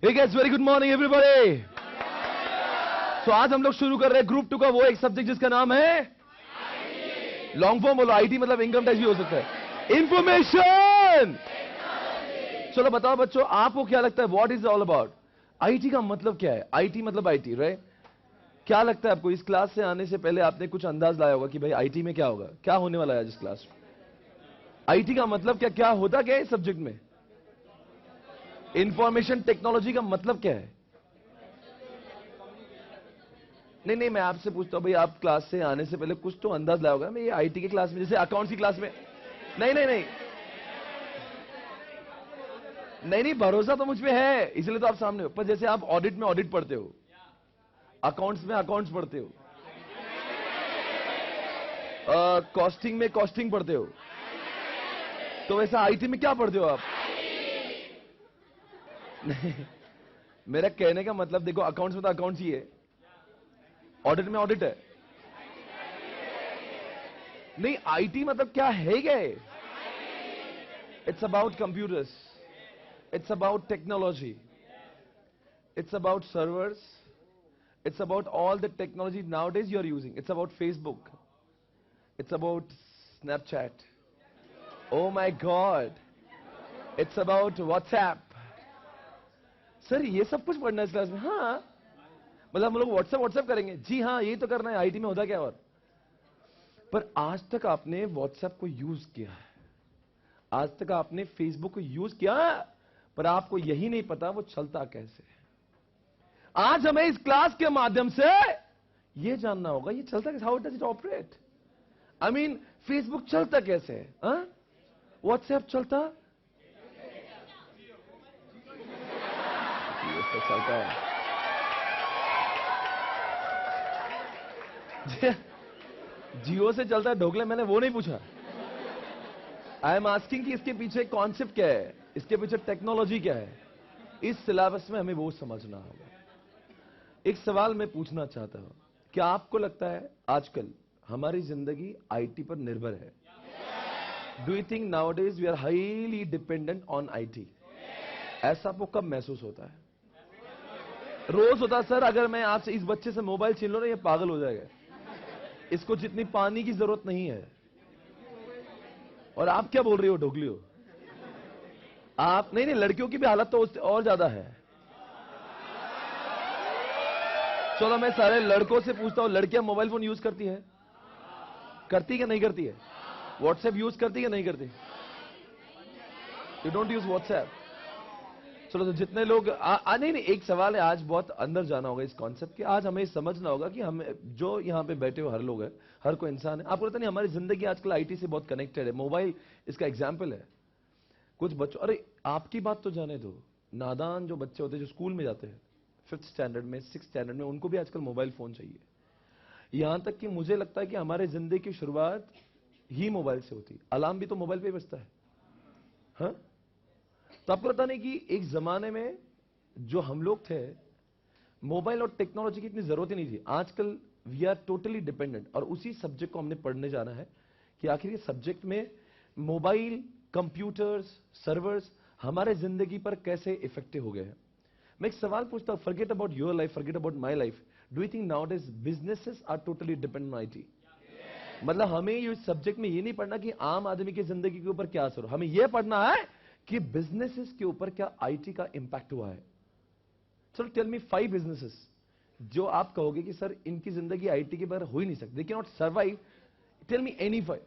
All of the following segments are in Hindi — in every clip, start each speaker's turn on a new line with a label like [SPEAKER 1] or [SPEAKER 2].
[SPEAKER 1] Hey guys, very good morning everybody. So आज हम लोग शुरू कर रहे हैं ग्रुप 2 का वो एक सब्जेक्ट जिसका नाम है लॉन्ग फॉर्म। बोलो आईटी मतलब इनकम टैक्स भी हो सकता है, इंफॉर्मेशन। चलो बताओ बच्चों, आपको क्या लगता है what is all about IT का मतलब क्या है? आईटी मतलब आईटी, राइट? क्या लगता है आपको? इस क्लास से आने से पहले आपने कुछ अंदाज लाया होगा कि भाई आईटी में क्या होगा, क्या होने वाला है इस क्लास में? आईटी का मतलब क्या, क्या होता क्या है इस सब्जेक्ट में? इंफॉर्मेशन टेक्नोलॉजी का मतलब क्या है? नहीं, मैं आपसे पूछता हूं भाई, आप क्लास से आने से पहले कुछ तो अंदाज लाया होगा। मैं ये आईटी की क्लास में, जैसे अकाउंट्स की क्लास में, नहीं, भरोसा तो मुझ पे है, इसलिए तो आप सामने हो। पर जैसे आप ऑडिट में ऑडिट पढ़ते हो, अकाउंट्स में अकाउंट्स पढ़ते हो, कॉस्टिंग में कॉस्टिंग पढ़ते हो, तो वैसा आईटी में क्या पढ़ते हो आप? नहीं, मेरा कहने का मतलब देखो, अकाउंट्स में तो अकाउंट्स ही है, ऑडिट में ऑडिट है। नहीं, आईटी मतलब क्या है? क्या है? It's about computers, it's about technology, it's about servers, it's about all the technology nowadays you are using. It's about Facebook, it's about Snapchat, oh my god, it's about WhatsApp. Sir ये सब कुछ पढ़ना है इस क्लास में? हाँ, मतलब हम लोग व्हाट्सएप करेंगे जी, हाँ यही तो करना है। आईटी में होता क्या? और पर आज तक आपने व्हाट्सएप को यूज किया है, आज तक आपने फेसबुक को यूज किया, पर आपको यही नहीं पता वो चलता कैसे है। आज हमें इस क्लास के माध्यम से यह जानना होगा ये चलता कैसे, how does it operate. I mean Facebook चलता कैसे है, व्हाट्सएप चलता चलता है। जियो से चलता है ढोकले, मैंने वो नहीं पूछा। आई एम आस्किंग कि इसके पीछे कॉन्सेप्ट क्या है, इसके पीछे टेक्नोलॉजी क्या है। इस सिलेबस में हमें वो समझना होगा। एक सवाल मैं पूछना चाहता हूं, क्या आपको लगता है आजकल हमारी जिंदगी आईटी पर निर्भर है? Do you think nowadays we are highly dependent on IT? ऐसा आपको कब महसूस होता है? रोज होता है सर। अगर मैं आज से इस बच्चे से मोबाइल छीन लो ना, ये पागल हो जाएगा, इसको जितनी पानी की जरूरत नहीं है। और आप क्या बोल रही हो, ढोकली हो आप? नहीं, लड़कियों की भी हालत तो और ज्यादा है। चलो मैं सारे लड़कों से पूछता हूं, लड़कियां मोबाइल फोन यूज करती है? करती क्या नहीं करती है? व्हाट्सएप यूज करती है नहीं करती? You don't use WhatsApp? चलो तो जितने लोग नहीं, एक सवाल है, आज बहुत अंदर जाना होगा इस कॉन्सेप्ट के। आज हमें समझना होगा कि हम जो यहां पे बैठे हो हर लोग है, हर कोई इंसान है। आपको पता नहीं हमारी जिंदगी आजकल आईटी से बहुत कनेक्टेड है। मोबाइल इसका एग्जाम्पल है। कुछ बच्चों, अरे आपकी बात तो जाने दो, नादान जो बच्चे होते हैं जो स्कूल में जाते हैं 5th स्टैंडर्ड में 6th स्टैंडर्ड में, उनको भी आजकल मोबाइल फोन चाहिए। यहां तक कि मुझे लगता है कि हमारे जिंदगी की शुरुआत ही मोबाइल से होती है। अलार्म भी तो मोबाइल पे ही बजता है, हाँ? तो आपको पता नहीं कि एक जमाने में जो हम लोग थे, मोबाइल और टेक्नोलॉजी की इतनी जरूरत ही नहीं थी। आजकल वी आर टोटली डिपेंडेंट। और उसी सब्जेक्ट को हमने पढ़ने जाना है कि आखिर ये सब्जेक्ट में मोबाइल, कंप्यूटर्स, सर्वर्स हमारे जिंदगी पर कैसे इफेक्टिव हो गए हैं। मैं एक सवाल पूछता हूं, forget about your life, forget about my life, do you think nowadays businesses are totally dependent on IT? मतलब हमें ये सब्जेक्ट में ये नहीं पढ़ना कि आम आदमी की जिंदगी के ऊपर क्या असर हो, हमें यह पढ़ना है कि बिजनेसेस के ऊपर क्या आईटी का इंपैक्ट हुआ है। चलो टेल मी 5 बिजनेसेस जो आप कहोगे कि सर इनकी जिंदगी आईटी के बगैर हो ही नहीं सकती, they can not survive. Tell me any 5।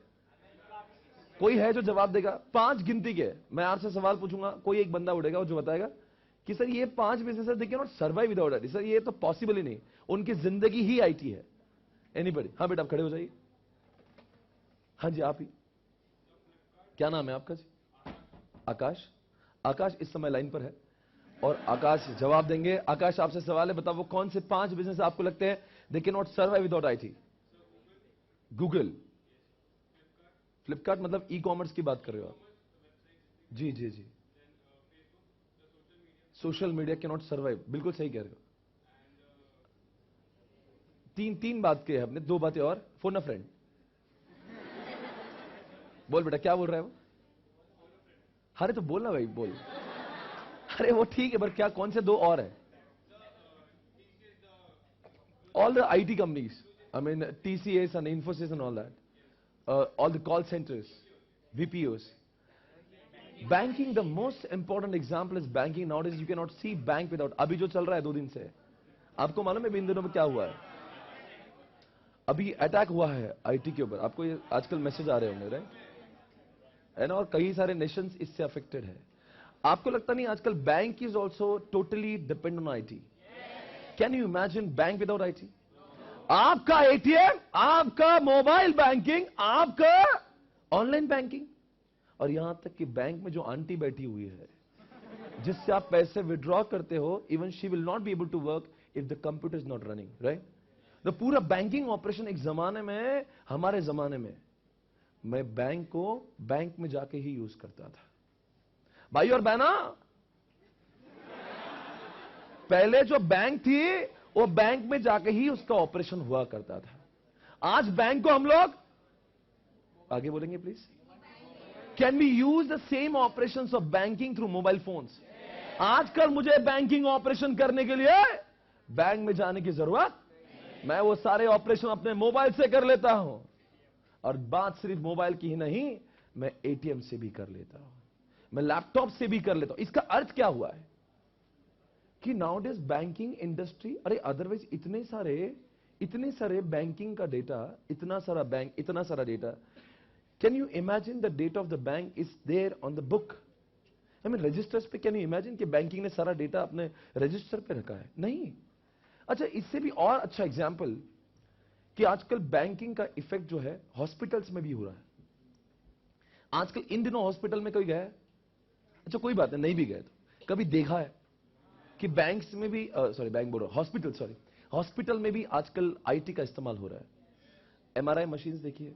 [SPEAKER 1] कोई है जो जवाब देगा? 5 गिनती के। मैं आपसे सवाल पूछूंगा, कोई एक बंदा उड़ेगा और जो बताएगा कि सर ये 5 business they can not survive without IT. Sir ये तो पॉसिबल ही नहीं, उनकी जिंदगी ही आईटी है। एनीबॉडी? हाँ बेटा आप खड़े हो जाइए। हाँ जी आप ही, क्या नाम है आपका जी? आकाश। आकाश इस समय लाइन पर है और आकाश जवाब देंगे। आकाश आपसे सवाल है, बताओ वो कौन से 5 बिजनेस आपको लगते हैं they can not survive without IT? Google, Flipkart मतलब ई कॉमर्स की बात कर रहे हो आप? जी। Social media can not survive, बिल्कुल सही कह रहे हो। तीन बात की है आपने, 2 बातें और। फोन अ फ्रेंड, बोल बेटा क्या बोल रहा है वो? अरे तो बोलना भाई, बोल। अरे वो ठीक है, पर क्या कौन से दो और है? All the IT companies, I mean TCS and Infosys and all that, all the call centers, VPOs. Banking, the most important example is banking. Nowadays you cannot see bank without. अभी जो चल रहा है 2 दिन से, आपको मालूम है इन दिनों में क्या हुआ है? अभी अटैक हुआ है आईटी के ऊपर, आपको ये आजकल मैसेज आ रहे होंगे, राइट? है ना? और कई सारे नेशंस इससे अफेक्टेड है। आपको लगता नहीं आजकल bank is also totally depend on IT? Can you imagine bank without IT? आपका एटीएम, आपका मोबाइल बैंकिंग, आपका ऑनलाइन बैंकिंग, और यहां तक कि बैंक में जो आंटी बैठी हुई है जिससे आप पैसे विड्रॉ करते हो, even she will not be able to work if the computer is not running, right? The पूरा बैंकिंग ऑपरेशन एक जमाने में, हमारे जमाने में, मैं बैंक को बैंक में जाके ही यूज करता था। भाई और बहना, पहले जो बैंक थी वो बैंक में जाके ही उसका ऑपरेशन हुआ करता था। आज बैंक को हम लोग, आगे बोलेंगे please, can we use the same operation of banking through mobile phones? आजकल मुझे बैंकिंग ऑपरेशन करने के लिए बैंक में जाने की जरूरत, मैं वो सारे ऑपरेशन अपने मोबाइल से कर लेता हूं। और बात सिर्फ मोबाइल की ही नहीं, मैं एटीएम से भी कर लेता हूं, मैं लैपटॉप से भी कर लेता हूं। इसका अर्थ क्या हुआ है कि नाउडेज बैंकिंग इंडस्ट्री, अरे अदरवाइज इतने सारे बैंकिंग का डेटा, इतना सारा बैंक, इतना सारा data, can you imagine the data of the bank is there on the book? I mean registers पे। कैन यू इमेजिन कि बैंकिंग ने सारा डेटा अपने रजिस्टर पे रखा है? नहीं। अच्छा, इससे भी और अच्छा एग्जांपल कि आजकल बैंकिंग का इफेक्ट जो है हॉस्पिटल्स में भी हो रहा है। आजकल इन दिनों हॉस्पिटल में कोई गया है? अच्छा कोई बात नहीं भी गए तो कभी देखा है कि बैंक्स में भी, सॉरी बैंक बोल रहा हूं, हॉस्पिटल, सॉरी, हॉस्पिटल में भी आजकल आईटी का इस्तेमाल हो रहा है। एमआरआई मशीन्स देखिए,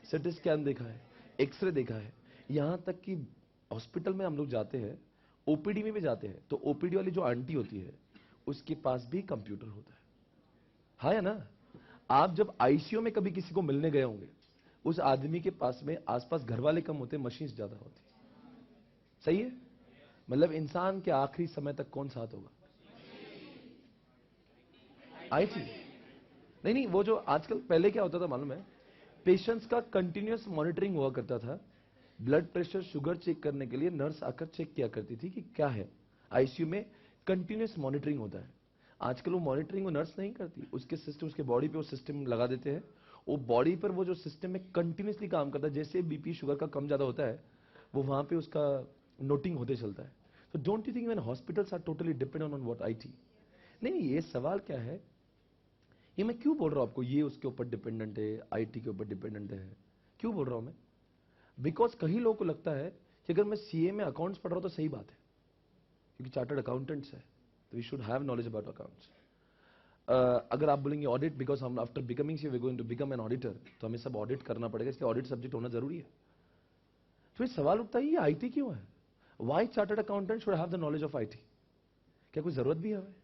[SPEAKER 1] सीटी स्कैन देखा है, एक्सरे देखा है, यहां तक कि हॉस्पिटल में हम लोग जाते हैं, ओपीडी में भी जाते हैं, तो ओपीडी वाली जो आंटी होती है उसके पास भी कंप्यूटर होता है। हाँ या ना? आप जब आईसीयू में कभी किसी को मिलने गए होंगे, उस आदमी के पास में आसपास घर वाले कम होते, मशीन ज्यादा होती। सही है? मतलब इंसान के आखिरी समय तक कौन साथ होगा? आईटी। नहीं, वो जो आजकल, पहले क्या होता था मालूम है? पेशेंट्स का कंटिन्यूअस मॉनिटरिंग हुआ करता था। ब्लड प्रेशर, शुगर चेक करने के लिए नर्स आकर चेक किया करती थी कि क्या है। आईसीयू में कंटिन्यूअस मॉनिटरिंग होता है। आजकल वो मॉनिटरिंग वो नर्स नहीं करती, उसके सिस्टम, उसके बॉडी पे वो सिस्टम लगा देते हैं। वो बॉडी पर वो जो सिस्टम में कंटिन्यूअसली काम करता है, जैसे बीपी शुगर का कम ज्यादा होता है, वो वहां पे उसका नोटिंग होते चलता है। तो don't you think when hospitals are totally dependent on what IT? नहीं, ये सवाल क्या है, ये मैं क्यों बोल रहा हूं आपको, ये उसके ऊपर डिपेंडेंट है, आईटी के ऊपर डिपेंडेंट है, क्यों बोल रहा हूं मैं? बिकॉज कई लोगों को लगता है कि अगर मैं सीए में अकाउंट्स पढ़ रहा हूं तो सही बात है, क्योंकि चार्टर्ड अकाउंटेंट्स है तो we should have knowledge about accounts. अगर आप बोलेंगे ऑडिट, बिकॉज हम after becoming C we going to become an auditor, तो हमें सब ऑडिट करना पड़ेगा, इसलिए ऑडिट सब्जेक्ट होना जरूरी है। तो ये सवाल उठता है, ये आईटी क्यों है? Why chartered accountant should have the knowledge of IT? क्या कोई जरूरत भी है हमें?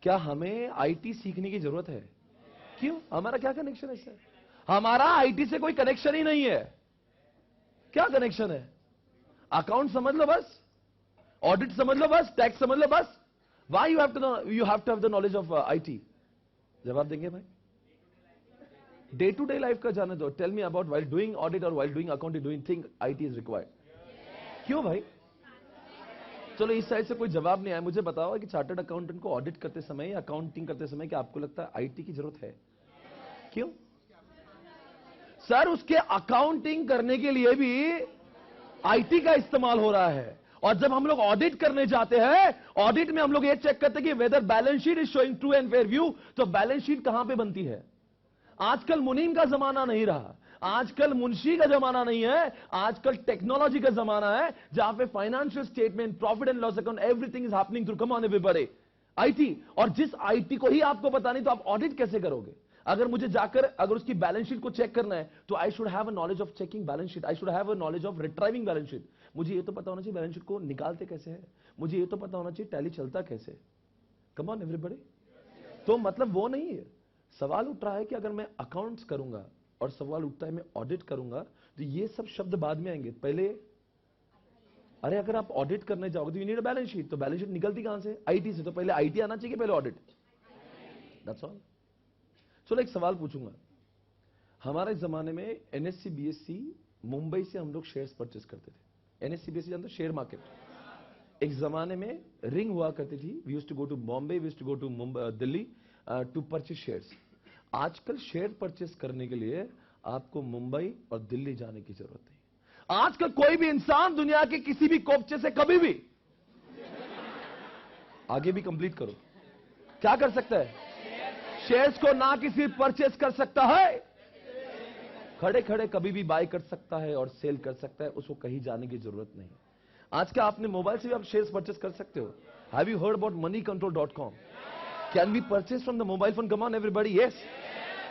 [SPEAKER 1] क्या हमें आईटी सीखने की जरूरत है? क्यों? हमारा क्या कनेक्शन है इससे? हमारा आईटी से कोई कनेक्शन ही नहीं है। क्या कनेक्शन है? अकाउंट समझ लो बस, ऑडिट समझ लो बस, टैक्स समझ लो बस। Why you have to have the knowledge of IT? जवाब देंगे भाई? डे टू डे लाइफ का जाने दो। Tell me about while doing audit और while doing account, doing thing IT is required? क्यों भाई? चलो इस साइड से कोई जवाब नहीं आया, मुझे बताओ कि चार्टर्ड अकाउंटेंट को ऑडिट करते समय या अकाउंटिंग करते समय क्या आपको लगता है आईटी की जरूरत है? क्यों सर? उसके अकाउंटिंग करने के लिए भी आईटी का इस्तेमाल हो रहा है। और जब हम लोग ऑडिट करने जाते हैं, ऑडिट में हम लोग ये चेक करते हैं कि whether balance sheet is showing true and fair view. तो बैलेंस शीट कहां पे बनती है? आजकल मुनीम का जमाना नहीं रहा, आजकल मुंशी का जमाना नहीं है, आजकल टेक्नोलॉजी का जमाना है, जहां पे financial statement, profit and loss account, everything is happening through, come on everybody, IT. और जिस आईटी को ही आपको पता नहीं तो आप ऑडिट कैसे करोगे? अगर मुझे जाकर अगर उसकी बैलेंस शीट को चेक करना है तो आई should have a knowledge of checking balance sheet, I should have a knowledge of retrieving balance sheet. मुझे ये तो पता होना चाहिए बैलेंस शीट को निकालते कैसे है, मुझे ये तो पता होना चाहिए टैली चलता कैसे। कम ऑन एवरीबॉडी। तो मतलब वो नहीं है। सवाल उठ रहा है कि अगर मैं अकाउंट्स करूंगा, और सवाल उठता है मैं ऑडिट करूंगा, तो ये सब शब्द बाद में आएंगे, पहले अरे अगर आप ऑडिट करने जाओगे तो you need a balance sheet, तो बैलेंस शीट निकलती कहां से? आईटी से। तो पहले आईटी आना चाहिए, पहले ऑडिट। That's all. चलो एक सवाल पूछूंगा। हमारे जमाने में एनएससी बीएससी मुंबई से हम लोग शेयर्स परचेस करते थे। एनएससी बीएससी जानते हो, शेयर मार्केट। एक जमाने में रिंग हुआ करती थी। We used to go to Bombay, we used to go to Mumbai, Delhi to purchase shares. आजकल शेयर परचेस करने के लिए आपको मुंबई और दिल्ली जाने की जरूरत नहीं। आजकल कोई भी इंसान दुनिया के किसी भी कोपचे से कभी भी, आगे भी कंप्लीट करो, क्या कर सकता है? शेयर्स को ना किसी परचेस कर सकता है, खड़े खड़े कभी भी बाय कर सकता है और सेल कर सकता है। उसको कहीं जाने की जरूरत नहीं। आज का आपने मोबाइल से भी आप शेयर्स परचेस कर सकते हो। Have you heard about moneycontrol.com? Can we purchase from the mobile phone? Come on everybody, yes.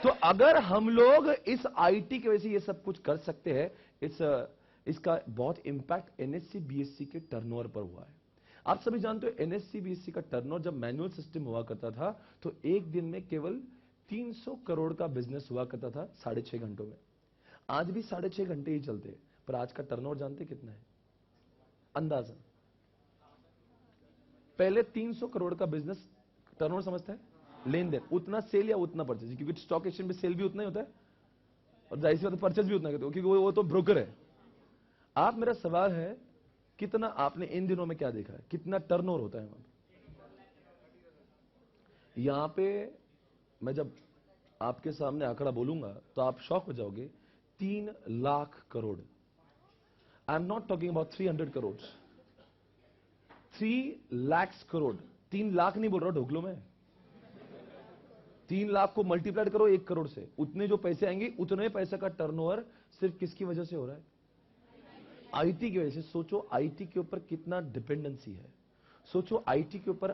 [SPEAKER 1] तो अगर हम लोग इस आईटी की वजह से ये सब कुछ कर सकते हैं, इसका बहुत इंपैक्ट एनएससी बीएससी के टर्नओवर पर हुआ है। आप सभी जानते हो एनएससी बीएससी का टर्नओवर जब मैनुअल सिस्टम हुआ करता था तो एक दिन में केवल 300 करोड़ का बिजनेस हुआ करता था 6.5 घंटों में। आज भी 6.5 घंटे ही चलते हैं, पर आज का टर्नओवर जानते कितना है? अंदाजन पहले 300 करोड़ का बिजनेस टर्नओवर समझता है? लेन देन, उतना सेल या उतना परचेज, क्योंकि स्टॉक एक्सचेंज में सेल भी उतना ही होता है और जाहिर सी बात है परचेज भी उतना करते हो, क्योंकि वो तो ब्रोकर है। आप, मेरा सवाल है, कितना आपने इन दिनों में क्या देखा है, कितना टर्नओवर होता है वहां पे? यहां पे मैं जब आपके सामने आंकड़ा बोलूंगा तो आप शॉक हो जाओगे। 3 lakh crore. I am not talking about 300 crore, 3 lakh crore. 3 lakh नहीं बोल रहा ढोकलो में। 3 लाख को मल्टीप्लाइड करो 1 करोड़ से, उतने जो पैसे आएंगे, उतने पैसे का टर्नओवर सिर्फ किसकी वजह से हो रहा है? आईटी की वजह से। सोचो आईटी के ऊपर कितना डिपेंडेंसी है। सोचो आईटी के ऊपर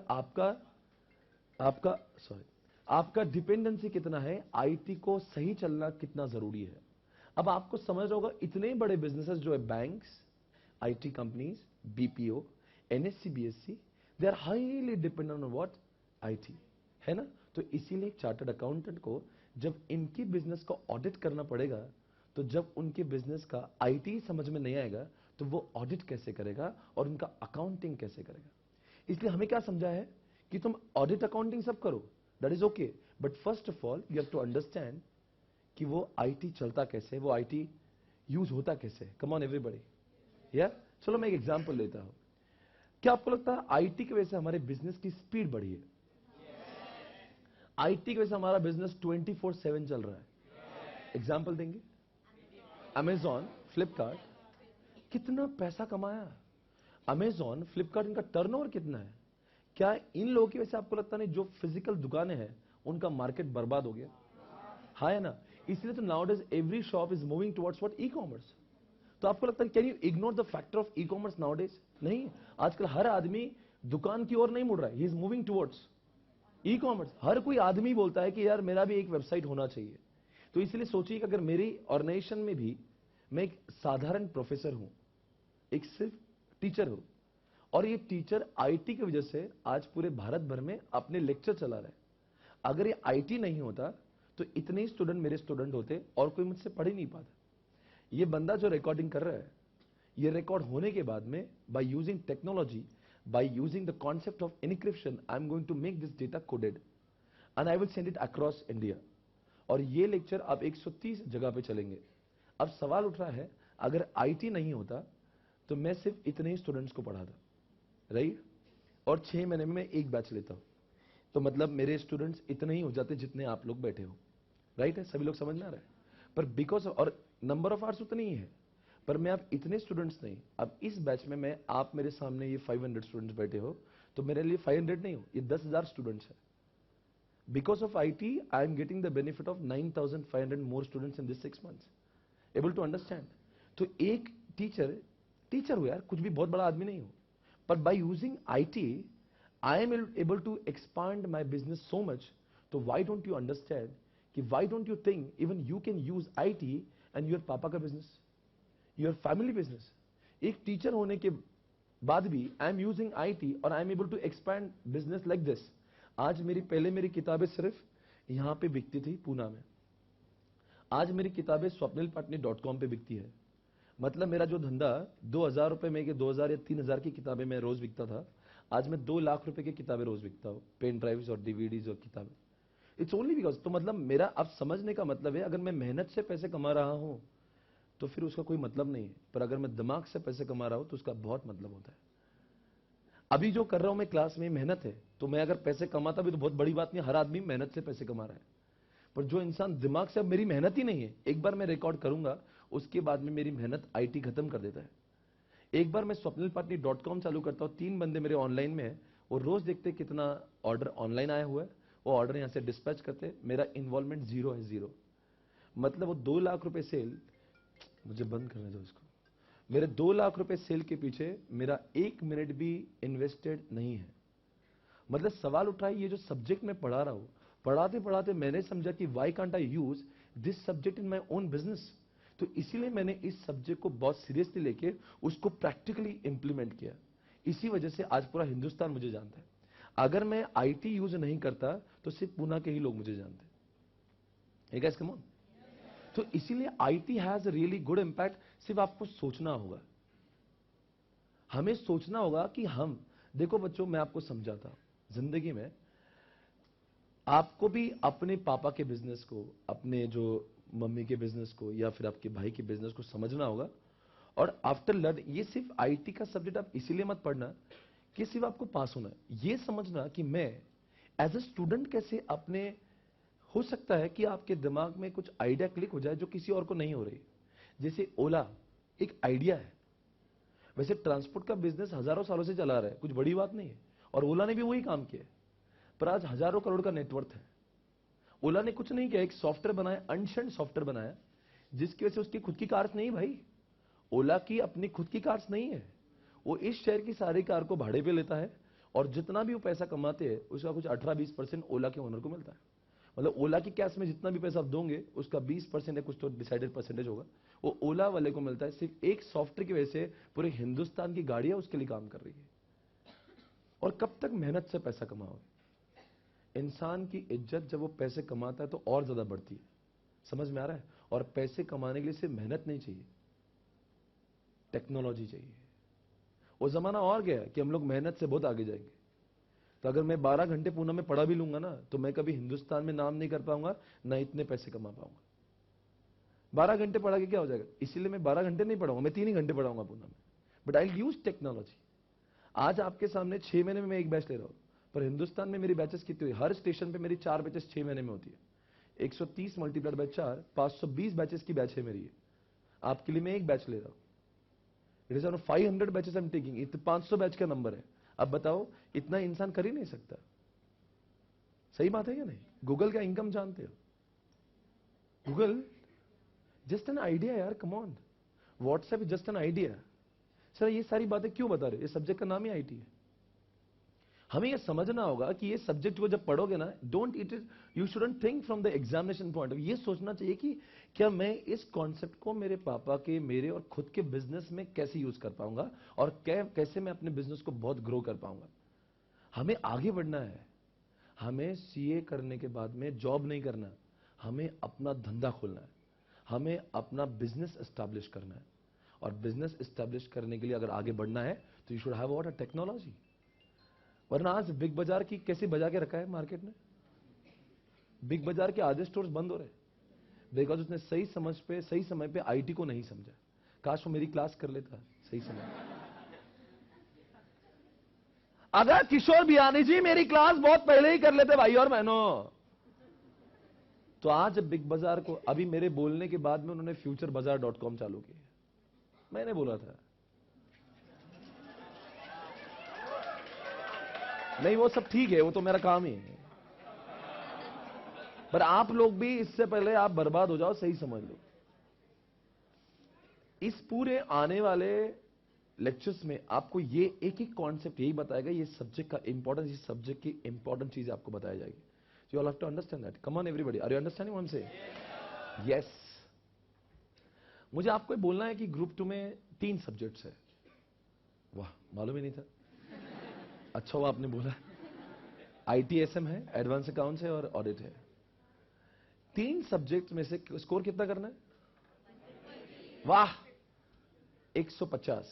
[SPEAKER 1] आपका डिपेंडेंसी कितना है, आईटी को सही चलना कितना जरूरी है। अब आपको समझ होगा, इतने बड़े बिजनेसेस जो है, banks, IT companies, BPO, NSC BSC, they are highly dependent on what? IT, है ना? तो इसीलिए चार्टर्ड अकाउंटेंट को जब इनकी बिजनेस को ऑडिट करना पड़ेगा, तो जब उनके बिजनेस का आईटी समझ में नहीं आएगा तो वो ऑडिट कैसे करेगा और उनका अकाउंटिंग कैसे करेगा? इसलिए हमें क्या समझा है कि तुम ऑडिट अकाउंटिंग सब करो, that is okay, but first of all you have to understand कि वो आईटी चलता कैसे, वो आईटी यूज होता कैसे। कम ऑन एवरीबॉडी, या चलो मैं एक एग्जांपल लेता हूं। क्या आपको लगता है आईटी की वजह से हमारे बिजनेस की स्पीड बढ़ी है? आईटी की वजह से हमारा बिजनेस 24/7 चल रहा है। एग्जांपल देंगे, अमेजॉन, फ्लिपकार्ट, कितना पैसा कमाया? अमेजॉन, फ्लिपकार्ट, इनका टर्नओवर कितना है? क्या इन लोगों की वजह से आपको लगता नहीं जो फिजिकल दुकानें हैं उनका मार्केट बर्बाद हो गया? हाँ है ना? इसलिए तो nowadays every shop is moving towards what? E commerce. तो आपको लगता है can you ignore the factor of e commerce nowadays? नहीं, आजकल हर आदमी दुकान की ओर नहीं मुड़ रहा है, he is moving towards e commerce. हर कोई आदमी बोलता है कि यार मेरा भी एक वेबसाइट होना चाहिए। तो इसलिए सोचिए कि अगर मेरी ऑर्गेनाइजेशन में भी मैं एक साधारण प्रोफेसर हूं, एक सिर्फ टीचर हूं, और ये टीचर आईटी की वजह से आज पूरे भारत भर में अपने लेक्चर चला रहा है। अगर ये आईटी नहीं होता तो इतने ही स्टूडेंट मेरे स्टूडेंट होते और कोई मुझसे पढ़ ही नहीं पाता। ये बंदा जो रिकॉर्डिंग कर रहा है, ये रिकॉर्ड होने के बाद में by using technology, by using the concept of encryption, I'm going to make this data coded and I will send it across India. और ये लेक्चर अब 130 जगह पे चलेंगे। अब सवाल उठ रहा है, अगर आईटी नहीं होता तो मैं सिर्फ इतने ही स्टूडेंट्स को पढ़ाता, राइट? और 6 महीने में मैं एक बैच लेता हूं, तो मतलब मेरे स्टूडेंट्स इतने ही हो जाते जितने आप लोग बैठे हो, राइट है? सभी लोग समझ में आ रहा है? पर बिकॉज, और नंबर ऑफ आवर्स उतनी ही है, पर मैं आप इतने स्टूडेंट्स नहीं। अब इस बैच में मैं, आप मेरे सामने ये 500 स्टूडेंट्स बैठे हो, तो मेरे लिए 500 नहीं हो, ये 10,000 स्टूडेंट्स है। Because of IT I am getting the benefit of 9,500 more students in this 6 months। Able to understand? तो एक टीचर हो यार, कुछ भी बहुत बड़ा आदमी नहीं हो, पर by using IT I am able to expand my business so much. तो वाई डोंट यू अंडरस्टैंड कि why don't you think even you can use IT and your पापा का बिजनेस, योर फैमिली बिजनेस। एक टीचर होने के बाद भी आई एम यूजिंग आईटी और I am able to expand business like this. आज मेरी किताबें सिर्फ यहां पे बिकती थी पूना में, आज मेरी किताबें swapnilpatni.com पे बिकती है। मतलब मेरा जो धंधा 2,000 रुपए में, कि 2,000 या 3,000 की किताबें मैं रोज बिकता था, आज मैं 2 लाख रुपए की किताबें रोज बिकता हूं, पेन ड्राइव्स और डीवीडीज और किताबें। इट्स ओनली बिकॉज, तो मतलब मेरा अब समझने का मतलब है, अगर मैं मेहनत से पैसे कमा रहा हूं तो फिर उसका कोई मतलब नहीं है, पर अगर मैं दिमाग से पैसे कमा रहा हूं तो उसका बहुत मतलब होता है। अभी जो कर रहा हूं मैं क्लास में, मेहनत है, तो मैं अगर पैसे कमाता भी तो बहुत बड़ी बात नहीं, हर आदमी मेहनत से पैसे कमा रहा है। पर जो इंसान दिमाग से, अब मेरी मेहनत ही नहीं है, एक बार मैं रिकॉर्ड करूंगा उसके बाद में मेरी मेहनत आईटी खत्म कर देता है। एक बार मैं swapnilpatni.com चालू करता हूं, 3 बंदे मेरे ऑनलाइन में है, वो रोज देखते कितना ऑर्डर ऑनलाइन आया हुआ है, वो ऑर्डर यहां से डिस्पैच करते, मेरा इन्वॉल्वमेंट जीरो है, जीरो। मतलब वो 2 लाख रुपए सेल, मुझे बंद करने दो इसको, मेरे 2 लाख रुपए सेल के पीछे मेरा 1 मिनट भी इन्वेस्टेड नहीं है। मतलब सवाल उठा है, ये जो सब्जेक्ट मैं पढ़ा रहा हूं, पढ़ाते पढ़ाते मैंने समझा कि why can't I use this subject in my own business. तो इसीलिए मैंने इस सब्जेक्ट को बहुत सीरियसली लेके उसको प्रैक्टिकली इंप्लीमेंट किया। इसी वजह से आज पूरा हिंदुस्तान मुझे जानता है। अगर मैं आईटी यूज नहीं करता तो सिर्फ पुणे के ही लोग मुझे जानते हैं। Guys come on. तो इसीलिए IT has really good impact. सिर्फ आपको सोचना होगा, हमें सोचना होगा कि हम, देखो बच्चों मैं आपको समझाता हूं, जिंदगी में आपको भी अपने पापा के बिजनेस को, अपने जो मम्मी के बिजनेस को या फिर आपके भाई के बिजनेस को समझना होगा। और आफ्टर लर्न, ये सिर्फ आईटी का सब्जेक्ट आप इसीलिए मत पढ़ना कि सिर्फ आपको पास होना है। ये समझना कि मैं एज ए स्टूडेंट कैसे अपने, हो सकता है कि आपके दिमाग में कुछ आइडिया क्लिक हो जाए जो किसी और को नहीं हो रही। जैसे ओला एक आइडिया है, वैसे ट्रांसपोर्ट का बिजनेस हजारों सालों से चला रहा है, कुछ बड़ी बात नहीं है, और ओला ने भी वही काम किया है, पर आज हजारों करोड़ का नेटवर्क है। ओला ने कुछ नहीं किया, एक सॉफ्टवेयर बनाया, अनशंड सॉफ्टवेयर बनाया, जिसकी वजह से उसकी खुद की कार्स नहीं भाई, ओला की अपनी खुद की कार्स नहीं है। वो इस शहर की सारी कार को भाड़े पे लेता है, और जितना भी वो पैसा कमाते हैं उसका कुछ 18-20% ओला के ओनर को मिलता है। मतलब ओला की कैश में जितना भी पैसा आप दोगे उसका 20% है, कुछ तो डिसाइडेड परसेंटेज होगा, वो ओला वाले को मिलता है। सिर्फ एक सॉफ्टवेयर की वजह से पूरे हिंदुस्तान की गाड़ियां उसके लिए काम कर रही है। और कब तक मेहनत से पैसा कमाओगे? इंसान की इज्जत जब वो पैसे कमाता है तो और ज्यादा बढ़ती है। समझ में आ रहा है? और पैसे कमाने के लिए सिर्फ मेहनत नहीं चाहिए, टेक्नोलॉजी चाहिए। वो जमाना और गया कि हम लोग मेहनत से बहुत आगे जाएंगे। तो अगर मैं 12 घंटे पुणे में पढ़ा भी लूंगा ना, तो मैं कभी हिंदुस्तान में नाम नहीं कर पाऊंगा, ना इतने पैसे कमा पाऊंगा। 12 घंटे पढ़ा के क्या हो जाएगा? इसीलिए मैं 12 घंटे नहीं पढ़ाऊंगा, मैं 3 ही घंटे पढ़ाऊंगा पुणे में, बट आई यूज टेक्नोलॉजी। आज आपके सामने 6 महीने में मैं एक बैच ले रहा हूं, पर हिंदुस्तान में मेरी बैचेस कितनी हुई? हर स्टेशन पे मेरी 4 बैचेस 6 महीने में होती है। 130 मल्टीप्लाइड बाय 4, 520 बैचेस की बैच है मेरी। आपके लिए मैं एक बैच ले रहा हूं। It is on 500 batches I am taking. इतना 500 बैच का नंबर है। अब बताओ, इतना इंसान कर ही नहीं सकता। सही बात है या नहीं? गूगल का इनकम जानते हो? गूगल जस्ट एन आइडिया यार, come on. WhatsApp just an idea. Sir ये सारी बातें क्यों बता रहे? ये सब्जेक्ट का नाम ही आईटी है। हमें यह समझना होगा कि ये सब्जेक्ट को जब पढ़ोगे ना, don't it is, you shouldn't think from the examination point of view. ये सोचना चाहिए कि क्या मैं इस कॉन्सेप्ट को मेरे पापा के, मेरे और खुद के बिजनेस में कैसे यूज कर पाऊंगा, और कैसे मैं अपने बिजनेस को बहुत ग्रो कर पाऊंगा। हमें आगे बढ़ना है। हमें सीए करने के बाद में जॉब नहीं करना, हमें अपना धंधा खोलना है, हमें अपना बिजनेस एस्टैब्लिश करना है। और बिजनेस एस्टैब्लिश करने के लिए अगर आगे बढ़ना है तो you should have what, a technology. वरना आज बिग बाजार की कैसे बजा के रखा है मार्केट ने? बिग बाजार के आधे स्टोर्स बंद हो रहे, बिकॉज उसने सही समय पे आईटी को नहीं समझा। काश वो मेरी क्लास कर लेता सही समय। अगर किशोर बियानी जी मेरी क्लास बहुत पहले ही कर लेते भाई और बहनों, तो आज बिग बाजार को, अभी मेरे बोलने के बाद में उन्होंने futurebazaar.com चालू किया। मैंने बोला था नहीं, वो सब ठीक है, वो तो मेरा काम ही है, पर आप लोग भी इससे पहले आप बर्बाद हो जाओ, सही समझ लो। इस पूरे आने वाले लेक्चर्स में आपको ये एक एक कॉन्सेप्ट यही बताएगा, ये सब्जेक्ट का इंपॉर्टेंस, इस सब्जेक्ट की इंपॉर्टेंट चीज आपको बताई जाएगी। You all have to understand that. Come on everybody, are you understanding what I am saying? Yes. मुझे आपको बोलना है कि ग्रुप 2 में 3 सब्जेक्ट्स है। वाह, मालूम ही नहीं था। अच्छा हुआ आपने बोला। आईटीएसएम है, एडवांस अकाउंट्स है, और ऑडिट है। 3 सब्जेक्ट में से स्कोर कितना करना है? वाह, 150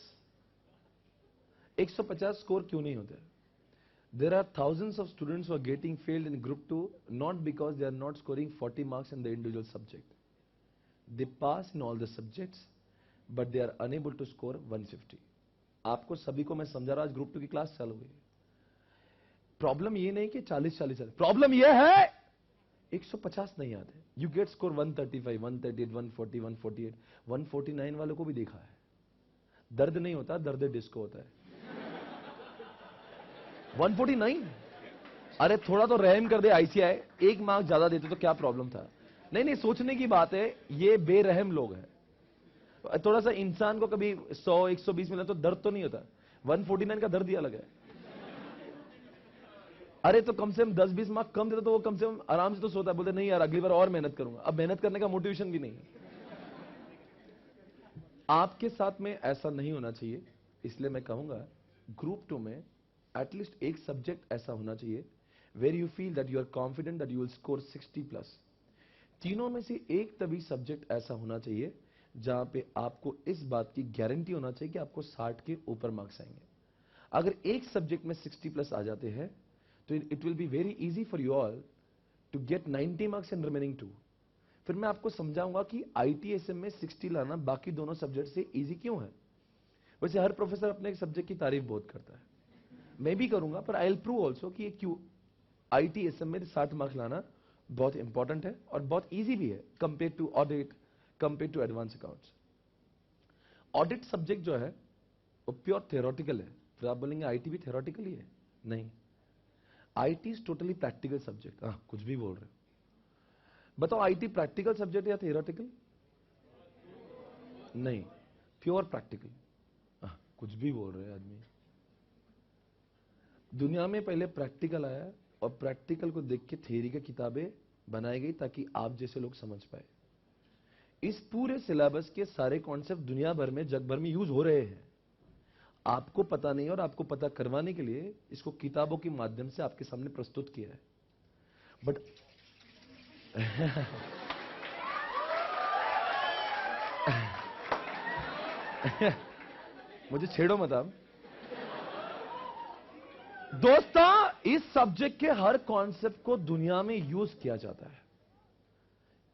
[SPEAKER 1] 150 स्कोर क्यों नहीं होते? There are thousands of students who are getting failed in group 2 not because they are not scoring 40 marks in the individual subject. They pass in all the subjects but they are unable to score 150. आपको सभी को मैं समझा रहा, आज ग्रुप 2 की क्लास चालू हुई। प्रॉब्लम ये नहीं कि 40-40, प्रॉब्लम ये है 150 नहीं आते। यू गेट स्कोर 135, 138, 140, 148, 149 वालों को भी देखा है। दर्द नहीं होता, दर्द डिस्को होता है। 149, अरे थोड़ा तो रहम कर दे आईसीआई, एक मार्क ज्यादा देते तो क्या प्रॉब्लम था? नहीं नहीं, सोचने की बात है, ये बेरहम लोग हैं। थोड़ा सा इंसान को कभी 100-120 मिला तो दर्द तो नहीं होता, 149 का दर्द ही अलग है। अरे तो कम से कम 10-20 मार्क कम देता तो वो कम से कम आराम से तो सोता है, बोलते नहीं यार अगली बार और मेहनत करूंगा। अब मेहनत करने का मोटिवेशन भी नहीं है। आपके साथ में ऐसा नहीं होना चाहिए, इसलिए मैं कहूंगा ग्रुप 2 में एटलीस्ट एक सब्जेक्ट ऐसा होना चाहिए where you feel that you are confident that you will score 60+। तीनों में से एक तभी सब्जेक्ट ऐसा होना चाहिए जहां पे आपको इस बात की गारंटी होना चाहिए कि आपको 60 के ऊपर मार्क्स आएंगे। अगर एक सब्जेक्ट में 60+ आ जाते हैं तो it will be very easy for you all to get 90 marks in remaining 2। फिर मैं आपको समझाऊंगा कि आईटीएसएम में 60 लाना बाकी दोनों सब्जेक्ट से इजी क्यों है। वैसे हर प्रोफेसर अपने एक सब्जेक्ट की तारीफ बहुत करता है, मैं भी करूंगा, पर आई विल प्रूव ऑल्सो कि क्यों आईटीएसएम में 60 मार्क्स लाना बहुत इंपॉर्टेंट है और बहुत इजी भी है compare to audit, compare to advance accounts. Audit subject जो है वो प्योर थ्योरेटिकल है। फिर आप बोलेंगे आईटी भी थ्योरेटिकल ही है, नहीं, IT is totally practical subject. कुछ भी बोल रहे हो, बताओ आईटी प्रैक्टिकल सब्जेक्ट या थ्योरेटिकल? नहीं, प्योर प्रैक्टिकल। कुछ भी बोल रहे हैं आदमी। दुनिया में पहले प्रैक्टिकल आया और प्रैक्टिकल को देख के थ्योरी की किताबें बनाई गई ताकि आप जैसे लोग समझ पाए। इस पूरे सिलेबस के सारे कॉन्सेप्ट दुनिया भर में, जग भर में यूज हो रहे हैं, आपको पता नहीं और आपको पता करवाने के लिए इसको किताबों के माध्यम से आपके सामने प्रस्तुत किया है। बट मुझे छेड़ो मत आप दोस्तों। इस सब्जेक्ट के हर कॉन्सेप्ट को दुनिया में यूज किया जाता है।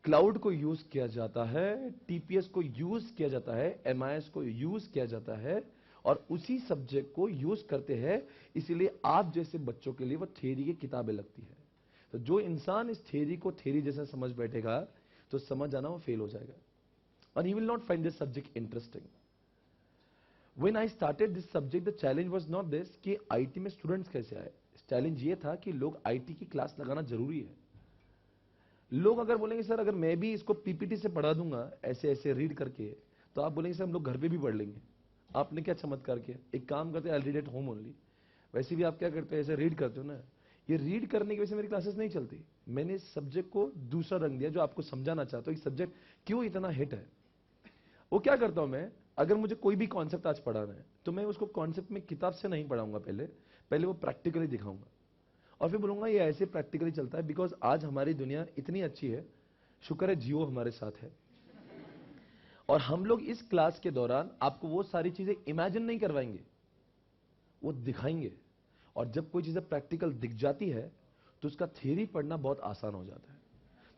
[SPEAKER 1] क्लाउड को यूज किया जाता है, टीपीएस को यूज किया जाता है, एमआईएस को यूज किया जाता है और उसी सब्जेक्ट को यूज करते हैं। इसीलिए आप जैसे बच्चों के लिए वो थ्योरी की किताबें लगती है। तो जो इंसान इस थ्योरी को थ्योरी जैसा समझ बैठेगा तो समझ आना वो फेल हो जाएगा और he will not find this subject interesting. When I started this subject, the challenge was not this कि आईटी में स्टूडेंट्स कैसे आए। चैलेंज ये था कि लोग आईटी की क्लास लगाना जरूरी है। लोग अगर बोलेंगे सर अगर मैं भी इसको पीपीटी से पढ़ा दूंगा ऐसे ऐसे रीड करके, तो आप बोलेंगे सर हम लोग घर पे भी पढ़ लेंगे। आपने क्या चमत्कार किया, एक काम करते हैं, I read eight home only. वैसे भी आप क्या करते हैं, ऐसे रीड करते हो ना, ये रीड करने की वजह से मेरी क्लासेस नहीं चलती। मैंने इस सब्जेक्ट को दूसरा रंग दिया जो आपको समझाना चाहता हूं। ये सब्जेक्ट क्यों इतना हिट है, वो क्या करता हूं मैं, अगर मुझे कोई भी कॉन्सेप्ट आज पढ़ाना है तो मैं उसको कॉन्सेप्ट में किताब से नहीं पढ़ाऊंगा, पहले वो प्रैक्टिकली दिखाऊंगा और फिर बोलूंगा ये ऐसे प्रैक्टिकली चलता है। बिकॉज आज हमारी दुनिया इतनी अच्छी है, शुक्र है जियो हमारे साथ है और हम लोग इस क्लास के दौरान आपको वो सारी चीजें इमेजिन नहीं करवाएंगे, वो दिखाएंगे। और जब कोई चीजें प्रैक्टिकल दिख जाती है तो उसका थ्योरी पढ़ना बहुत आसान हो जाता है।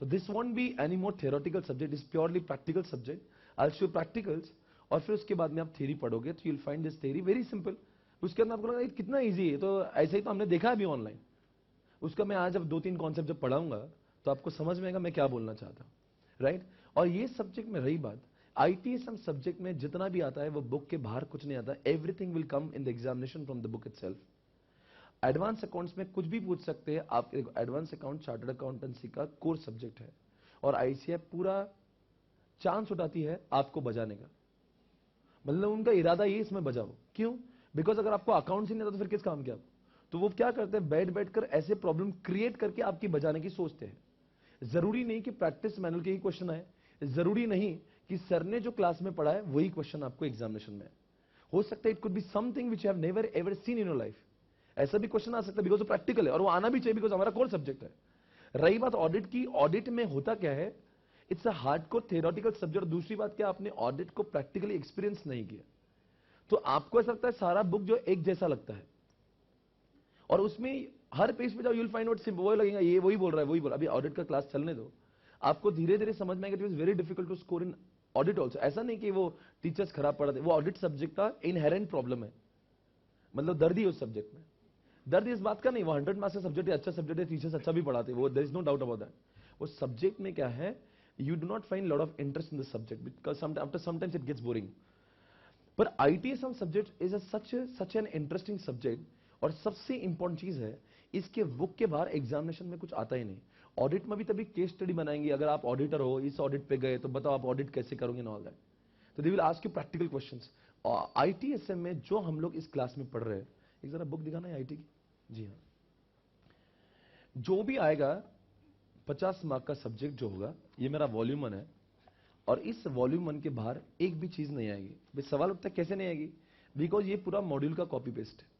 [SPEAKER 1] तो this want be any more theoretical subject, is purely practical subject. I show practicals और फिर उसके बाद में आप थ्योरी पढ़ोगे तो you will find this theory very simple. उसके अंदर आपको लगेगा कितना इजी है, तो ऐसे ही तो हमने देखा है अभी ऑनलाइन। उसका मैं आज अब 2-3 कॉन्सेप्ट जब पढ़ाऊंगा तो आपको समझ में आएगा मैं क्या बोलना चाहता हूं, राइट। और ये सब्जेक्ट में रही बात, आईटीएसएम सब्जेक्ट में जितना भी आता है वो बुक के बाहर कुछ नहीं आता। Everything will come in the examination from the book itself. Advance accounts में कुछ भी पूछ सकते हैं आप। एडवांस अकाउंट चार्टर्ड अकाउंटेंसी का कोर सब्जेक्ट है और आईसीआई पूरा चांस उठाती है आपको बजाने का। मतलब उनका इरादा ये इसमें बजाओ, क्यों? बिकॉज अगर आपको अकाउंट्स ही नहीं आता तो फिर किस काम के आप। तो वो क्या करते हैं, बैठ बैठ कर ऐसे प्रॉब्लम क्रिएट करके आपकी बजाने की सोचते हैं। जरूरी नहीं कि प्रैक्टिस मैनुअल के ही क्वेश्चन आए, जरूरी नहीं कि सर ने जो क्लास में पढ़ा है वही क्वेश्चन आपको एग्जामिनेशन में हो सकता है। It could be something which have never ever seen in your life. ऐसा भी क्वेश्चन आ सकता है बिकॉज वो प्रैक्टिकल है और वो आना भी चाहिए बिकॉज हमारा कोर सब्जेक्ट है। रही बात ऑडिट की, ऑडिट में होता क्या है, it's a hardcore theoretical subject. दूसरी बात क्या, आपने ऑडिट को प्रैक्टिकली एक्सपीरियंस नहीं किया। तो आपको ऐसा लगता है सारा बुक जो एक जैसा लगता है, और उसमें हर पेज पे जाओ यूल फाइंड आउट वो लगेगा ये वही बोल रहा है वही बोल रहा है। अभी ऑडिट का क्लास चलने दो, आपको धीरे धीरे समझ में आएगा it is very difficult to score in audit also. ऐसा नहीं कि वो टीचर्स खराब पढ़ाते, वो ऑडिट सब्जेक्ट का इनहेरेंट प्रॉब्लम है, मतलब दर्द ही उस सब्जेक्ट में। दर्द इस बात का नहीं, वो 100 मार्क्स का सब्जेक्ट है, अच्छा सब्जेक्ट है, टीचर्स अच्छा भी पढ़ाते, वो there is no doubt about that. वो सब्जेक्ट में क्या है, you do not find lot of interest in the subject because after sometimes it gets boring. पर ITSM subject is such an interesting subject. और सबसे इंपॉर्टेंट चीज है, इसके बुक के बाहर एग्जामिनेशन में कुछ आता ही नहीं। ऑडिट में भी तभी केस स्टडी बनाएंगे, अगर आप ऑडिटर हो, इस ऑडिट पे गए तो बताओ आप ऑडिट कैसे करोगे एंड ऑल दैट। तो they will ask you practical questions. और आईटीएसएम में जो हम लोग इस क्लास में पढ़ रहे हैं, एक जरा बुक दिखाना है आईटी की। जी हाँ, जो भी आएगा 50 मार्क का सब्जेक्ट जो होगा, ये मेरा वॉल्यूम 1 है, और इस वॉल्यूम 1 के बाहर एक भी चीज नहीं आएगी। भाई सवाल उठता है कैसे नहीं आएगी, बिकॉज ये पूरा मॉड्यूल का कॉपी पेस्ट है।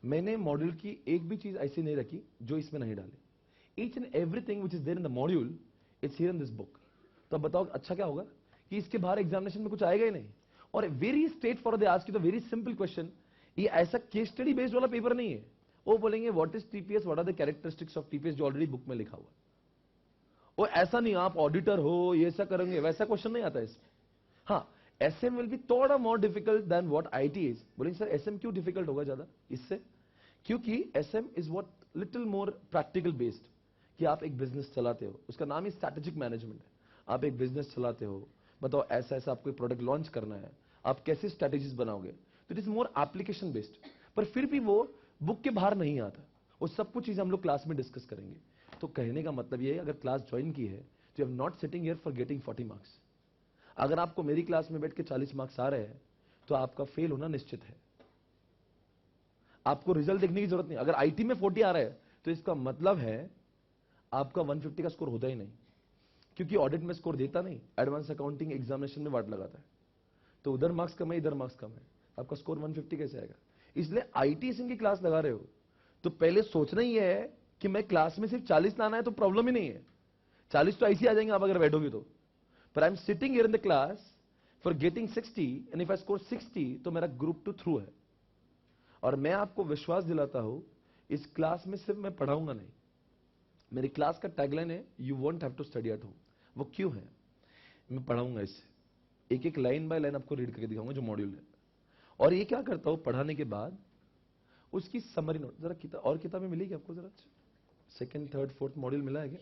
[SPEAKER 1] मैंने मॉड्यूल की एक भी चीज ऐसी नहीं रखी जो इसमें नहीं डाली। Each and everything which is there in the module it's here in this book. तो अब बताओ अच्छा क्या होगा कि इसके बाहर एग्जामिनेशन में कुछ आएगा ही नहीं। और वेरी स्ट्रेट फॉर द आज की तो वेरी सिंपल क्वेश्चन, ये ऐसा केस स्टडी बेस्ड वाला पेपर नहीं है। वो बोलेंगे what is TPS, what are the characteristics of TPS, जो ऑलरेडी बुक में लिखा हुआ है। वो ऐसा नहीं आप ऑडिटर हो ये ऐसा करेंगे, वैसा क्वेश्चन नहीं आता इसमें। हाँ, एसएम विल बी थोड़ा more difficult than what IT is. बोलेंगे सर एसएम क्यों डिफिकल्ट होगा ज्यादा इससे, क्योंकि SM is what little more practical based, कि आप एक बिजनेस चलाते हो, उसका नाम ही स्ट्रैटेजिक मैनेजमेंट है। आप एक बिजनेस चलाते हो, बताओ ऐसा ऐसा आपको प्रोडक्ट लॉन्च करना है, आप कैसे स्ट्रैटेजीज बनाओगे, तो it is more application based. पर फिर भी वो बुक के बाहर नहीं आता, वो सब कुछ चीज हम लोग क्लास में डिस्कस करेंगे। तो कहने का मतलब ये है, अगर क्लास ज्वाइन की है तो you are not sitting here for getting 40 marks. अगर आपको मेरी क्लास में बैठ के 40 मार्क्स आ रहे हैं तो आपका फेल होना निश्चित है। आपको रिजल्ट देखने की जरूरत नहीं। अगर आईटी में 40 आ रहा है तो इसका मतलब है आपका 150 का स्कोर होता ही नहीं, क्योंकि ऑडिट में स्कोर देता नहीं, एडवांस अकाउंटिंग एग्जामिनेशन में वाट लगाता है। तो उधर मार्क्स कम है, इधर मार्क्स कम है, आपका स्कोर 150 कैसे आएगा। इसलिए आईटीएसएम की क्लास लगा रहे हो तो पहले सोचना ही है कि मैं क्लास में सिर्फ 40 लाना है तो प्रॉब्लम ही नहीं है, 40 तो ऐसे आ जाएंगे आप अगर बैठोगे तो। पर I am sitting here in the class for getting 60, and if I score 60 तो मेरा ग्रुप 2 थ्रू है। और मैं आपको विश्वास दिलाता हूं, इस क्लास में सिर्फ मैं पढ़ाऊंगा नहीं, मेरी क्लास का टैगलाइन है you won't have to study at home. वो क्यों है, मैं पढ़ाऊंगा इससे, एक एक लाइन बाय लाइन आपको रीड करके दिखाऊंगा जो मॉड्यूल है। और ये क्या करता हूं, पढ़ाने के बाद उसकी समरी नोट, जरा किताब और किताबें मिलेगी आपको, जरा सेकंड थर्ड फोर्थ मॉड्यूल मिला है क्या,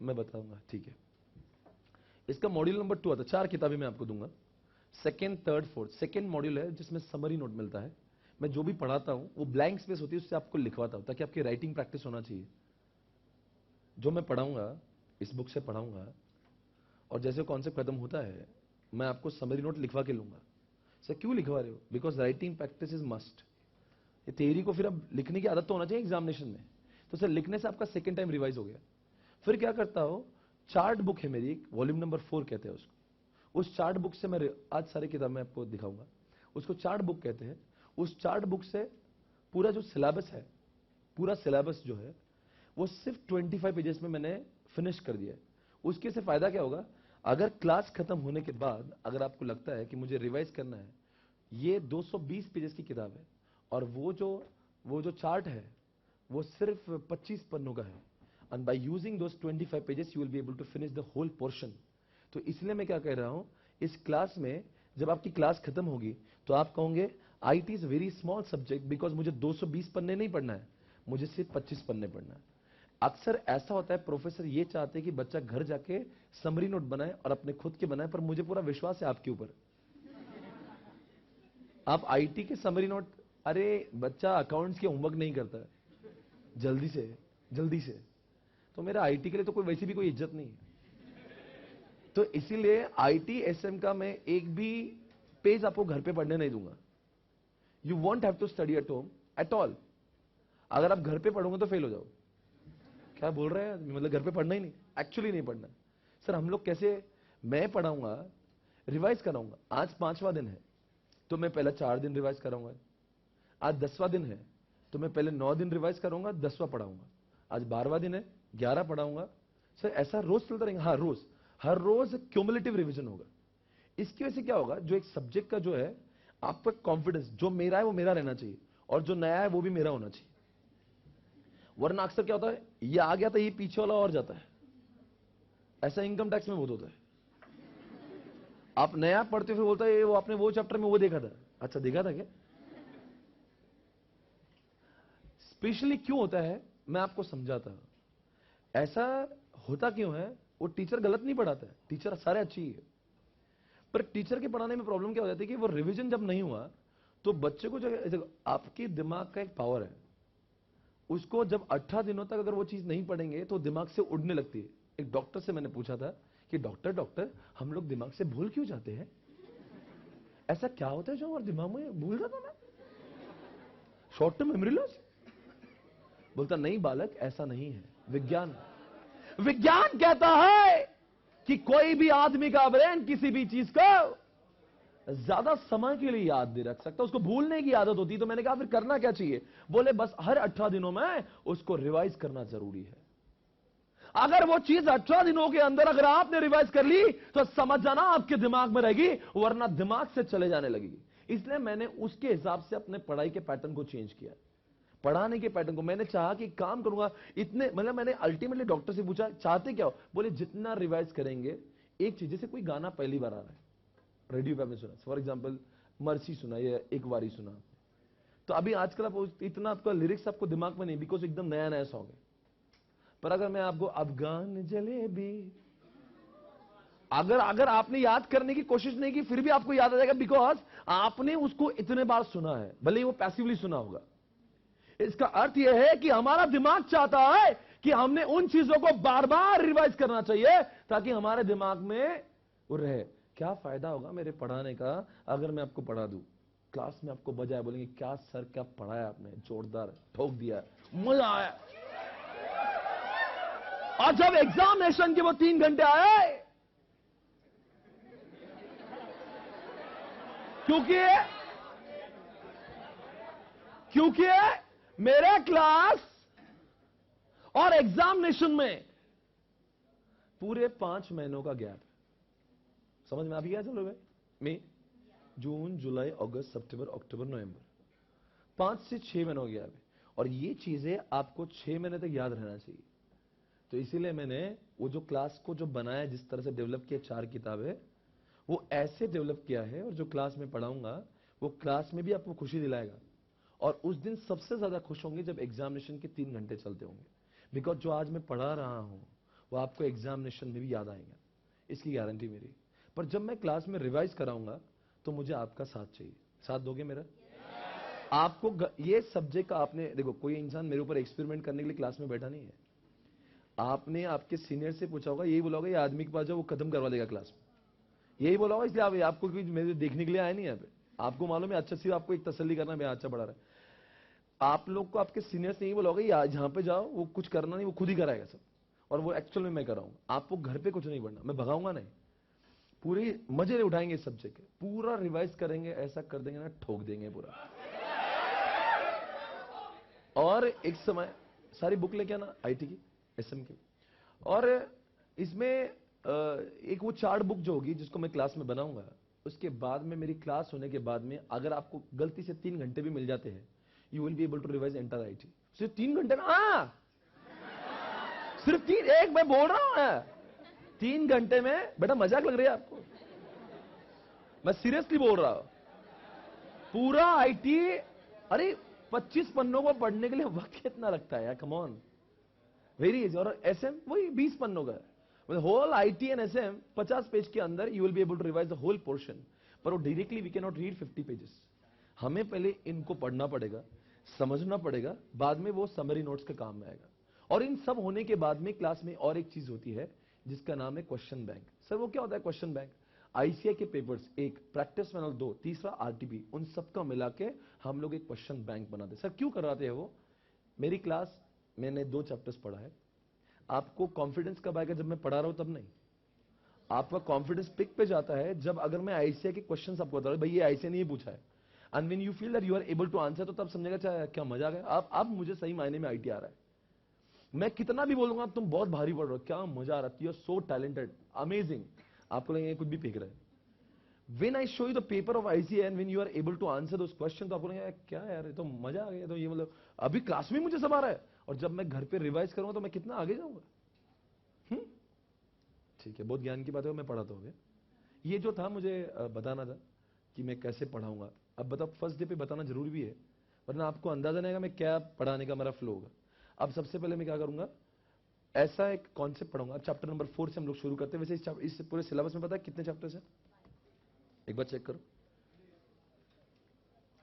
[SPEAKER 1] मैं बताऊंगा, ठीक है। इसका मॉड्यूल नंबर 2 आता है, 4 किताबें मैं आपको दूंगा, second third fourth. Second module है जिसमें समरी नोट मिलता है। मैं जो भी पढ़ाता हूं वो ब्लैंक स्पेस होती है, उससे आपको लिखवाता हूं ताकि आपकी राइटिंग प्रैक्टिस होना चाहिए। जो मैं पढ़ाऊंगा इस बुक से पढ़ाऊंगा, और जैसे कॉन्सेप्ट खत्म होता है मैं आपको समरी नोट लिखवा के लूंगा। सर क्यों लिखवा रहे हो, because writing practice is must. ये थियरी को फिर अब लिखने की आदत तो होना चाहिए एग्जामिनेशन में, तो सर लिखने से आपका सेकंड टाइम रिवाइज हो गया। फिर क्या करता हो, चार्ट बुक है मेरी, वॉल्यूम नंबर 4 कहते हैं उसको। उस चार्ट बुक से मैं आज सारी किताब में आपको दिखाऊंगा, उसको चार्ट बुक कहते हैं। उस चार्ट बुक से पूरा जो सिलेबस है, पूरा सिलेबस जो है वो सिर्फ 25 पेजेस में मैंने फिनिश कर दिया है। उसके से फायदा क्या होगा, अगर क्लास खत्म होने के बाद अगर आपको लगता है कि मुझे रिवाइज करना है, ये 220 पेजेस की किताब है, और वो जो चार्ट है वो सिर्फ 25 पन्नों का है, and by using those 25 pages you will be able to finish the whole portion. तो इसलिए मैं क्या कह रहा हूं, इस क्लास में जब आपकी क्लास खत्म होगी तो आप कहोगे IT is very small subject, because मुझे 220 पन्ने नहीं पढ़ना है, मुझे सिर्फ 25 पन्ने पढ़ना है। अक्सर ऐसा होता है, प्रोफेसर ये चाहते हैं कि बच्चा घर जाके समरी नोट बनाए और अपने खुद के बनाए, पर मुझे पूरा विश्वास है आपके ऊपर, आप आईटी के समरी नोट, अरे बच्चा अकाउंट्स के होमवर्क नहीं करता जल्दी से, तो मेरा आईटी के लिए तो कोई वैसी भी कोई इज्जत नहीं है। तो इसीलिए आईटी एसएम का मैं एक भी पेज आपको घर पे पढ़ने नहीं दूंगा। You won't have to study at home at all. अगर आप घर पे पढ़ोगे तो फेल हो जाओ। क्या बोल रहे हैं, मतलब घर पे पढ़ना ही नहीं, एक्चुअली नहीं पढ़ना। सर हम लोग कैसे, मैं पढ़ाऊंगा, रिवाइज कराऊंगा। आज 5वां दिन है तो मैं पहले 4 दिन रिवाइज कराऊंगा। आज 10वां दिन है तो मैं पहले 9 दिन रिवाइज करूंगा, 10वां पढ़ाऊंगा। आज 12वां दिन है, 11 पढ़ाऊंगा। सर ऐसा रोज चलता रहेगा। हाँ हर रोज क्यूमुलेटिव रिवीजन होगा। इसकी वजह से क्या होगा, जो एक सब्जेक्ट का जो है आपका कॉन्फिडेंस, जो मेरा है वो मेरा रहना चाहिए, और जो नया है वो भी मेरा होना चाहिए। वरना अक्सर क्या होता है, ये आ गया था, ये पीछे वाला और जाता है। ऐसा इनकम टैक्स में बहुत होता है। आप नया पढ़ते फिर बोलता है वो आपने वो चैप्टर में वो देखा था। अच्छा देखा था क्या? स्पेशली क्यों होता है मैं आपको समझाता हूं। ऐसा होता क्यों है? वो टीचर गलत नहीं पढ़ाता है, टीचर सारे अच्छी ही है, पर टीचर के पढ़ाने में प्रॉब्लम क्या हो जाती है कि वो रिवीजन जब नहीं हुआ तो बच्चे को जो आपके दिमाग का एक पावर है, उसको जब 18 दिनों तक अगर वो चीज नहीं पढ़ेंगे तो दिमाग से उड़ने लगती है। एक डॉक्टर से मैंने पूछा था कि डॉक्टर डॉक्टर हम लोग दिमाग से भूल क्यों जाते हैं? ऐसा क्या होता है जो हमारे दिमाग में भूल जाता? मैं शॉर्ट टर्म मेमोरी लॉस? बोलता नहीं बालक, ऐसा नहीं है। विज्ञान विज्ञान कहता है कि कोई भी आदमी का ब्रेन किसी भी चीज को ज्यादा समय के लिए याद नहीं रख सकता, उसको भूलने की आदत होती है। तो मैंने कहा फिर करना क्या चाहिए? बोले बस हर 18 दिनों में उसको रिवाइज करना जरूरी है। अगर वो चीज 18 दिनों के अंदर अगर आपने रिवाइज कर ली तो समझ जाना आपके दिमाग में रहेगी, वरना दिमाग से चले जाने लगेगी। इसलिए मैंने उसके हिसाब से अपने पढ़ाई के पैटर्न को चेंज किया, पढ़ाने के पैटर्न को। मैंने चाहा कि काम करूंगा इतने, मतलब मैंने अल्टीमेटली डॉक्टर से पूछा चाहते क्या हो? बोले जितना रिवाइज करेंगे। एक चीज, जैसे कोई गाना पहली बार आ रहा है, रेडियो पे आपने सुना, फॉर एग्जाम्पल मर्सी सुना या एक बारी सुना, तो अभी आजकल आप इतना आपका लिरिक्स आपको दिमाग में नहीं, बिकॉज एकदम नया नया सॉन्ग है। पर अगर मैं आपको अफगान जलेबी, अगर अगर आपने याद करने की कोशिश नहीं की फिर भी आपको याद आ जाएगा, बिकॉज आपने उसको इतने बार सुना है, भले ही वो पैसिवली सुना होगा। इसका अर्थ यह है कि हमारा दिमाग चाहता है कि हमने उन चीजों को बार बार रिवाइज करना चाहिए ताकि हमारे दिमाग में वो रहे। क्या फायदा होगा मेरे पढ़ाने का अगर मैं आपको पढ़ा दूं, क्लास में आपको बजाय बोलेंगे क्या सर क्या पढ़ाया आपने, जोरदार ठोक दिया, मजा आया। और जब एग्जामिनेशन के वो 3 घंटे आए, क्योंकि मेरे क्लास और एग्जामिनेशन में पूरे 5 महीनों का गैप है। समझ में आ भी गया? चलो भाई, मई जून जुलाई अगस्त सितंबर अक्टूबर नवंबर, 5 से 6 महीनों का गैप है। और ये चीजें आपको 6 महीने तक याद रहना चाहिए। तो इसीलिए मैंने वो जो क्लास को जो बनाया, जिस तरह से डेवलप किया, 4 किताबें वो ऐसे डेवलप किया है, और जो क्लास में पढ़ाऊंगा वो क्लास में भी आपको खुशी दिलाएगा। और उस दिन सबसे ज्यादा खुश होंगे जब एग्जामिनेशन के 3 घंटे चलते होंगे, बिकॉज जो आज मैं पढ़ा रहा हूं वो आपको एग्जामिनेशन में भी याद आएगा, इसकी गारंटी मेरी। पर जब मैं क्लास में रिवाइज कराऊंगा तो मुझे आपका साथ चाहिए। साथ दोगे मेरा? आपको ये सब्जेक्ट का आपने देखो, कोई इंसान मेरे ऊपर एक्सपेरिमेंट करने के लिए क्लास में बैठा नहीं है। आपने आपके सीनियर से पूछा होगा, यही बोला होगा ये आदमी के पास जाओ वो खत्म करवा देगा क्लास में, यही बोला होगा। इसलिए आपको मेरे देखने के लिए आए नहीं यहाँ पे। आपको मालूम है अच्छा, सिर्फ आपको एक तसल्ली करना है अच्छा पढ़ा रहा है। आप लोग को आपके सीनियर से यही बोला होगा जहां पे जाओ वो कुछ करना नहीं, वो खुद ही कराएगा सब, और वो एक्चुअल में मैं कराऊंगा। आपको घर पे कुछ नहीं पढ़ना, मैं भगाऊंगा नहीं, पूरी मजे उठाएंगे इस सब्जेक्ट के, पूरा रिवाइज करेंगे, ऐसा कर देंगे ना ठोक देंगे पूरा। और एक समय सारी बुक लेके आना आईटी की, एसएम की, और इसमें एक वो चार्ट बुक जो होगी जिसको मैं क्लास में बनाऊंगा, उसके बाद में मेरी क्लास होने के बाद में अगर आपको गलती से 3 घंटे भी मिल जाते हैं, you will be able to revise entire IT. सिर्फ 3 घंटे में, सिर्फ 3, एक मैं बोल रहा हूं 3 घंटे में। बेटा मजाक लग रही है आपको? मैं सीरियसली बोल रहा हूं, पूरा आईटी। अरे 25 पन्नों को पढ़ने के लिए वक्त कितना लगता है यार, कम ऑन, वेरी इजी। और एसएम वही 20 पन्नों का है, whole IT and SM 50 page के अंदर you will be able to revise the whole portion. पर वो directly we can not read 50 pages. हमें पहले इनको पढ़ना पड़ेगा, समझना पड़ेगा, बाद में वो समरी नोट्स के काम में आएगा। और इन सब होने के बाद में क्लास में और एक चीज होती है जिसका नाम है क्वेश्चन बैंक। सर वो क्या होता है क्वेश्चन बैंक? आईसीआई के पेपर्स 1, प्रैक्टिस पैनल 2, तीसरा आरटीपी, उन सबका मिला के हम लोग एक क्वेश्चन बैंक बनाते हैं। सर क्यों कराते हैं वो? मेरी क्लास मैंने 2 चैप्टर्स पढ़ा है। आपको कॉन्फिडेंस कब आएगा? जब मैं पढ़ा रहा हूं तब नहीं। आपका कॉन्फिडेंस पिक पे जाता है जब अगर मैं आईसीआई के क्वेश्चंस आपको बता रहा हूं, भाई ये आईसीआई ने ये पूछा है, and when you feel that you are able to answer, तो तब समझेगा क्या मजा आ गया। अब मुझे सही मायने में आईटी आ रहा है। मैं कितना भी बोलूंगा तुम बहुत भारी पढ़ रहे हो, क्या मजा आ रहा है, you are so talented, amazing, आपको लगेगा कुछ भी फेंक रहे हैं। When I show you the paper of ICA and when you are able to answer those questions, तो आपको लगेगा क्या यार, ये तो मजा आ गया, तो ये मतलब अभी क्लास में मुझे सब आ रहा है, और जब मैं घर पे रिवाइज करूंगा तो मैं कितना आगे जाऊंगा। ठीक है, बहुत ज्ञान की बात है, मैं पढ़ाता हूँ। ये जो था मुझे बताना था कि मैं कैसे पढ़ाऊंगा। अब बताओ, फर्स्ट डे पे बताना जरूरी भी है, वरना आपको अंदाजा नहीं आएगा मैं क्या पढ़ाने का मेरा फ्लो होगा। अब सबसे पहले मैं क्या करूंगा, ऐसा एक कॉन्सेप्ट पढ़ाऊंगा। चैप्टर नंबर 4 से हम लोग शुरू करते हैं। वैसे इस पूरे सिलेबस में पता है कितने चैप्टर्स हैं? एक बार चेक करो,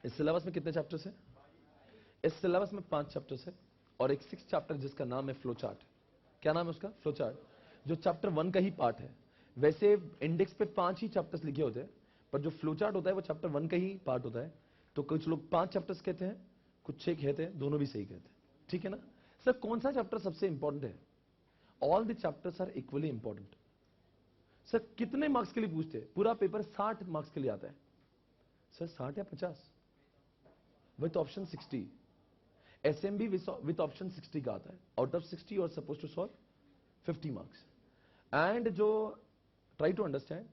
[SPEAKER 1] इस सिलेबस में कितने चैप्टर्स हैं? इस सिलेबस में 5 चैप्टर्स है और एक 6 चैप्टर जिसका नाम है फ्लो चार्ट। क्या नाम है उसका? फ्लो चार्ट, जो चैप्टर 1 का ही पार्ट है। वैसे इंडेक्स पे 5 ही चैप्टर्स लिखे होते हैं, पर जो फ्लो चार्ट होता है वो चैप्टर 1 का ही पार्ट होता है। तो कुछ लोग 5 चैप्टर्स कहते हैं, कुछ 6 कहते हैं, दोनों भी सही कहते हैं। ठीक है ना सर? कौन सा चैप्टर सबसे इंपॉर्टेंट है? All the chapters are equally important. Sir कितने मार्क्स के लिए पूछते हैं? पूरा पेपर 60 मार्क्स के लिए आता है। सर 60 या 50? With option 60। SMB with option 60 का आता है। Out of 60 you are suppose to solve 50 marks. And जो ट्राई टू अंडरस्टैंड,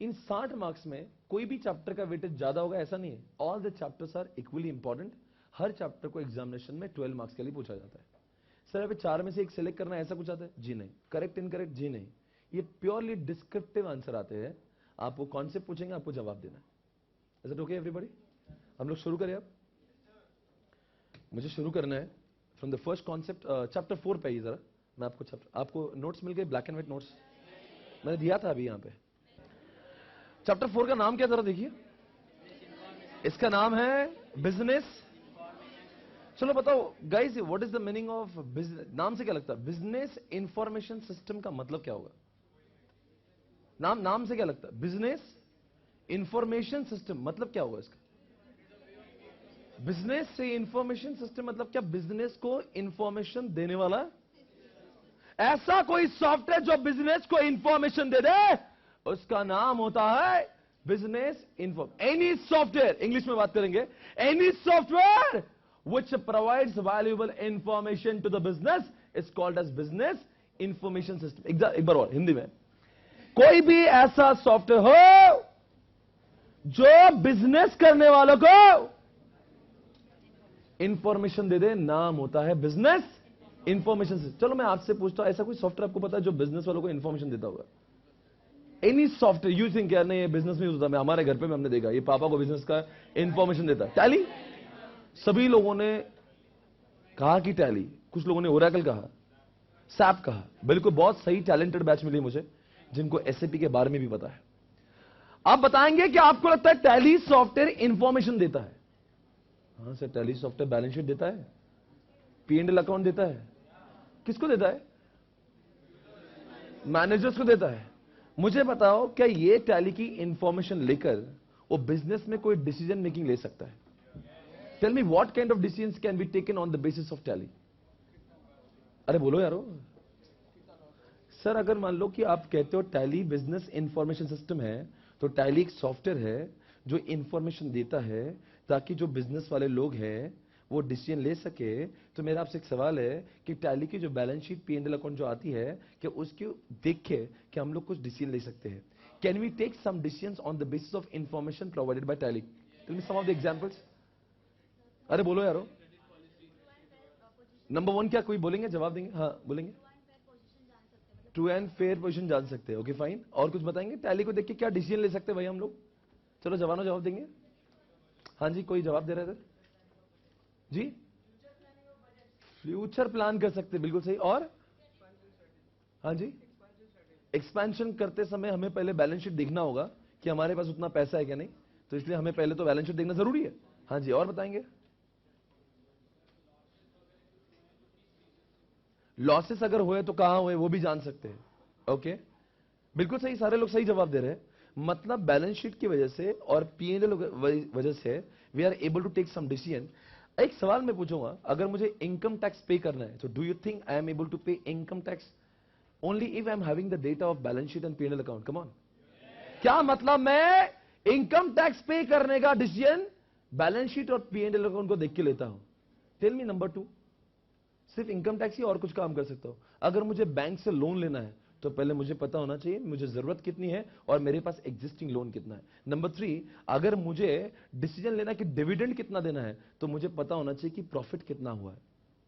[SPEAKER 1] इन 60 मार्क्स में कोई भी चैप्टर का वेटेज ज्यादा होगा ऐसा नहीं है। All the chapters are equally important. हर चैप्टर को एग्जामिनेशन में 12 मार्क्स के लिए पूछा जाता है। सर अभी 4 में से एक सिलेक्ट करना ऐसा कुछ आता है? जी नहीं। Correct incorrect? जी नहीं। ये प्योरली डिस्क्रिप्टिव आंसर आते हैं। आपको कॉन्सेप्ट पूछेंगे, आपको जवाब देना है। Is it okay everybody? हम लोग शुरू करें अब। मुझे शुरू करना है from the first concept. Chapter 4 पे ही जरा मैं आपको नोट्स मिल गए, ब्लैक एंड व्हाइट नोट्स मैंने दिया था अभी यहां पे। चैप्टर 4 का नाम क्या जरा देखिए। इसका नाम है बिजनेस। चलो बताओ guys, what is the meaning of business? नाम से क्या लगता है? बिजनेस इंफॉर्मेशन सिस्टम का मतलब क्या होगा? नाम से क्या लगता है? बिजनेस इंफॉर्मेशन सिस्टम मतलब क्या होगा इसका? बिजनेस से इंफॉर्मेशन सिस्टम मतलब क्या? बिजनेस को इंफॉर्मेशन देने वाला। ऐसा कोई सॉफ्टवेयर जो बिजनेस को इंफॉर्मेशन दे दे, उसका नाम होता है business inform. Any software, English में बात करेंगे, any software which provides valuable information to the business is called as business information system। एक बार और हिंदी में, कोई भी ऐसा सॉफ्टवेयर हो जो बिजनेस करने वालों को इंफॉर्मेशन दे दे, नाम होता है बिजनेस इंफॉर्मेशन सिस्टम। चलो मैं आपसे पूछता हूं, ऐसा कोई सॉफ्टवेयर आपको पता है जो बिजनेस वालों को इंफॉर्मेशन देता होगा? एनी सॉफ्टवेयर यू थिंक क्या? नहीं ये बिजनेस में यूज होता है, हमारे घर पे भी हमने देखा, ये पापा को बिजनेस का इंफॉर्मेशन देता है। टैली, सभी लोगों ने कहा कि टैली, कुछ लोगों ने ओरेकल कहा, सैप कहा। बिल्कुल, बहुत सही टैलेंटेड बैच मिली मुझे जिनको एसएपी के बारे में भी पता है। आप बताएंगे कि आपको लगता है टैली सॉफ्टवेयर इंफॉर्मेशन देता है? हाँ sir, tally software balance sheet देता है, P&L अकाउंट देता है। किसको देता है? मैनेजर्स को देता है। मुझे बताओ, क्या ये टैली की इंफॉर्मेशन लेकर वो बिजनेस में कोई डिसीजन मेकिंग ले सकता है? Tell me what kind of decisions can be taken on the basis of Tally? अरे बोलो यारो। सर अगर मान लो कि आप कहते हो टैली बिजनेस इंफॉर्मेशन सिस्टम है, तो टैली एक सॉफ्टवेयर है जो इंफॉर्मेशन देता है ताकि जो बिजनेस वाले लोग हैं वो डिसीजन ले सके। तो मेरा आपसे एक सवाल है कि टैली की जो बैलेंस शीट P&L अकाउंट जो आती है, कि उसकी देख के कि हम लोग कुछ डिसीजन ले सकते हैं? Can we take some decisions on the basis of information provided by Tally? Tell me some of the examples. अरे बोलो यारो। नंबर 1 क्या कोई बोलेंगे? जवाब देंगे? हाँ बोलेंगे। ट्रू एंड फेयर पोजीशन जान सकते हैं। ओके फाइन, और कुछ बताएंगे? टैली को देख के क्या डिसीजन ले सकते हैं भाई हम लोग? चलो जवानों जवाब देंगे। हाँ जी, कोई जवाब दे रहे थे जी? फ्यूचर प्लान कर सकते, बिल्कुल सही। और हाँ जी, एक्सपेंशन करते समय हमें पहले बैलेंस शीट देखना होगा कि हमारे पास उतना पैसा है क्या नहीं, तो इसलिए हमें पहले तो बैलेंस शीट देखना जरूरी है। हाँ जी, और बताएंगे? लॉसेस अगर हुए तो कहां हुए वो भी जान सकते हैं। ओके, बिल्कुल सही, सारे लोग सही जवाब दे रहे हैं। मतलब बैलेंस शीट की वजह से और P&L वजह से we are able to take some decision. एक सवाल मैं पूछूंगा, अगर मुझे इनकम टैक्स पे करना है तो do you think I am able to pay income tax only if I am having the data of balance sheet and P&L account? Come on, क्या मतलब मैं इनकम टैक्स पे करने का डिसीजन बैलेंस शीट और P&L अकाउंट को देख के लेता हूं? टेल मी नंबर 2, सिर्फ इनकम टैक्स ही और कुछ काम कर सकता हूं? अगर मुझे बैंक से लोन लेना है तो पहले मुझे पता होना चाहिए मुझे जरूरत कितनी है और मेरे पास एग्जिस्टिंग लोन कितना है। नंबर 3, अगर मुझे डिसीजन लेना कि डिविडेंड कितना देना है तो मुझे पता होना चाहिए कि प्रॉफिट कितना हुआ है।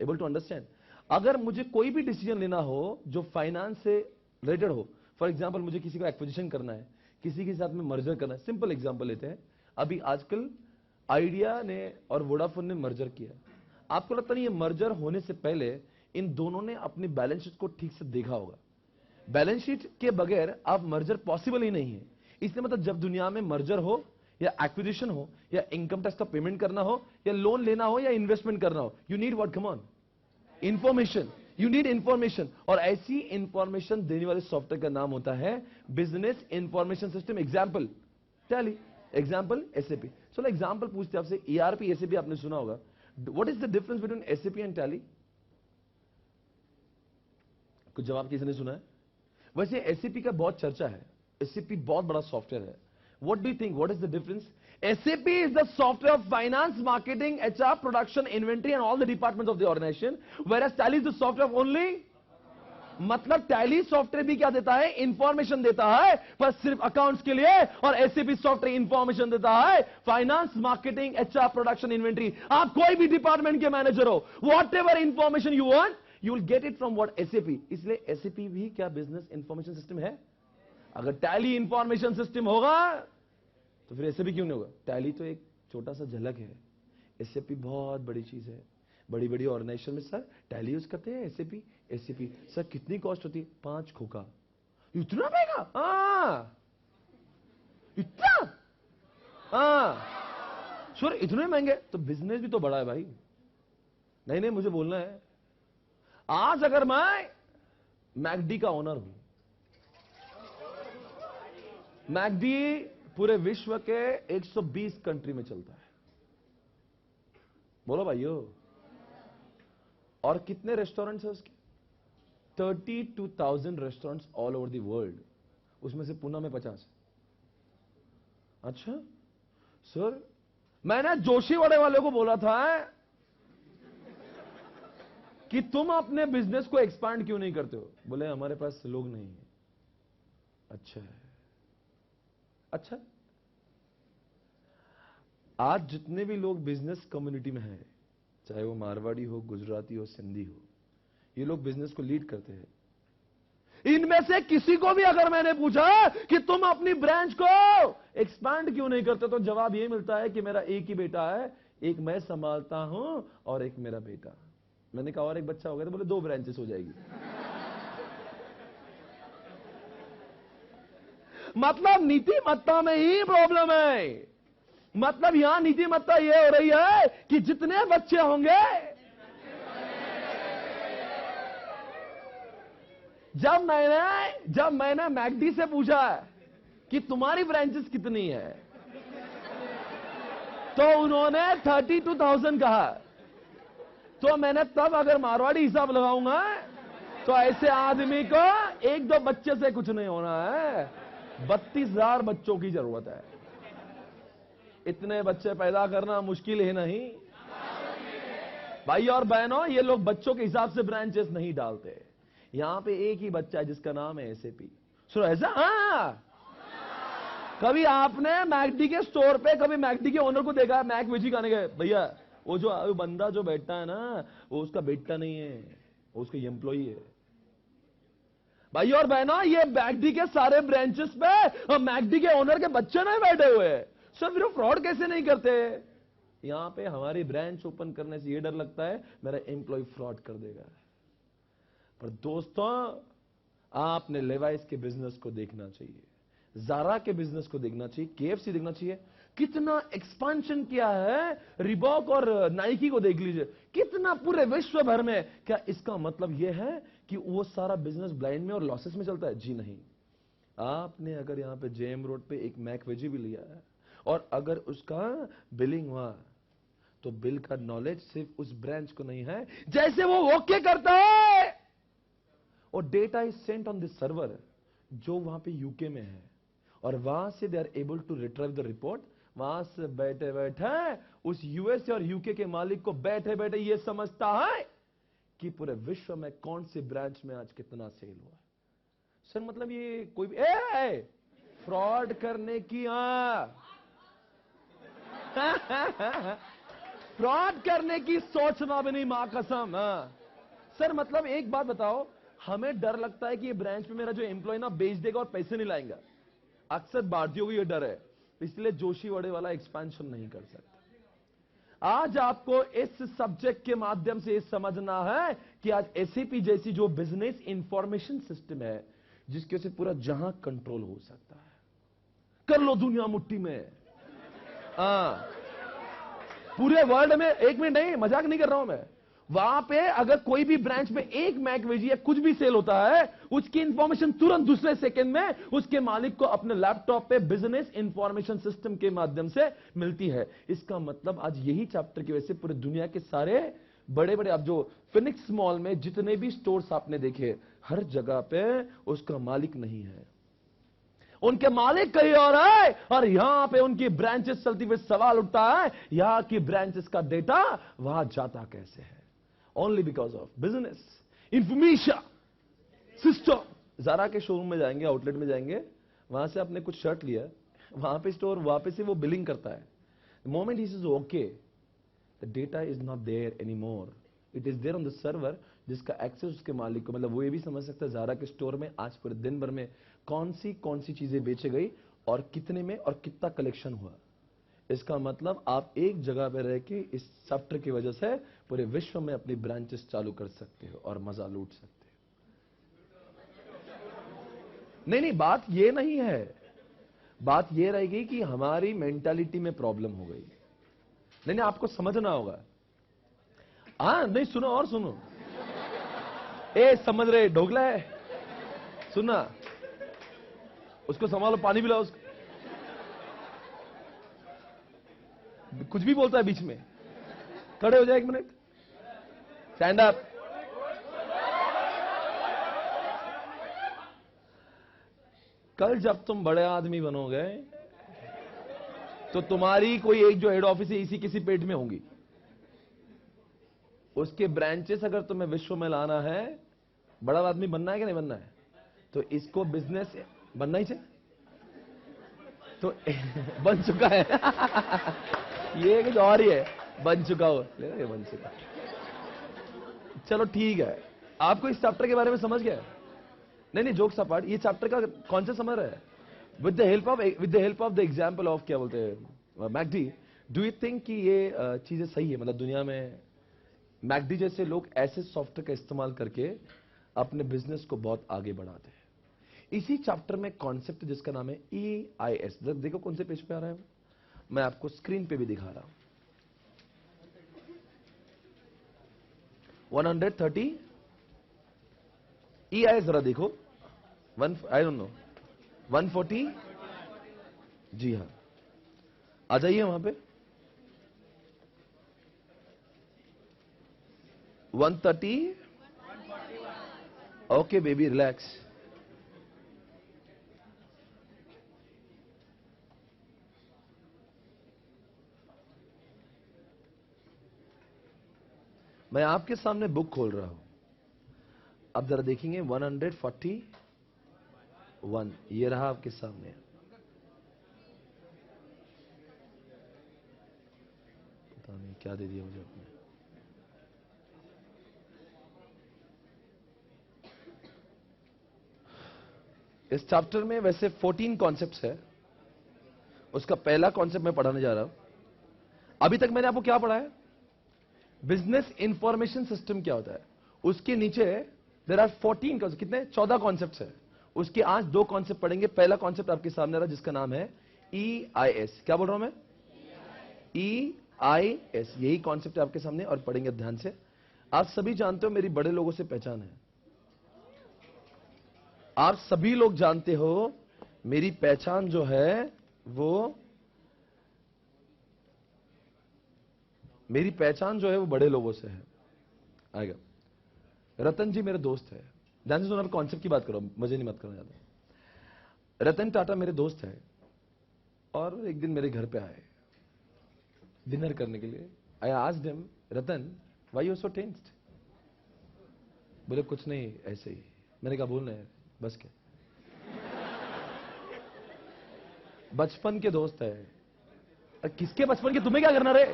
[SPEAKER 1] Able to understand? अगर मुझे कोई भी डिसीजन लेना हो जो फाइनेंस से रिलेटेड हो, फॉर एग्जाम्पल मुझे किसी को एक्विजिशन करना है, किसी के साथ में मर्जर करना है, सिंपल एग्जाम्पल लेते हैं, अभी आजकल आइडिया ने और वोडाफोन ने मर्जर किया। आपको लगता नहीं ये मर्जर होने से पहले इन दोनों ने अपनी बैलेंस शीट को ठीक से देखा होगा? बैलेंस शीट के बगैर आप मर्जर पॉसिबल ही नहीं है। इसलिए मतलब जब दुनिया में मर्जर हो या एक्विजिशन हो या इनकम टैक्स का पेमेंट करना हो या लोन लेना हो या इन्वेस्टमेंट करना हो, you need what? Come on, information. You need information, और ऐसी इंफॉर्मेशन देने वाले सॉफ्टवेयर का नाम होता है business information system. Example tally, example SAP. चलो एग्जाम्पल पूछते हैं आपसे, ईआरपी एसएपी आपने सुना होगा। What is the difference between SAP and tally? कुछ जवाब किसी ने सुना है? वैसे एसएपी का बहुत चर्चा है, एसएपी बहुत बड़ा सॉफ्टवेयर है। What do you think, what is the difference? SAP is the software of finance, marketing, HR, production, inventory and all the departments of the organization, whereas Tally is the software of only, मतलब टैली सॉफ्टवेयर भी क्या देता है? इंफॉर्मेशन देता है, पर सिर्फ अकाउंट्स के लिए, और एसएपी सॉफ्टवेयर इंफॉर्मेशन देता है finance, marketing, HR, production, inventory. आप कोई भी डिपार्टमेंट के मैनेजर हो, what ever information you want, you will get it from what? SAP. इसलिए एसएपी भी क्या बिजनेस इंफॉर्मेशन सिस्टम है? अगर टैली इंफॉर्मेशन सिस्टम होगा तो फिर एसएपी क्यों नहीं होगा? टैली तो एक छोटा सा झलक है, एसएपी बहुत बड़ी चीज है। बड़ी बड़ी ऑर्गेनाइजेशन में सर टैली यूज करते हैं, एसएपी। एसएपी सर कितनी कॉस्ट होती है? 5 खोखा। इतना महंगा? हाँ, इतना? हाँ सर, इतने महंगे? तो बिजनेस भी तो बड़ा है भाई। नहीं नहीं, मुझे बोलना है। आज अगर मैं मैकडी का ओनर हूं, मैकडी पूरे विश्व के 120 कंट्री में चलता है, बोलो भाइयों। और कितने रेस्टोरेंट्स है उसके? 32,000 restaurants all over the world, उसमें से पुणे में 50। अच्छा सर, मैंने जोशी वड़े वाले को बोला था कि तुम अपने बिजनेस को एक्सपांड क्यों नहीं करते हो? बोले हमारे पास लोग नहीं है। अच्छा है, अच्छा। आज जितने भी लोग बिजनेस कम्युनिटी में हैं, चाहे वो मारवाड़ी हो, गुजराती हो, सिंधी हो, ये लोग बिजनेस को लीड करते हैं। इनमें से किसी को भी अगर मैंने पूछा कि तुम अपनी ब्रांच को एक्सपांड क्यों नहीं करते, तो जवाब ये मिलता है कि मेरा एक ही बेटा है, एक मैं संभालता हूं और एक मेरा बेटा। मैंने कहा और एक बच्चा हो गया तो बोले 2 ब्रांचेस हो जाएगी। मतलब नीतिमत्ता में ही प्रॉब्लम है। मतलब यहां नीतिमत्ता यह हो रही है कि जितने बच्चे होंगे, जब मैंने मैकडी से पूछा कि तुम्हारी ब्रांचेस कितनी है, तो उन्होंने 32,000 कहा। तो मैंने तब अगर मारवाड़ी हिसाब लगाऊंगा तो ऐसे आदमी को 1-2 बच्चे से कुछ नहीं होना है, 32,000 बच्चों की जरूरत है। इतने बच्चे पैदा करना मुश्किल है नहीं भाई और बहनों। ये लोग बच्चों के हिसाब से ब्रांचेस नहीं डालते। यहां पे एक ही बच्चा है जिसका नाम है एसएपी। सुनो ऐसा? हाँ, कभी आपने मैकडी के स्टोर पे कभी मैकडी के ओनर को देखा? मैक वेजी खाने गए, भैया वो जो बंदा जो बैठा है ना, वो उसका बेटा नहीं है, वो उसका एम्प्लॉई है। भाई और बहनों, ये मैकडी के सारे ब्रांचेस पे मैकडी के ओनर के बच्चे नहीं बैठे हुए हैं। सर फिर फ्रॉड कैसे नहीं करते? यहां पे हमारी ब्रांच ओपन करने से ये डर लगता है मेरा एम्प्लॉय फ्रॉड कर देगा। पर दोस्तों, आपने लेवाइस के बिजनेस को देखना चाहिए, जारा के बिजनेस को देखना चाहिए, केएफसी देखना चाहिए। कितना एक्सपांशन किया है। रिबॉक और नाइकी को देख लीजिए, कितना पूरे विश्व भर में। क्या इसका मतलब यह है कि वो सारा बिजनेस ब्लाइंड में और लॉसेस में चलता है? जी नहीं। आपने अगर यहां पे जेएम रोड पे एक मैक वेजी भी लिया है और अगर उसका बिलिंग हुआ, तो बिल का नॉलेज सिर्फ उस ब्रांच को नहीं है। जैसे वो ओके करता है और data is sent on this server जो वहां पे यूके में है, और वहां से they are able to retrieve the report. वहां से बैठे बैठे उस यूएस और यूके के मालिक को बैठे बैठे ये समझता है कि पूरे विश्व में कौन सी ब्रांच में आज कितना सेल हुआ। सर मतलब ये कोई भी फ्रॉड करने की फ्रॉड करने की सोचना भी नहीं, मां कसम। सर मतलब एक बात बताओ, हमें डर लगता है कि ये ब्रांच में मेरा जो एम्प्लॉय ना बेच देगा और पैसे नहीं लाएगा। अक्सर भारतीयों को ये डर है, इसलिए जोशी वड़े वाला एक्सपेंशन नहीं कर सकता। आज आपको इस सब्जेक्ट के माध्यम से समझना है कि आज एसएपी जैसी जो बिजनेस इंफॉर्मेशन सिस्टम है, जिसके से पूरा जहां कंट्रोल हो सकता है। कर लो दुनिया मुट्ठी में। पूरे वर्ल्ड में, एक मिनट नहीं, मजाक नहीं कर रहा हूं मैं, वहां पे अगर कोई भी ब्रांच में एक मैकवेजी या कुछ भी सेल होता है, उसकी इंफॉर्मेशन तुरंत दूसरे सेकंड में उसके मालिक को अपने लैपटॉप पे बिजनेस इंफॉर्मेशन सिस्टम के माध्यम से मिलती है। इसका मतलब आज यही चैप्टर की वजह से पूरी दुनिया के सारे बड़े बड़े, अब जो फिनिक्स मॉल में जितने भी स्टोर्स आपने देखे, हर जगह पे उसका मालिक नहीं है, उनके मालिक कहीं और है, और यहां पे उनकी ब्रांचेस चलती हुए सवाल उठता है, यहां की ब्रांचेस का डेटा वहां जाता कैसे है? Only because of business information system. Zara के शोरूम में जाएंगे, आउटलेट में जाएंगे, वहां से आपने कुछ शर्ट लिया, वहां पे स्टोर वापस से वो बिलिंग करता है। द मोमेंट ही says okay, the data is not there any more, it is there on the server, जिसका एक्सेस उसके मालिक को, मतलब वो ये भी समझ सकता है जारा के स्टोर में आज पूरे दिन भर में कौन सी चीजें बेचे गई और कितने में और कितना कलेक्शन हुआ। इसका मतलब आप एक जगह पे रह के इस सॉफ्टवेयर की वजह से पूरे विश्व में अपनी ब्रांचेस चालू कर सकते हो और मजा लूट सकते हो। नहीं, बात ये नहीं है, बात ये रहेगी कि हमारी मेंटालिटी में प्रॉब्लम हो गई। नहीं, आपको समझना होगा। नहीं, सुनो और सुनो, समझ रहे, ढोकला है, सुनना, उसको संभालो, पानी पिलाओ उसको। कुछ भी बोलता है बीच में, खड़े हो जाए 1 मिनट, स्टैंड अप। कल जब तुम बड़े आदमी बनोगे तो तुम्हारी कोई एक जो हेड ऑफिस है इसी किसी पेट में होंगी, उसके ब्रांचेस अगर तुम्हें विश्व में लाना है, बड़ा आदमी बनना है कि नहीं बनना है, तो इसको बिजनेस बनना ही चाहिए। तो बन चुका है ये कुछ और ही है, बन चुका हो, ये बन चुका। चलो ठीक है, आपको इस चैप्टर के बारे में समझ गया? नहीं, जोक्स अपार्ट, ये चैप्टर का कॉन्सेप्ट समझ रहा है? With the help of the example of, क्या बोलते हैं, मैकडी, डू यू थिंक कि ये चीजें सही है? मतलब दुनिया में मैकडी जैसे लोग ऐसे सॉफ्टवेयर का इस्तेमाल करके अपने बिजनेस को बहुत आगे बढ़ाते हैं। इसी चैप्टर में कॉन्सेप्ट जिसका नाम है EIS, देखो कौन से पेज पे आ रहा है, मैं आपको स्क्रीन पे भी दिखा रहा हूं। 130 EIS, जरा देखो, आई डोंट नो, 140, जी हां, आ जाइए वहां पे। 130, ओके बेबी, रिलैक्स। मैं आपके सामने बुक खोल रहा हूं, अब जरा देखेंगे 141, ये रहा आपके सामने। पता नहीं क्या दे दिया मुझे आपने। इस चैप्टर में वैसे 14 कॉन्सेप्ट्स है, उसका पहला कॉन्सेप्ट मैं पढ़ाने जा रहा हूं। अभी तक मैंने आपको क्या पढ़ा है? बिजनेस इंफॉर्मेशन सिस्टम क्या होता है, उसके नीचे देयर आर 14 कॉन्सेप्ट, कितने, 14 कॉन्सेप्ट्स है। उसके आज 2 कॉन्सेप्ट पढ़ेंगे। पहला कॉन्सेप्ट आपके सामने रहा जिसका नाम है EIS। क्या बोल रहा हूं मैं? EIS, यही कॉन्सेप्ट है आपके सामने, और पढ़ेंगे ध्यान से। आप सभी जानते हो मेरी बड़े लोगों से पहचान है, आप सभी लोग जानते हो मेरी पहचान जो है वो, मेरी पहचान जो है वो बड़े लोगों से है। आएगा, रतन जी मेरे दोस्त है, ध्यान से सुनो, कॉन्सेप्ट की बात करो, मजे नहीं मत करना ज्यादा। रतन टाटा मेरे दोस्त है, और एक दिन मेरे घर पे आए डिनर करने के लिए। आई asked him, Ratan why you so tensed? बोले कुछ नहीं, ऐसे ही। मैंने कहा बोलना है, बस क्या? बचपन के दोस्त है। किसके बचपन के, तुम्हें क्या करना रे?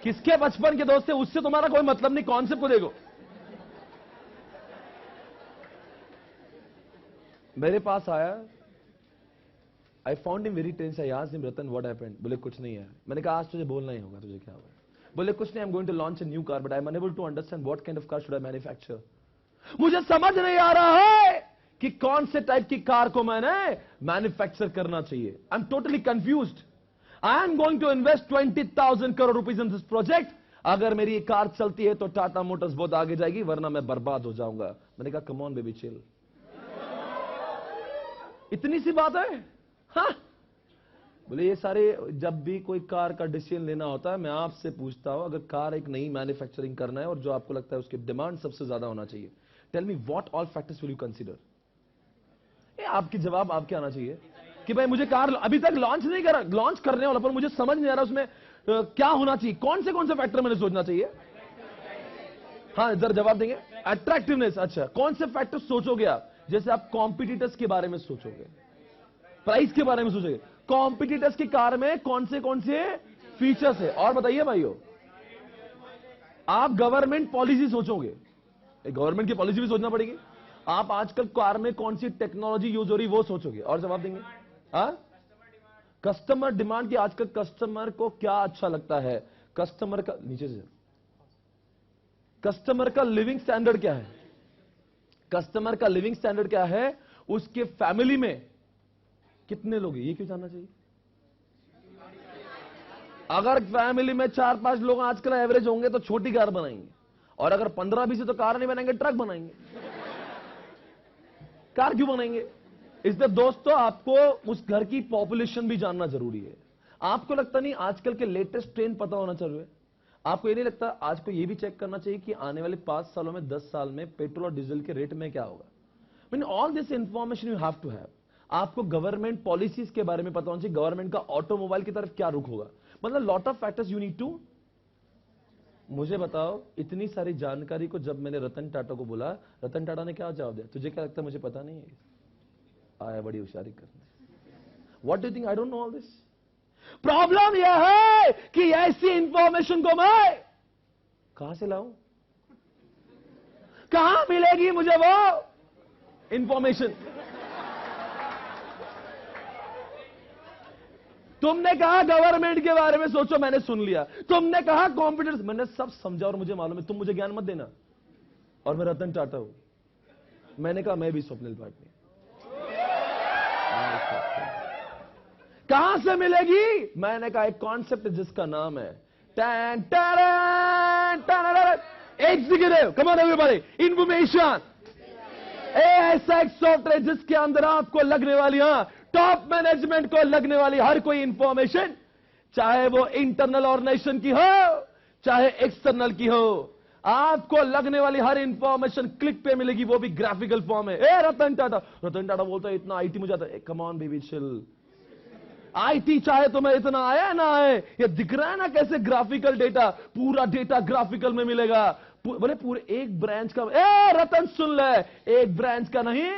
[SPEAKER 1] किसके बचपन के दोस्त है, उससे तुम्हारा कोई मतलब नहीं, कॉन्सेप्ट को देखो। मेरे पास आया, I found him very tense, I asked him Ratan what happened? बोले कुछ नहीं है। मैंने कहा आज तुझे बोलना ही होगा, तुझे क्या हुआ? बोले कुछ नहीं, I am going to launch a new car but I am unable to understand what kind of car should I manufacture. मुझे समझ नहीं आ रहा है कि कौन से टाइप की कार को मैंने मैन्युफैक्चर करना चाहिए। I am totally confused. I am going to invest 20,000 crore rupees in this project. अगर मेरी ये कार चलती है तो टाटा मोटर्स बहुत आगे जाएगी, वरना मैं बर्बाद हो जाऊंगा। मैंने कहा कम ऑन बेबी चिल, इतनी सी बात है? हाँ। बोले ये सारे, जब भी कोई कार का डिसीजन लेना होता है मैं आपसे पूछता हूं, अगर कार एक नई मैन्युफैक्चरिंग करना है और जो आपको लगता है उसकी डिमांड सबसे ज्यादा होना चाहिए, tell me what all factors will you consider? आपकी जवाब आपके आना चाहिए कि भाई मुझे कार अभी तक लॉन्च नहीं करा, लॉन्च करने वाला, पर मुझे समझ नहीं आ रहा उसमें क्या होना चाहिए, कौन से फैक्टर मैंने सोचना चाहिए? हाँ इधर जवाब देंगे। अट्रैक्टिवनेस, अच्छा कौन से फैक्टर सोचोगे आप? जैसे आप कॉम्पिटिटर्स के बारे में सोचोगे, प्राइस के बारे में सोचोगे, कॉम्पिटिटर्स की कार में कौन से फीचर्स है, और बताइए भाइयों। आप गवर्नमेंट पॉलिसी सोचोगे, गवर्नमेंट की पॉलिसी भी सोचना पड़ेगी। आप आजकल कार में कौन सी टेक्नोलॉजी यूज हो रही वो सोचोगे, और जवाब देंगे। कस्टमर डिमांड की, आजकल कस्टमर को क्या अच्छा लगता है, कस्टमर का, नीचे से, कस्टमर का लिविंग स्टैंडर्ड क्या है, कस्टमर का लिविंग स्टैंडर्ड क्या है, उसके फैमिली में कितने लोग हैं, ये क्यों जानना चाहिए? अगर फैमिली में 4-5 लोग आजकल एवरेज होंगे तो छोटी कार बनाएंगे, और अगर 15-20 है तो कार नहीं बनाएंगे, ट्रक बनाएंगे। कार क्यों बनाएंगे? इसलिए दोस्तों आपको उस घर की पॉपुलेशन भी जानना जरूरी है। आपको लगता नहीं आजकल के लेटेस्ट ट्रेंड पता होना चाहिए? आपको ये नहीं लगता आज को ये भी चेक करना चाहिए कि आने वाले 5 सालों में, 10 साल में पेट्रोल और डीजल के रेट में क्या होगा? Mean all this information you have to have. आपको गवर्नमेंट पॉलिसीज के बारे में पता होना चाहिए, गवर्नमेंट का ऑटोमोबाइल की तरफ क्या रुख होगा, मतलब lot of factors you need to. मुझे बताओ, इतनी सारी जानकारी को जब मैंने रतन टाटा को बोला, रतन टाटा ने क्या जवाब दिया? तुझे क्या लगता है मुझे पता नहीं है? आया बड़ी होशियारी करने। What do you think I don't know all this? Problem यह है कि ऐसी इंफॉर्मेशन को मैं कहां से लाऊं, कहां मिलेगी मुझे वो इंफॉर्मेशन? तुमने कहा गवर्नमेंट के बारे में सोचो, मैंने सुन लिया। तुमने कहा कॉम्पिटिटर्स, मैंने सब समझा और मुझे मालूम है। तुम मुझे ज्ञान मत देना। और मैं रतन टाटा हूं। मैंने कहा मैं भी स्वप्निल पाटनी। कहां से मिलेगी? मैंने कहा एक कॉन्सेप्ट जिसका नाम है executive, come on everybody, information. ऐसा एक सॉफ्टवेयर जिसके अंदर आपको लगने वाली, टॉप मैनेजमेंट को लगने वाली हर कोई इंफॉर्मेशन, चाहे वो इंटरनल ऑर्गेनाइजेशन की हो चाहे एक्सटर्नल की हो, आपको लगने वाली हर इंफॉर्मेशन क्लिक पे मिलेगी, वो भी ग्राफिकल फॉर्म में। रतन टाटा बोलता है इतना आईटी मुझे आता है। Come on baby chill. IT चाहे तुम्हें इतना आया ना आए, ये दिख रहा है ना कैसे ग्राफिकल डेटा, पूरा डेटा ग्राफिकल में मिलेगा। बोले पूरे एक ब्रांच का, रतन सुन ले, एक ब्रांच का नहीं,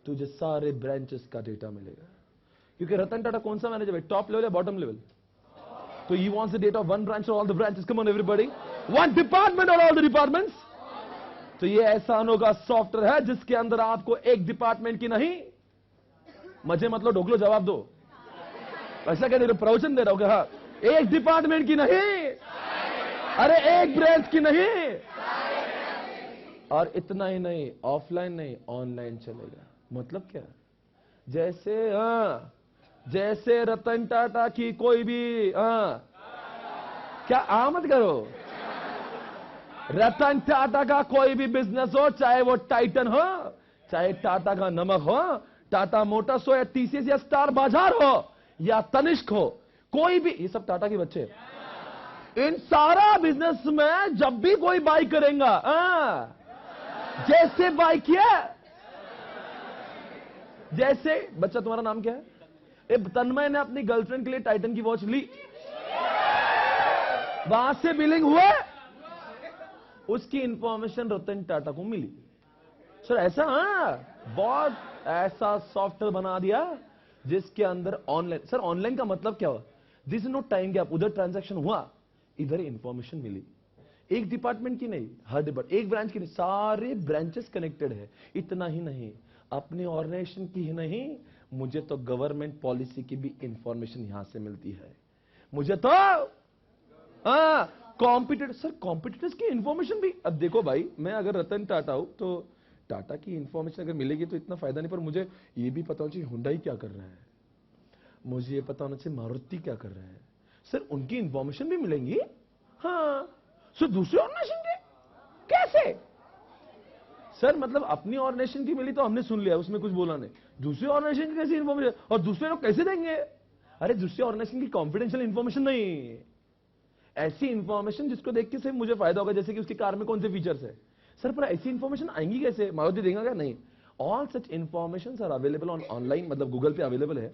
[SPEAKER 1] तुझे सारे ब्रांचेस का डेटा मिलेगा। क्योंकि रतन टाटा कौन सा मैनेजर है, टॉप लेवल या बॉटम लेवल? तो he wants the data of one branch और all the branches. Come on everybody, one department और ऑल द डिपार्टमेंट्स। तो ये ऐसा अनोखा सॉफ्टवेयर है जिसके अंदर आपको एक डिपार्टमेंट की नहीं, मजे मतलब ढोकलो जवाब दो, ऐसा क्या दे रहे, प्रवचन दे रहा हो? हाँ, एक डिपार्टमेंट की नहीं, अरे एक ब्रांच की नहीं, और इतना ही नहीं, ऑफलाइन नहीं ऑनलाइन चलेगा। मतलब क्या? जैसे रतन टाटा की कोई भी क्या मत करो, रतन टाटा का कोई भी बिजनेस हो, चाहे वो टाइटन हो, चाहे टाटा का नमक हो, टाटा मोटर्स हो, या टीसीएस या स्टार बाजार हो, या तनिष्क हो, कोई भी, ये सब टाटा के बच्चे। इन सारा बिजनेस में जब भी कोई बाई करेगा, जैसे बाई किया, जैसे बच्चा तुम्हारा नाम क्या है? तन्मय ने अपनी गर्लफ्रेंड के लिए टाइटन की वॉच ली, वहां से बिलिंग हुआ, उसकी इंफॉर्मेशन रतन टाटा को मिली। सर ऐसा, हाँ, बहुत ऐसा सॉफ्टवेयर बना दिया जिसके अंदर ऑनलाइन, सर ऑनलाइन का मतलब क्या हुआ? This is no time gap, उधर ट्रांजैक्शन हुआ, इधर इंफॉर्मेशन मिली। एक डिपार्टमेंट की नहीं, हर डिपार्टमेंट, एक ब्रांच की नहीं, सारे ब्रांचेस कनेक्टेड है। इतना ही नहीं, अपनी ऑर्गेनाइजेशन की ही नहीं, मुझे तो गवर्नमेंट पॉलिसी की भी इंफॉर्मेशन यहां से मिलती है। मुझे तो कॉम्पिटिटर, सर कॉम्पिटिटर्स की इंफॉर्मेशन भी। अब देखो भाई, मैं अगर रतन टाटा हूं तो टाटा की इंफॉर्मेशन अगर मिलेगी तो इतना फायदा नहीं, पर मुझे ये भी पता होना चाहिए हुंडई क्या कर रहा है, मुझे ये पता होना चाहिए मारुति क्या कर रहा है। सर उनकी इंफॉर्मेशन भी मिलेंगी। हाँ, सर दूसरे ऑर्गेनाइजेशन के कैसे? सर मतलब अपनी ऑर्गेनाइजेशन की मिली तो हमने सुन लिया, उसमें कुछ बोला नहीं। दूसरे ऑर्गेनाइजेशन की कैसी इंफॉर्मेशन, और दूसरे लोग कैसे देंगे? अरे दूसरे ऑर्गेनाइजेशन की कॉन्फिडेंशियल इंफॉर्मेशन नहीं, ऐसी इंफॉर्मेशन जिसको देख के सिर्फ मुझे फायदा होगा, जैसे कि उसकी कार में कौन से फीचर्स है। सर पर ऐसी इंफॉर्मेशन आएंगी कैसे? मारुति देगा क्या? नहीं। All such information are available on online, मतलब गूगल पे अवेलेबल है,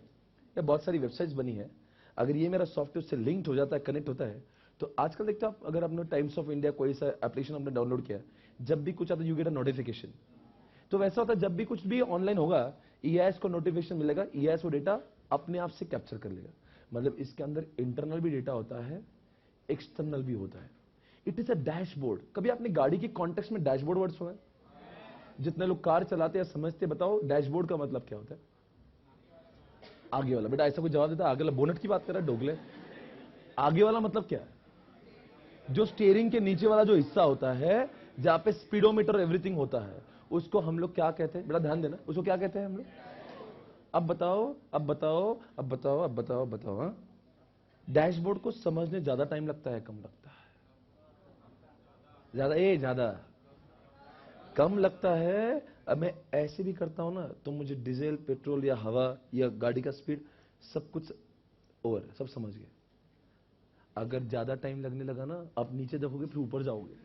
[SPEAKER 1] या बहुत सारी वेबसाइट्स बनी है। अगर ये मेरा सॉफ्टवेयर से लिंक्ड हो जाता है, कनेक्ट होता है, तो आजकल देखते हो आप, अगर आपने टाइम्स ऑफ इंडिया कोई सा एप्लीकेशन आपने डाउनलोड किया, जब भी कुछ आता है यू गेट अ नोटिफिकेशन। तो वैसा होता है, जब भी कुछ भी ऑनलाइन होगा, ईआईएस को नोटिफिकेशन मिलेगा, ईआईएस वो डेटा अपने आप से कैप्चर कर लेगा। मतलब इसके अंदर इंटरनल भी डेटा होता है, एक्सटर्नल भी होता है। It is a dashboard. कभी आपने गाड़ी के कॉन्टेक्स्ट में डैशबोर्ड वर्ड सुना है? जितने लोग कार चलाते हैं समझते, बताओ डैशबोर्ड का मतलब क्या होता है? आगे वाला। बेटा ऐसा कोई जवाब देता है? आगे वाला बोनट की बात कर रहा है, डोगले। आगे वाला मतलब क्या है? जो स्टीयरिंग के नीचे वाला जो हिस्सा होता है, जहां पे स्पीडोमीटर एवरीथिंग होता है, उसको हम लोग क्या कहते हैं? बेटा ध्यान देना, उसको क्या कहते हैं हम लोग? अब बताओ, अब बताओ, अब बताओ, अब बताओ, अब बताओ। हाँ, डैशबोर्ड को समझने ज्यादा टाइम लगता है, कम लगता है? ज्यादा कम लगता है। अब मैं ऐसे भी करता हूं ना, तो मुझे डीजल, पेट्रोल या हवा या गाड़ी का स्पीड सब कुछ ओवर, सब समझ गए। अगर ज्यादा टाइम लगने लगा ना, आप नीचे देखोगे फिर ऊपर जाओगे,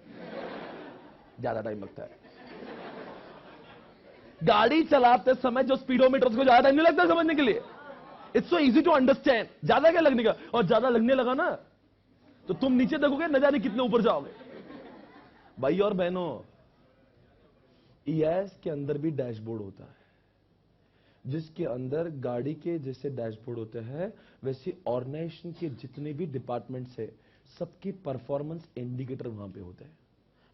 [SPEAKER 1] ज्यादा टाइम लगता है। गाड़ी चलाते समय जो स्पीडोमीटर, उसको ज्यादा टाइम नहीं लगता समझने के लिए। It's so easy to understand. ज्यादा क्या लगने का, और ज्यादा लगने लगा ना, तो तुम नीचे देखोगे न जाने कितने ऊपर जाओगे। भाई और बहनों, ईआईएस के अंदर भी डैशबोर्ड होता है, जिसके अंदर गाड़ी के जैसे डैशबोर्ड होते हैं, वैसे ऑर्गेनाइजेशन के जितने भी डिपार्टमेंट्स है, सबकी परफॉर्मेंस इंडिकेटर वहां पे होते हैं।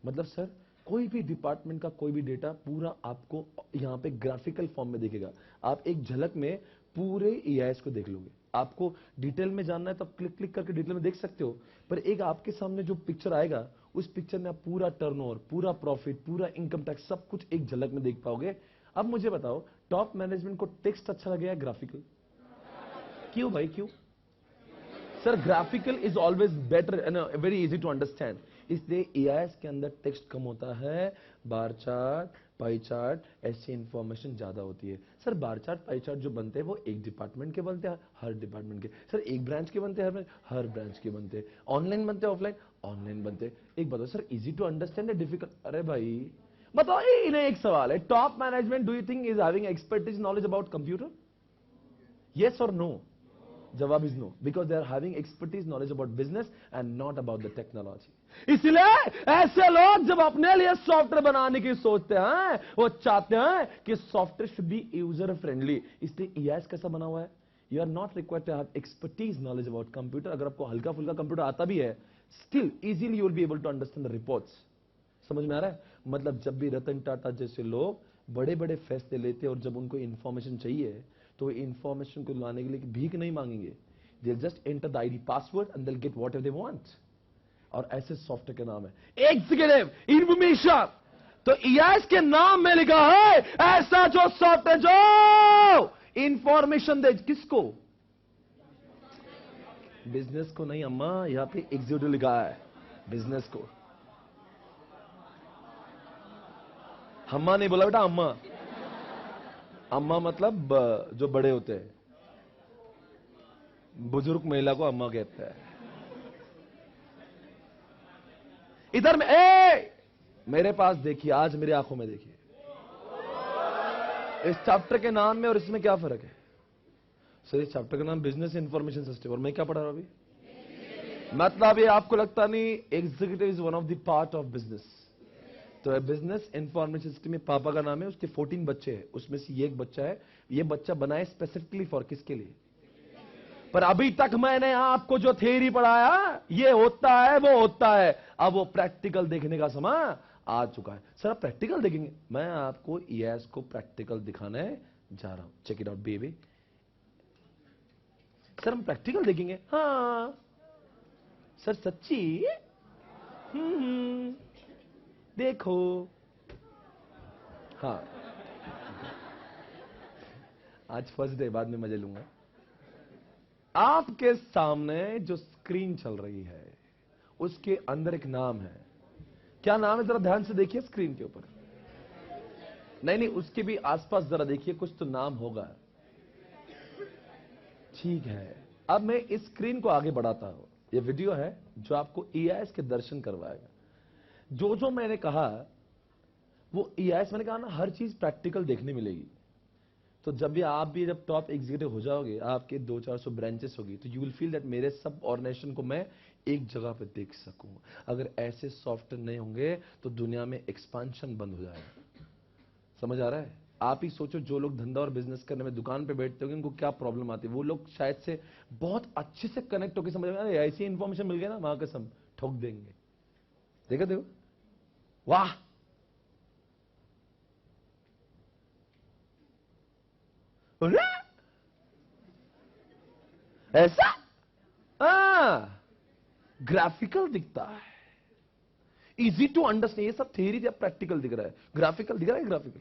[SPEAKER 1] मतलब सर कोई भी डिपार्टमेंट का कोई भी डेटा पूरा आपको यहां पे ग्राफिकल फॉर्म में दिखेगा। आप एक झलक में पूरे ईआईएस को देख लोगे। आपको डिटेल में जानना है तो आप क्लिक क्लिक करके डिटेल में देख सकते हो, पर एक आपके सामने जो पिक्चर आएगा, उस पिक्चर में आप पूरा टर्नओवर, पूरा प्रॉफिट, पूरा इनकम टैक्स, सब कुछ एक झलक में देख पाओगे। अब मुझे बताओ, टॉप मैनेजमेंट को टेक्स्ट अच्छा लगेगा ग्राफिकल? क्यों भाई, क्यों? Sir graphical is always better and very easy to understand, इसलिए ईआईएस के अंदर टेक्स्ट कम होता है, बार चार्ट, पाई चार्ट, ऐसी इंफॉर्मेशन ज्यादा होती है। Sir bar chart, pie chart जो बनते हैं वो एक डिपार्टमेंट के बनते हैं, हर डिपार्टमेंट के। सर एक ब्रांच के बनते हैं, हर ब्रांच के बनते हैं। ऑनलाइन बनते हैं, ऑफलाइन? ऑनलाइन बनते हैं। एक बताओ सर, इजी टू अंडरस्टैंड है डिफिकल्ट? अरे भाई बताओ, इन्हें एक सवाल है, top management do you think is having expertise knowledge about computer? Yes और नो? जवाब is no, because they are having expertise knowledge about business and not about the technology. इसलिए ऐसे लोग जब अपने लिए सॉफ्टवेयर बनाने की सोचते हैं, वो चाहते हैं कि software should be user friendly. इसलिए ईआईएस कैसा बना हुआ है? You are not required to have expertise knowledge about computer. अगर आपको हल्का फुल्का कंप्यूटर आता भी है, still easily you will be able to understand the reports. समझ में आ रहा है? मतलब जब भी रतन टाटा जैसे लोग बड़े बड़े फैसले लेते हैं, और जब उनको इंफॉर्मेशन चाहिए, तो इंफॉर्मेशन को लाने के लिए भीख नहीं मांगेंगे, they just enter the ID password and they will get whatever they want. और ऐसे सॉफ्टवेयर का नाम है एग्जीक्यूटिव इंफॉर्मेशन। तो ईआईएस के नाम में लिखा है ऐसा जो सॉफ्टवेयर जो इंफॉर्मेशन दे, किसको? बिजनेस को नहीं अम्मा, यहां पे एग्जीक्यूटिव लिखा है, बिजनेस को। अम्मा नहीं बोला बेटा, अम्मा। अम्मा मतलब जो बड़े होते हैं, बुजुर्ग महिला को अम्मा कहते हैं। इधर में मेरे पास देखिए, आज मेरी आंखों में देखिए, इस चैप्टर के नाम में और इसमें क्या फर्क है? सर इस चैप्टर का नाम बिजनेस इंफॉर्मेशन सिस्टम, और मैं क्या पढ़ा रहा हूं अभी? मतलब ये आपको लगता नहीं executive is one of the part of business? तो बिजनेस इंफॉर्मेशन सिस्टम में पापा का नाम है, उसके 14 बच्चे हैं, उसमें से ये एक बच्चा है। ये बच्चा बना है स्पेसिफिकली फॉर किसके लिए? पर अभी तक मैंने आपको जो थ्योरी पढ़ाया, ये होता है वो होता है, अब वो प्रैक्टिकल देखने का समय आ चुका है। सर आप प्रैक्टिकल देखेंगे? मैं आपको ईएस को प्रैक्टिकल दिखाने जा रहा हूं। Check it out baby. Sir हम प्रैक्टिकल देखेंगे? हाँ सर सच्ची? देखो। हाँ आज फर्स्ट डे, बाद में मजे लूंगा। आपके सामने जो स्क्रीन चल रही है उसके अंदर एक नाम है। क्या नाम है? जरा ध्यान से देखिए स्क्रीन के ऊपर। नहीं उसके भी आसपास जरा देखिए, कुछ तो नाम होगा। ठीक है, अब मैं इस स्क्रीन को आगे बढ़ाता हूं। यह वीडियो है जो आपको ईआईएस के दर्शन करवाएगा। जो मैंने कहा वो ईआईएस, मैंने कहा ना हर चीज प्रैक्टिकल देखने मिलेगी। तो जब जब टॉप एग्जीक्यूटिव हो जाओगे, आपके 200-400 ब्रांचेस होगी, तो यू विल फील दैट मेरे सब ऑर्गेनाइजेशन को मैं एक जगह पे देख सकूं। अगर ऐसे सॉफ्टवेयर नहीं होंगे तो दुनिया में एक्सपांशन बंद हो जाएगा। समझ आ रहा है? आप ही सोचो, जो लोग धंधा और बिजनेस करने में दुकान पे बैठते होंगे, उनको क्या प्रॉब्लम आती है। वो लोग शायद से बहुत अच्छे से कनेक्ट होकर समझ में, अरे ऐसी इंफॉर्मेशन मिल गई ना, वहां कसम ठोक देंगे। देखो वाह, ऐसा ग्राफिकल दिखता है, इजी टू अंडरस्टैंड। ये सब थ्योरी या प्रैक्टिकल दिख रहा है? ग्राफिकल दिख रहा है। ग्राफिकल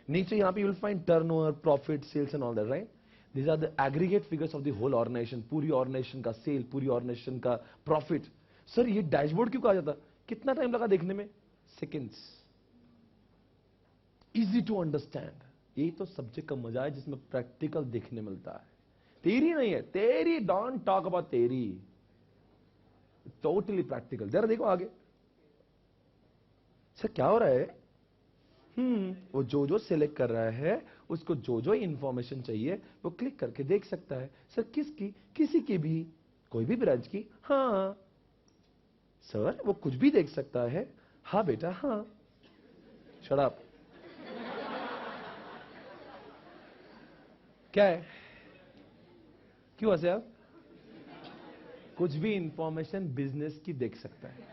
[SPEAKER 1] नीचे यहां पे you will find turnover, profit, sales and all that, right? These are the aggregate figures of the whole organisation. पूरी ऑर्गेनाइजेशन का सेल, पूरी ऑर्गेनाइजेशन का प्रॉफिट। सर ये डैशबोर्ड क्यों कहा जाता? कितना टाइम लगा देखने में? सेकेंड्स। Easy to understand. यही तो सब्जेक्ट का मजा है जिसमें प्रैक्टिकल देखने मिलता है। तेरी नहीं है, तेरी डोंट टॉक अबाउट तेरी, टोटली प्रैक्टिकल। जरा देखो आगे। सर क्या हो रहा है? वो जो सिलेक्ट कर रहा है, उसको जो इंफॉर्मेशन चाहिए वो क्लिक करके देख सकता है। सर किसकी? किसी की भी, कोई भी ब्रांच की। हाँ सर वो कुछ भी देख सकता है। हाँ बेटा हाँ। Shut up. क्या है? क्यों हंसे आप? कुछ भी इंफॉर्मेशन बिजनेस की देख सकता है।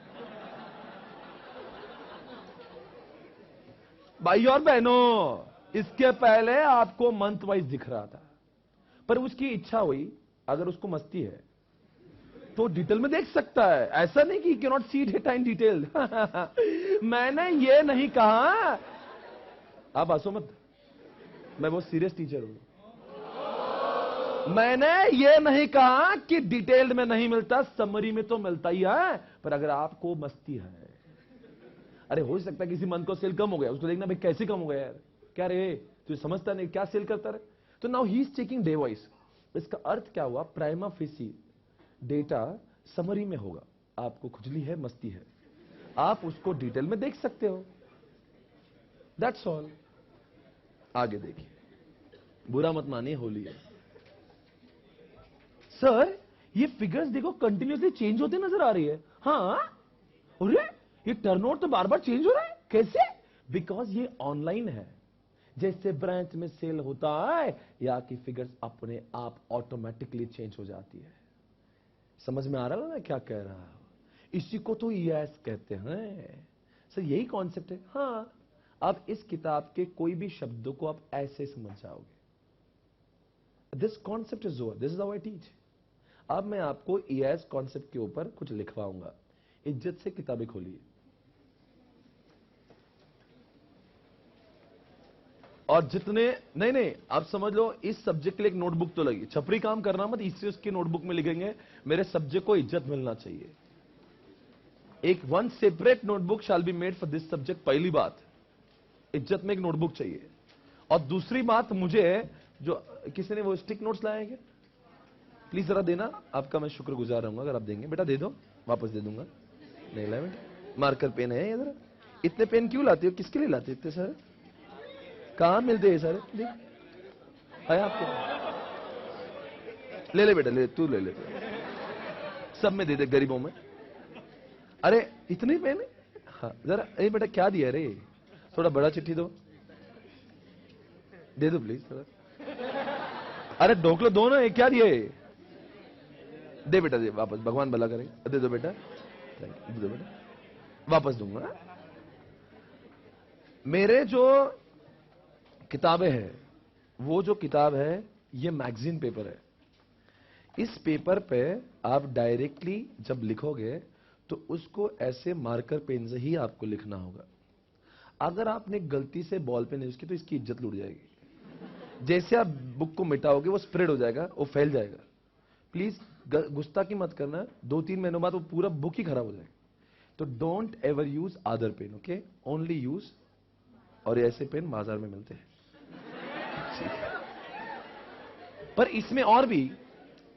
[SPEAKER 1] भाई और बहनों, इसके पहले आपको मंथ वाइज दिख रहा था, पर उसकी इच्छा हुई, अगर उसको मस्ती है तो डिटेल में देख सकता है। ऐसा नहीं कि can not see data in detail. मैंने ये नहीं कहा, आप हंसो मत, मैं बहुत सीरियस टीचर हूं। मैंने ये नहीं कहा कि डिटेल्ड में नहीं मिलता, समरी में तो मिलता ही है। पर अगर आपको मस्ती है, अरे हो सकता है किसी मंथ को सेल कम हो गया, उसको देखना भाई कैसे कम हो गया यार, क्या रे तू समझता नहीं क्या सेल करता रहे। तो now he is checking day wise. इसका अर्थ क्या हुआ? प्राइमा फेसी डेटा समरी में होगा। आपको खुजली है, मस्ती है, आप उसको डिटेल में देख सकते हो। That's all. आगे देखिए, बुरा मत मानिए, होली है। सर ये फिगर्स देखो कंटिन्यूसली चेंज होते नजर आ रही है। हाँ अरे ये टर्नओवर तो बार बार चेंज हो रहा है, कैसे? बिकॉज ये ऑनलाइन है। जैसे ब्रांच में सेल होता है, या की फिगर्स अपने आप ऑटोमेटिकली चेंज हो जाती है। समझ में आ रहा है ना क्या कह रहा हूं? इसी को तो ईएस कहते हैं। सर यही कॉन्सेप्ट है। हाँ, अब इस किताब के कोई भी शब्दों को आप ऐसे समझ जाओगे। This concept is over, this is how I teach. अब मैं आपको ईएस कॉन्सेप्ट के ऊपर कुछ लिखवाऊंगा। इज्जत से किताबें खोलिए और जितने नहीं आप समझ लो, इस सब्जेक्ट के लिए एक नोटबुक तो लगी। छपरी काम करना मत, इससे उसकी नोटबुक में लिखेंगे मेरे सब्जेक्ट को इज्जत मिलना चाहिए। एक one separate notebook shall be made for this subject. पहली बात, इज्जत में एक नोटबुक चाहिए। और दूसरी बात, मुझे जो किसी ने वो स्टिक नोट्स लाए हैं क्या? प्लीज जरा देना, आपका मैं शुक्रगुजार रहूंगा अगर आप देंगे। बेटा दे दो, वापस दे दूंगा। नहीं लाए बेटा, मार्कर पेन है इधर। इतने पेन क्यों लाते हो? किसके लिए लाते हो इतने सारे? कहां मिलते हैं सारे? देख है आपके? ले ले बेटा, ले तू ले ले, सब में दे दे, गरीबों में। अरे इतने पेन है? हाँ जरा, ए बेटा क्या दिया रे, थोड़ा बड़ा चिट्ठी दो, दे दो प्लीज थोड़ा। अरे ढोकलो दो ना, क्या दिया है, दे बेटा दे वापस, भगवान भला करे, दे दो बेटा, दे दो बेटा, वापस दूंगा। मेरे जो किताबें हैं, वो जो किताब है ये मैगजीन पेपर है। इस पेपर पे आप डायरेक्टली जब लिखोगे तो उसको ऐसे मार्कर पेन से ही आपको लिखना होगा। अगर आपने गलती से बॉल पेन यूज की तो इसकी इज्जत लूट जाएगी। जैसे आप बुक को मिटाओगे वो स्प्रेड हो जाएगा, वो फैल जाएगा। प्लीज गुस्ताखी मत करना, 2-3 महीनों बाद वो पूरा बुक ही खराब हो जाएगा। तो don't ever use other pen, okay, only use, और ऐसे पेन बाजार में मिलते हैं। पर इसमें और भी,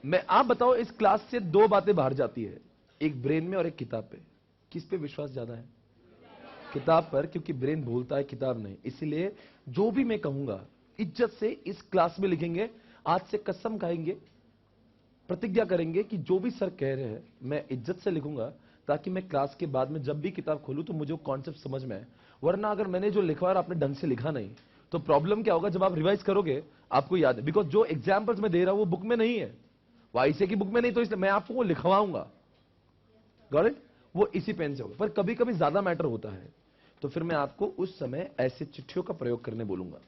[SPEAKER 1] मैं आप बताओ, इस क्लास से 2 बातें बाहर जाती है, एक ब्रेन में और एक किताब पे। किस पे विश्वास ज्यादा है? किताब पर, क्योंकि ब्रेन भूलता है, किताब नहीं। इसीलिए जो भी मैं कहूंगा इज्जत से इस क्लास में लिखेंगे। आज से कसम खाएंगे, प्रतिज्ञा करेंगे कि जो भी सर कह रहे हैं मैं इज्जत से लिखूंगा, ताकि मैं क्लास के बाद में जब भी किताब खोलूं तो मुझे कॉन्सेप्ट समझ में आए। वरना अगर मैंने जो लिखा और आपने ढंग से लिखा नहीं तो प्रॉब्लम क्या होगा, जब आप रिवाइज करोगे आपको याद है। बिकॉज जो एग्जाम्पल्स मैं दे रहा हूं वो बुक में नहीं है, वो आईसीए की बुक में नहीं, तो इसलिए मैं आपको वो लिखवाऊंगा। Got it? वो इसी पेन से होगा। पर कभी कभी ज्यादा मैटर होता है तो फिर मैं आपको उस समय ऐसे चिट्ठियों का प्रयोग करने बोलूंगा।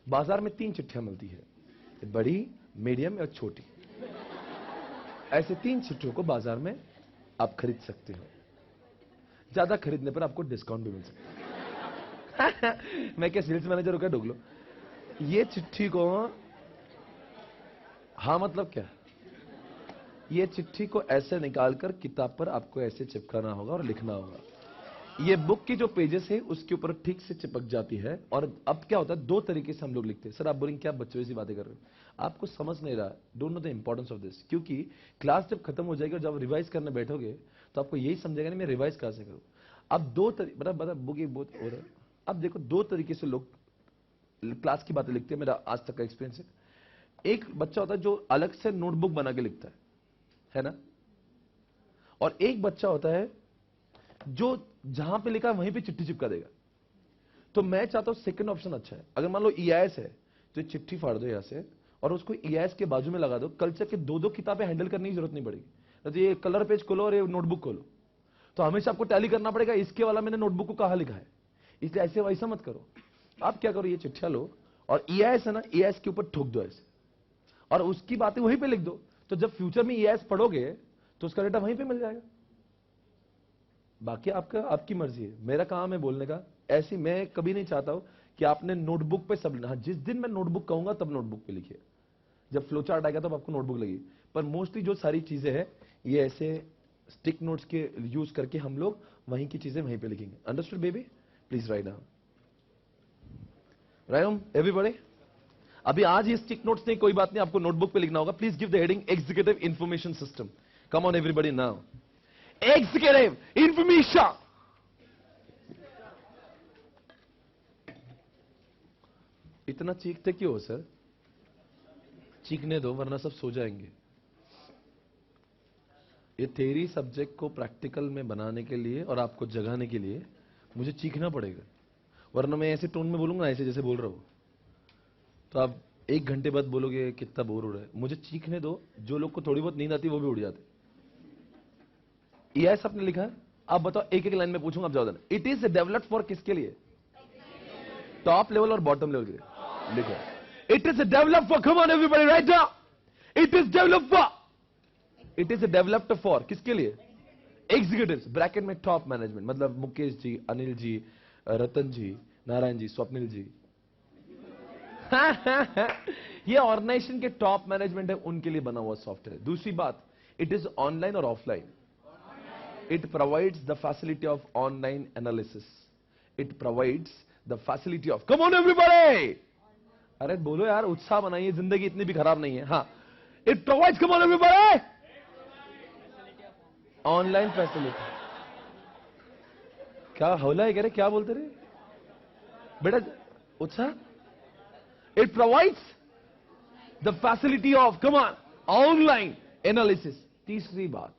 [SPEAKER 1] बाजार में 3 चिट्ठियां मिलती है, बड़ी, मीडियम और छोटी। ऐसे 3 चिट्ठियों को बाजार में आप खरीद सकते हो। ज्यादा खरीदने पर आपको डिस्काउंट भी मिल सकता है। मैं क्या सेल्स मैनेजर हो क्या ढूंढ लो? ये चिट्ठी को, हाँ मतलब क्या, ये चिट्ठी को ऐसे निकालकर किताब पर आपको ऐसे चिपकाना होगा और लिखना होगा। ये बुक की जो पेजेस है उसके ऊपर ठीक से चिपक जाती है। और अब क्या होता है, 2 तरीके से हम लोग लिखते हैं। सर आप बोलेंगे क्या बच्चों जैसी बातें कर रहे हो, आपको समझ नहीं रहा, don't know the importance of this. क्योंकि क्लास जब खत्म हो जाएगी और जब रिवाइज करने बैठोगे तो आपको यही समझेगा नहीं मैं रिवाइज कहां से करूं। अब 2 तरीके, बता बुक एक बहुत हो रहा है। अब देखो 2 तरीके से लोग क्लास की बातें लिखते हैं, मेरा आज तक का एक्सपीरियंस है। एक बच्चा होता है जो अलग से नोटबुक बना के लिखता है ना, और एक बच्चा होता है जो जहां पे लिखा है वहीं पे चिट्ठी चिपका देगा। तो मैं चाहता हूं सेकंड ऑप्शन अच्छा है। अगर मान लो ईआईएस है तो चिट्ठी फाड़ दो यहां से और उसको ईआईएस के बाजू में लगा दो। कल्चर के 2-2 किताबें हैंडल करने की जरूरत नहीं पड़ेगी। तो ये कलर पेज खोलो और ये नोटबुक खोलो, तो हमेशा आपको टैली करना पड़ेगा इसके वाला मैंने नोटबुक को कहां लिखा है। इसलिए ऐसे वैसा मत करो। आप क्या करो, ये चिट्ठियां लो और ईआईएस है ना, ईआईएस के ऊपर ठोक दो ऐसे, और उसकी बातें वहीं पे लिख दो। तो जब फ्यूचर में ईआईएस पढ़ोगे तो उसका डेटा वहीं पे मिल जाएगा। बाकी आपकी मर्जी है, मेरा काम है बोलने का। ऐसी मैं कभी नहीं चाहता हूं कि आपने नोटबुक पे सब, हाँ जिस दिन मैं नोटबुक कहूंगा तब नोटबुक पे लिखिए। जब फ्लो चार्ट आएगा तब आपको नोटबुक लगी। पर मोस्टली जो सारी चीजें हैं ये ऐसे स्टिक नोट्स के यूज करके हम लोग वहीं की चीजें वहीं पे लिखेंगे। Understood baby? Please write down, write down everybody. अभी आज ये स्टिक नोट्स नहीं, कोई बात नहीं, आपको नोटबुक पे लिखना होगा। Please give the heading executive information system. Come on everybody now, executive information. इतना चीखते क्यों हो सर? चीखने दो वरना सब सो जाएंगे। ये थ्योरी सब्जेक्ट को प्रैक्टिकल में बनाने के लिए और आपको जगाने के लिए मुझे चीखना पड़ेगा, वरना मैं ऐसे टोन में बोलूंगा ऐसे जैसे बोल रहा हूं तो आप 1 घंटे बाद बोलोगे कितना बोर हो रहा है। मुझे चीखने दो, जो लोग को थोड़ी बहुत नींद आती है वो भी उड़ जाते। ईआईएस आपने लिखा है, आप बताओ, एक लाइन में पूछूंगा, आप जवाब देना। इट इज डेवलप्ड फॉर किसके लिए? टॉप लेवल और बॉटम लेवल के लिए लिखो। It is developed for, come on everybody right down, it is developed for, it is developed for किसके लिए? एग्जीक्यूटिव्स, ब्रैकेट में टॉप मैनेजमेंट, मतलब मुकेश जी, अनिल जी, रतन जी, नारायण जी, स्वप्निल जी। ये ऑर्गेनाइजेशन के टॉप मैनेजमेंट है, उनके लिए बना हुआ सॉफ्टवेयर। दूसरी बात, इट इज ऑनलाइन और offline. It provides the facility of online analysis. It provides the facility of, come on everybody! अरे बोलो यार, उत्साह बनाइए, जिंदगी इतनी भी खराब नहीं है। हाँ, it provides, come on everybody! Online facility. क्या हौला है, कह रहे क्या बोलते रहे बेटा? उत्साह। It provides the facility of, come on, online analysis. तीसरी बात,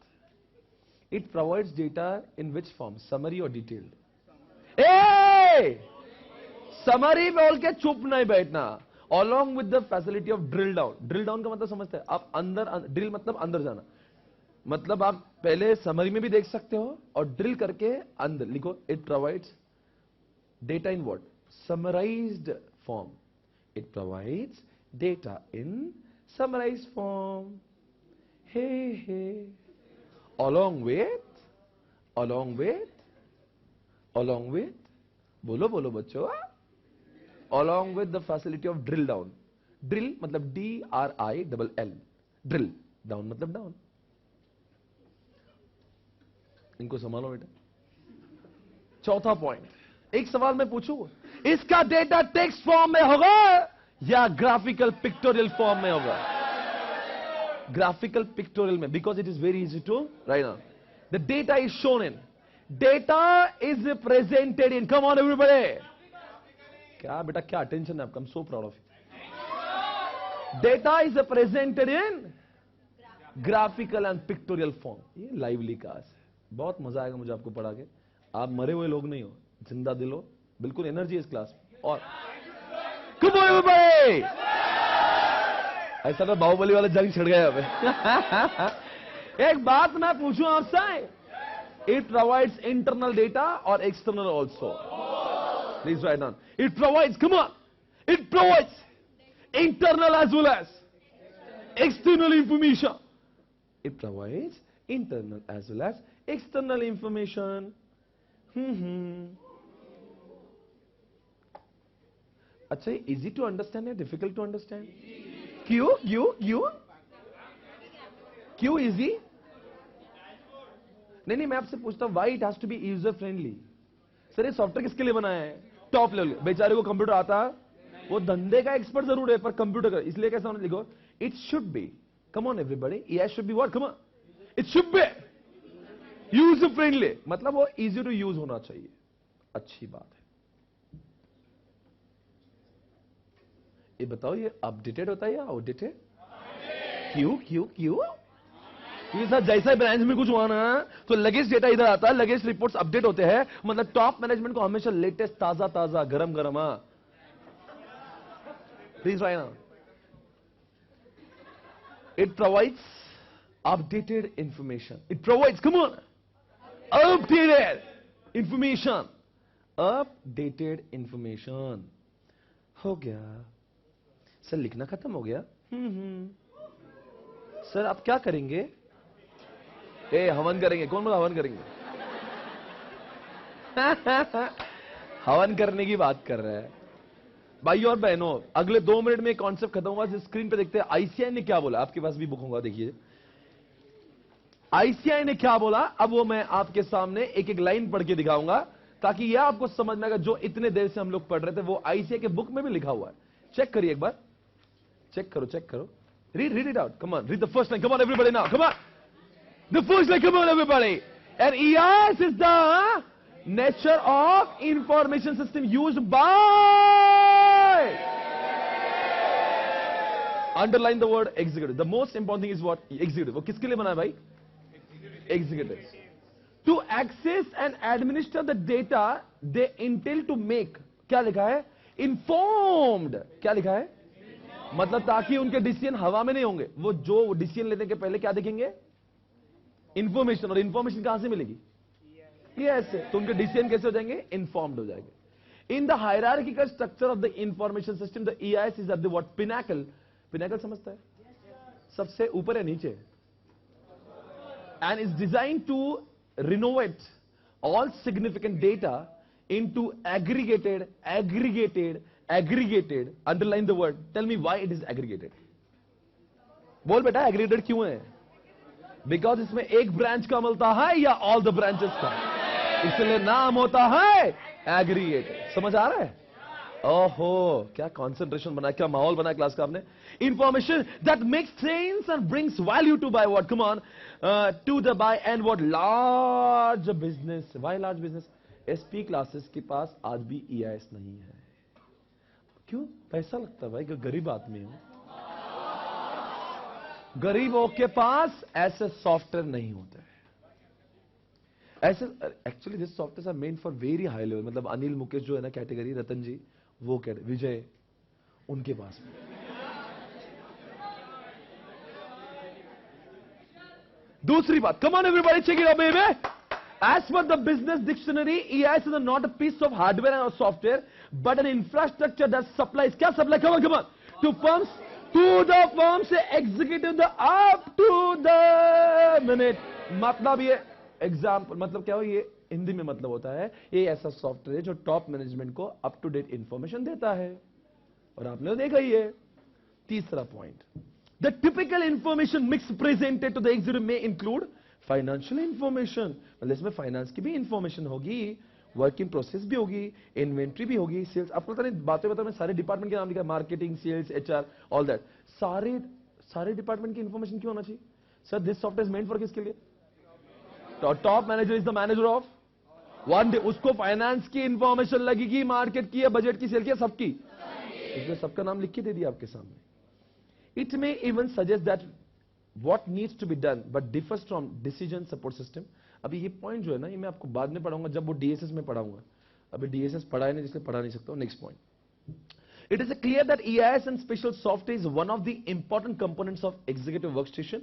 [SPEAKER 1] it provides data in which form, summary or detailed? A summary बोल के चुप नहीं बैठना। Along with the facility of drill down. Drill down का मतलब समझते हैं आप? अंदर, ड्रिल मतलब अंदर जाना। मतलब आप पहले समरी में भी देख सकते हो और ड्रिल करके अंदर लिखो। It provides data in what? Summarised form. It provides data in summarised form. Hey along with बोलो बच्चों, along with the facility of drill down। drill मतलब DRILL, drill down मतलब down। इनको संभालो बेटा। चौथा पॉइंट, एक सवाल मैं पूछूं, इसका डेटा टेक्स्ट फॉर्म में होगा या ग्राफिकल पिक्टोरियल फॉर्म में होगा? ग्राफिकल पिक्टोरियल में, because it is very easy to write now. The data is shown in, data is presented in, come on everybody. क्या बेटा, क्या अटेंशन है आपका, I am so proud of you. Data is presented in graphical and pictorial form. ये लाइवली क्लास है, बहुत मजा आएगा मुझे आपको पढ़ा के। आप मरे हुए लोग नहीं हो, जिंदा दिल हो, बिल्कुल एनर्जी इस क्लास में। और कम ऑन एवरीबॉडी, ऐसा तो बाहुबली वाला जंग छिड़ गया अब। एक बात मैं पूछूं आपसे, इट प्रोवाइड्स इंटरनल डेटा और external also? Please write down. It provides, come on, it provides internal as well as external information. It provides internal as well as external information. अच्छा, इजी टू अंडरस्टैंड या डिफिकल्ट टू अंडरस्टैंड? क्यों इजी? नहीं, मैं आपसे पूछता हूं, why it has to be user friendly? Sir ये सॉफ्टवेयर किसके लिए बनाया है? टॉप लेवल, बेचारे को कंप्यूटर आता है, वो धंधे का एक्सपर्ट जरूर है पर कंप्यूटर का, इसलिए कैसा होना, लिखो it should be, come on everybody, AI should be what, come on, it should be user friendly, मतलब वो इजी टू यूज होना चाहिए। अच्छी बात है। ये बताओ, ये अपडेटेड होता है या आउटडेटेड? क्यों? ये सर जैसा ब्रांच में कुछ हुआ ना तो लगेज डेटा इधर आता है, लगेज रिपोर्ट्स अपडेट होते हैं, मतलब टॉप मैनेजमेंट को हमेशा लेटेस्ट, ताजा गरम। हाँ please right now. It provides updated information. It provides, come on, updated information. हो गया सर, लिखना खत्म हो गया? सर आप क्या करेंगे? हवन करेंगे। कौन बोला हवन करेंगे? हवन करने की बात कर रहा है। भाई और बहनों, अगले 2 मिनट में कॉन्सेप्ट खत्म होगा। स्क्रीन पे देखते हैं आईसीआई ने क्या बोला। आपके पास भी बुक होगा, देखिए आईसीआई ने क्या बोला। अब वो मैं आपके सामने एक एक लाइन पढ़ के दिखाऊंगा ताकि यह आपको समझ में आएगा जो इतने देर से हम लोग पढ़ रहे थे वो आईसीआई के बुक में भी लिखा हुआ है। चेक करिए एक बार, चेक करो। Read it out. Come on, read the first line. Come on, everybody now. Come on. The first line. Come on, everybody. And EIS is the nature of information system used by. Underline the word executive. The most important thing is what? Executive. वो किसके लिए बना है भाई? Executive. To access and administer the data they intend to make. क्या लिखा है? Informed. क्या लिखा है? मतलब ताकि उनके डिसीजन हवा में नहीं होंगे। वो जो डिसीजन लेने के पहले क्या देखेंगे? इंफॉर्मेशन। और इंफॉर्मेशन कहां से मिलेगी? यस। तो उनके डिसीजन कैसे हो जाएंगे? इन्फॉर्म्ड हो जाएंगे। In the hierarchical structure of the information system the EIS is at the what? Pinnacle. Pinnacle समझता है? सबसे ऊपर है, नीचे? And is design to renovate all significant data into aggregated, underline the word, tell me why it is aggregated. बोल बेटा, aggregated क्यों है? Because इसमें एक ब्रांच का मिलता है या all the branches का, इसलिए नाम होता है aggregated। समझ आ रहा है? ओहो, क्या कॉन्सेंट्रेशन बना, क्या माहौल बना क्लास का आपने। Information that makes sense and brings value to by what, come on, to the by and what, large business. Why large business? SP classes के पास आज भी ईआईएस नहीं है। क्यों? पैसा लगता है भाई, गरीब आदमी हूं। गरीबों के पास ऐसे सॉफ्टवेयर नहीं होते। ऐसे actually this software are made for very high level, मतलब अनिल मुकेश जो है ना कैटेगरी, रतन जी वो कैटेगरी, विजय उनके पास में। दूसरी बात, come on everybody, check it out baby. As per the business dictionary, EIS is not a piece of hardware or software, but an infrastructure that supplies, क्या supply, come on, to firms, to the firms executive the up to the minute। मतलब ये एग्जाम्पल, मतलब क्या हो, ये हिंदी में मतलब होता है, ये ऐसा सॉफ्टवेयर जो टॉप मैनेजमेंट को अप टू डेट इंफॉर्मेशन देता है, और आपने देखा ही है। तीसरा point, the typical information mix presented to the executive में इंक्लूड फाइनेंशियल इंफॉर्मेशन, मतलब इसमें फाइनेंस की भी इंफॉर्मेशन होगी, वर्किंग प्रोसेस भी होगी, इन्वेंट्री भी होगी, सेल्स, आपको पता नहीं बातें बता, मैं सारे डिपार्टमेंट के नाम लिखा, marketing, sales, HR, all that, सारे डिपार्टमेंट की इंफॉर्मेशन क्यों होना चाहिए sir? This software is meant for किसके लिए? Top manager is the manager of one day, उसको फाइनेंस की इंफॉर्मेशन लगेगी, मार्केट की, बजट की, सेल की, सबकी, इसमें सबका नाम लिख के दे दिया आपके सामने। It may even suggest that what needs to be done but differs from decision support system। अभी ये पॉइंट जो है ना, ये मैं आपको बाद में पढ़ाऊंगा, जब वो डीएसएस में पढ़ाऊंगा, अभी डीएसएस पढ़ा है नहीं, जिसलिए पढ़ा नहीं सकता हूं। Next point, it is clear that EIS and special software is one of the important components of executive workstation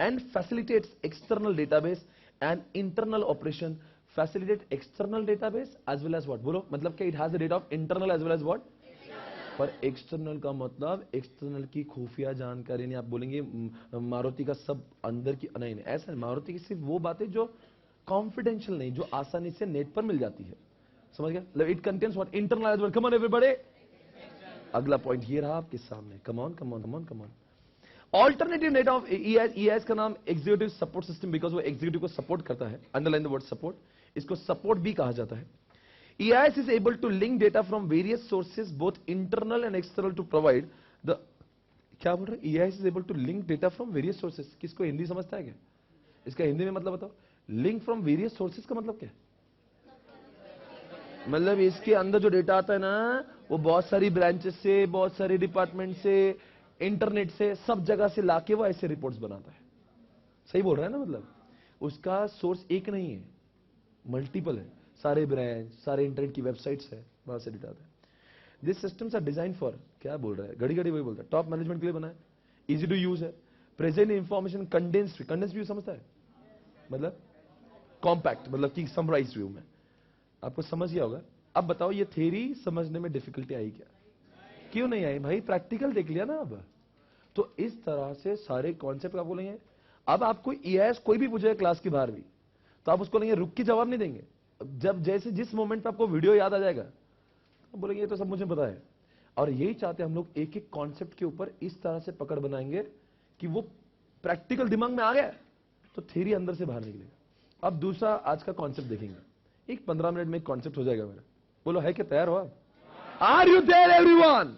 [SPEAKER 1] and facilitates external database and internal operation, facilitate external database as well as what, बोलो मतलब क्या, it has the data of internal as well as what. पर एक्सटर्नल का मतलब एक्सटर्नल की खुफिया जानकारी नहीं, आप बोलेंगे मारुति का सब अंदर की, नहीं नहीं ऐसा नहीं, मारुति की सिर्फ वो बातें जो कॉन्फिडेंशियल नहीं, जो आसानी से नेट पर मिल जाती है, समझ गया? It contains what, internal as well. Come on everybody, अगला पॉइंट ये रहा आपके सामने, come on come on come on come on. Alternative net of EIS का नाम एग्जीक्यूटिव सपोर्ट सिस्टम, बिकॉज वो एग्जीक्यूटिव को सपोर्ट करता है, अंडरलाइन द वर्ड सपोर्ट, इसको सपोर्ट भी कहा जाता है। EIS is able to link data from various sources, both internal and external, to provide the, क्या बोल रहे हैं, EIS is able to link data from various sources। किसको हिंदी समझता है क्या? इसका हिंदी में मतलब बताओ, लिंक फ्रॉम वेरियस सोर्सेज का मतलब क्या है? मतलब इसके अंदर जो डेटा आता है ना, वो बहुत सारी ब्रांचेस से, बहुत सारे डिपार्टमेंट से, इंटरनेट से, सब जगह से लाके वो ऐसे रिपोर्ट्स बनाता है। सही बोल रहा है ना? मतलब उसका सोर्स एक नहीं है, मल्टीपल है, सारे ब्रांच, सारे इंटरनेट की वेबसाइट्स है, वहां से डेटा आता है। This systems are design for, क्या बोल रहा है, घड़ी घड़ी वही बोलता है, टॉप मैनेजमेंट के लिए बना है, इजी टू यूज है, present information condensed, condensed view समझता है, मतलब कॉम्पैक्ट, मतलब कि समराइज व्यू में आपको समझ गया होगा। अब बताओ, ये थ्योरी समझने में डिफिकल्टी आई क्या? क्यों नहीं आई भाई? प्रैक्टिकल देख लिया ना अब। तो इस तरह से सारे कॉन्सेप्ट आप बोलेंगे। अब आपको EIS कोई भी पूछेगा क्लास की बाहर भी, तो आप उसको लेंगे, रुक के जवाब नहीं देंगे। जब जैसे जिस मोमेंट पे आपको वीडियो याद आ जाएगा, तो बोलेंगे ये तो सब मुझे पता है। और यही चाहते हैं हम लोग, एक एक कॉन्सेप्ट के ऊपर इस तरह से पकड़ बनाएंगे कि वो प्रैक्टिकल दिमाग में आ गया तो थ्योरी अंदर से बाहर निकलेगा। अब दूसरा आज का कॉन्सेप्ट देखेंगे, एक 15 मिनट में एक कॉन्सेप्ट हो जाएगा मेरा। बोलो है क्या, तैयार हो आप? Are you there everyone?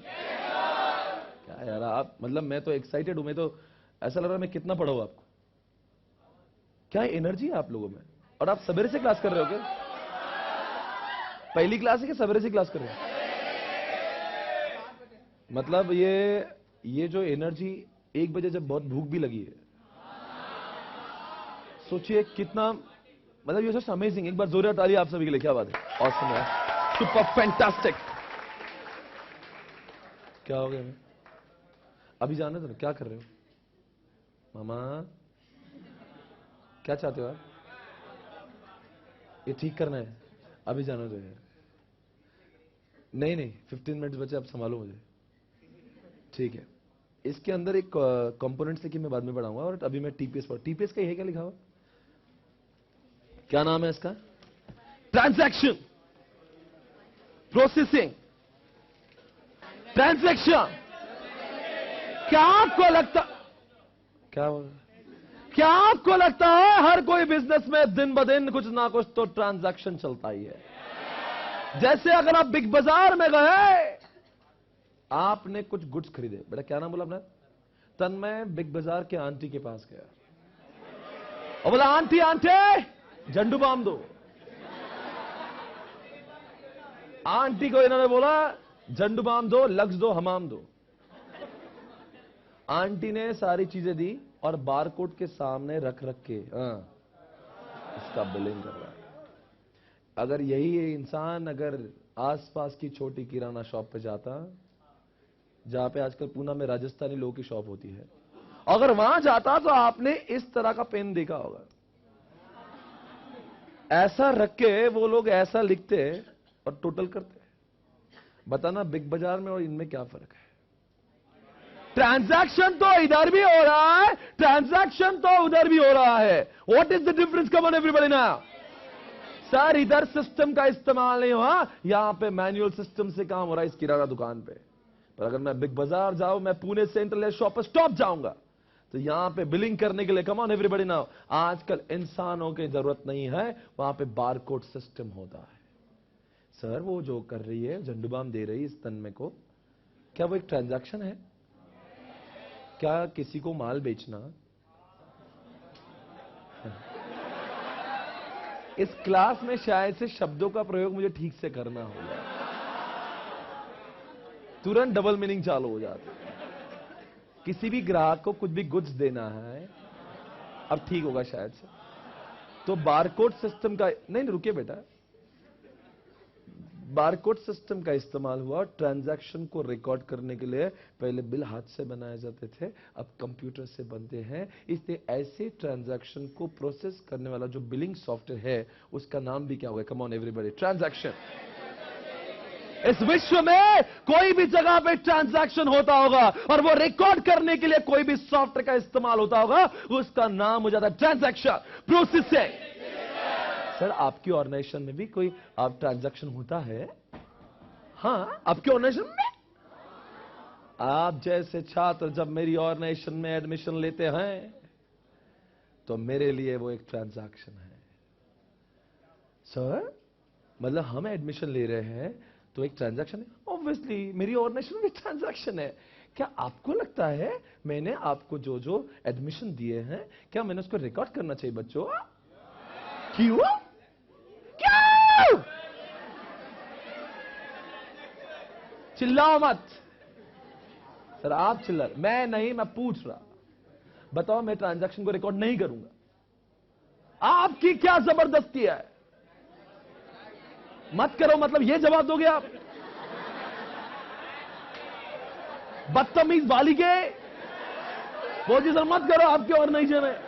[SPEAKER 1] क्या यार आप, मतलब मैं तो एक्साइटेड हूं, मैं तो ऐसा लग रहा है मैं कितना पढ़ा हूं आपको, क्या एनर्जी है आप लोगों में। और आप सवेरे से क्लास कर रहे हो क्या? पहली क्लास है कि सवेरे से क्लास कर रहे हो? मतलब ये जो एनर्जी, 1 बजे जब बहुत भूख भी लगी है, सोचिए कितना, मतलब ये जस्ट अमेजिंग। एक बार जोरदार ताली आप सभी के लिए, क्या बात है, ऑसम है, सुपर फैंटास्टिक। क्या हो गया? अभी जाना था, क्या कर रहे हो मामा? क्या चाहते हो आप? ये ठीक करना है, अभी जाना तो यार। नहीं नहीं 15 मिनट बचे, आप संभालो मुझे, ठीक है। इसके अंदर एक कंपोनेंट्स लिखी, मैं बाद में पढ़ाऊंगा। और अभी मैं टीपीएस पर, टीपीएस का ये क्या लिखा हुआ, क्या नाम है इसका? Transaction processing, transaction. क्या आपको लगता, क्या आपको लगता है हर कोई बिजनेस में दिन ब दिन कुछ ना कुछ तो ट्रांजैक्शन चलता ही है? जैसे अगर आप बिग बाजार में गए, आपने कुछ गुड्स खरीदे, बेटा क्या नाम बोला अपना? तन्मय बिग बाजार के आंटी के पास गया और बोला, आंटी आंटी झंडू बाम दो। आंटी को इन्होंने बोला, झंडू बाम दो, लक्स दो, हमाम दो। आंटी ने सारी चीजें दी और बारकोड के सामने रख रख के इसका बिलिंग कर रहा है। अगर यही इंसान अगर आसपास की छोटी किराना शॉप पे जाता, जहां पे आजकल पूना में राजस्थानी लोगों की शॉप होती है, अगर वहां जाता तो आपने इस तरह का पेन देखा होगा। ऐसा रख के वो लोग ऐसा लिखते और टोटल करते। बताना बिग बाजार में और इनमें क्या फर्क है? ट्रांजैक्शन तो इधर भी हो रहा है, ट्रांजैक्शन तो उधर भी हो रहा है। What is the difference? Come on everybody now. Sir इधर सिस्टम का इस्तेमाल नहीं हुआ, यहां पे मैनुअल सिस्टम से काम हो रहा है इस किराना दुकान पे। पर अगर मैं बिग बाजार जाऊं, मैं पुणे सेंट्रल शॉप पर स्टॉप जाऊंगा, तो यहां पे बिलिंग करने के लिए कम ऑन एवरीबॉडी नाउ, आजकल इंसानों की जरूरत नहीं है, वहां पे बारकोड सिस्टम होता है। सर वो जो कर रही है, झंडूबाम दे रही है इस तन्मय को, क्या वो एक ट्रांजैक्शन है? क्या किसी को माल बेचना? इस क्लास में शायद से शब्दों का प्रयोग मुझे ठीक से करना होगा, तुरंत डबल मीनिंग चालू हो जाती है। किसी भी ग्राहक को कुछ भी गुड्स देना है, अब ठीक होगा शायद से, तो बारकोड सिस्टम का नहीं, रुकिए बेटा, बारकोड सिस्टम का इस्तेमाल हुआ। ट्रांजैक्शन को रिकॉर्ड करने के लिए पहले बिल हाथ से बनाए जाते थे, अब कंप्यूटर से बनते हैं। इसलिए ऐसे ट्रांजैक्शन को प्रोसेस करने वाला जो बिलिंग सॉफ्टवेयर है, उसका नाम भी क्या होगा? कम ऑन एवरीबॉडी, ट्रांजैक्शन। इस विश्व में कोई भी जगह पे ट्रांजैक्शन होता होगा और वो रिकॉर्ड करने के लिए कोई भी सॉफ्टवेयर का इस्तेमाल होता होगा, उसका नाम हो जाता है ट्रांजैक्शन, प्रोसेसिंग। सर आपकी ऑर्गेनाइजेशन में भी कोई आप ट्रांजैक्शन होता है? हाँ, आपकी ऑर्गेनाइजेशन में आप जैसे छात्र जब मेरी ऑर्गेनाइजेशन में एडमिशन लेते हैं, तो मेरे लिए वो एक ट्रांजैक्शन है। सर मतलब हम एडमिशन ले रहे हैं तो एक ट्रांजैक्शन है? ऑब्वियसली मेरी ऑर्गेनाइजेशन में ट्रांजैक्शन है। क्या आपको लगता है मैंने आपको जो जो एडमिशन दिए हैं, क्या मैंने उसको रिकॉर्ड करना चाहिए बच्चों? क्यों? क्यों? चिल्लाओ मत। सर आप चिल्ला, मैं नहीं, मैं पूछ रहा। बताओ मैं ट्रांजैक्शन को रिकॉर्ड नहीं करूंगा, आपकी क्या जबरदस्ती है? मत करो मतलब ये जवाब दोगे आप? बदतमीज बालिके, वो जी सर मत करो, आपके ऑर्गेनाइजेशन है।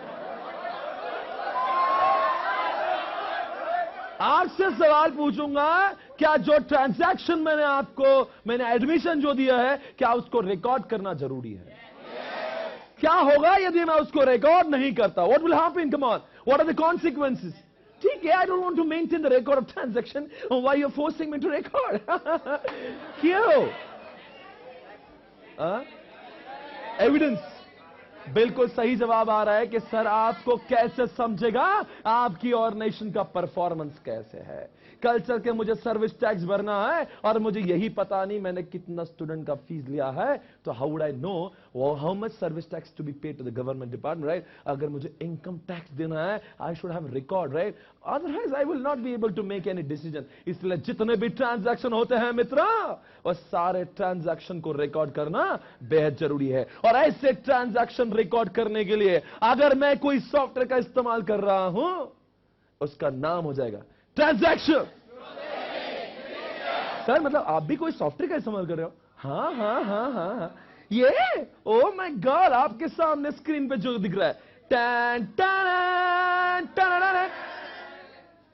[SPEAKER 1] आपसे सवाल पूछूंगा, क्या जो ट्रांजैक्शन मैंने एडमिशन जो दिया है, क्या उसको रिकॉर्ड करना जरूरी है? क्या होगा यदि मैं उसको रिकॉर्ड नहीं करता? What will happen? Come on, what are the consequences? ठीक है, I don't want to maintain the record of transaction, why you are forcing me to record? क्यों? एविडेंस। बिल्कुल सही जवाब आ रहा है कि सर आपको कैसे समझेगा आपकी ऑर्गेनाइजेशन का परफॉर्मेंस कैसे है। कल चल के मुझे सर्विस टैक्स भरना है और मुझे यही पता नहीं मैंने कितना स्टूडेंट का फीस लिया है, तो how would I know how much service tax to be paid to the government department, right? अगर मुझे इनकम टैक्स देना है, I should have record, right? Otherwise I will not be able to make any decision. इसलिए जितने भी ट्रांजैक्शन होते हैं मित्रा, वह सारे ट्रांजैक्शन को रिकॉर्ड करना बेहद जरूरी है। और ऐसे ट्रांजैक्शन रिकॉर्ड करने के लिए अगर मैं कोई सॉफ्टवेयर का इस्तेमाल कर रहा हूं, उसका नाम हो जाएगा ट्रांजैक्शन। सर मतलब आप भी कोई सॉफ्टवेयर का इस्तेमाल कर रहे हो? हाँ हाँ हाँ हाँ हाँ। ये ओ माय गॉड, आपके सामने स्क्रीन पे जो दिख रहा है, टैन टैन टैन,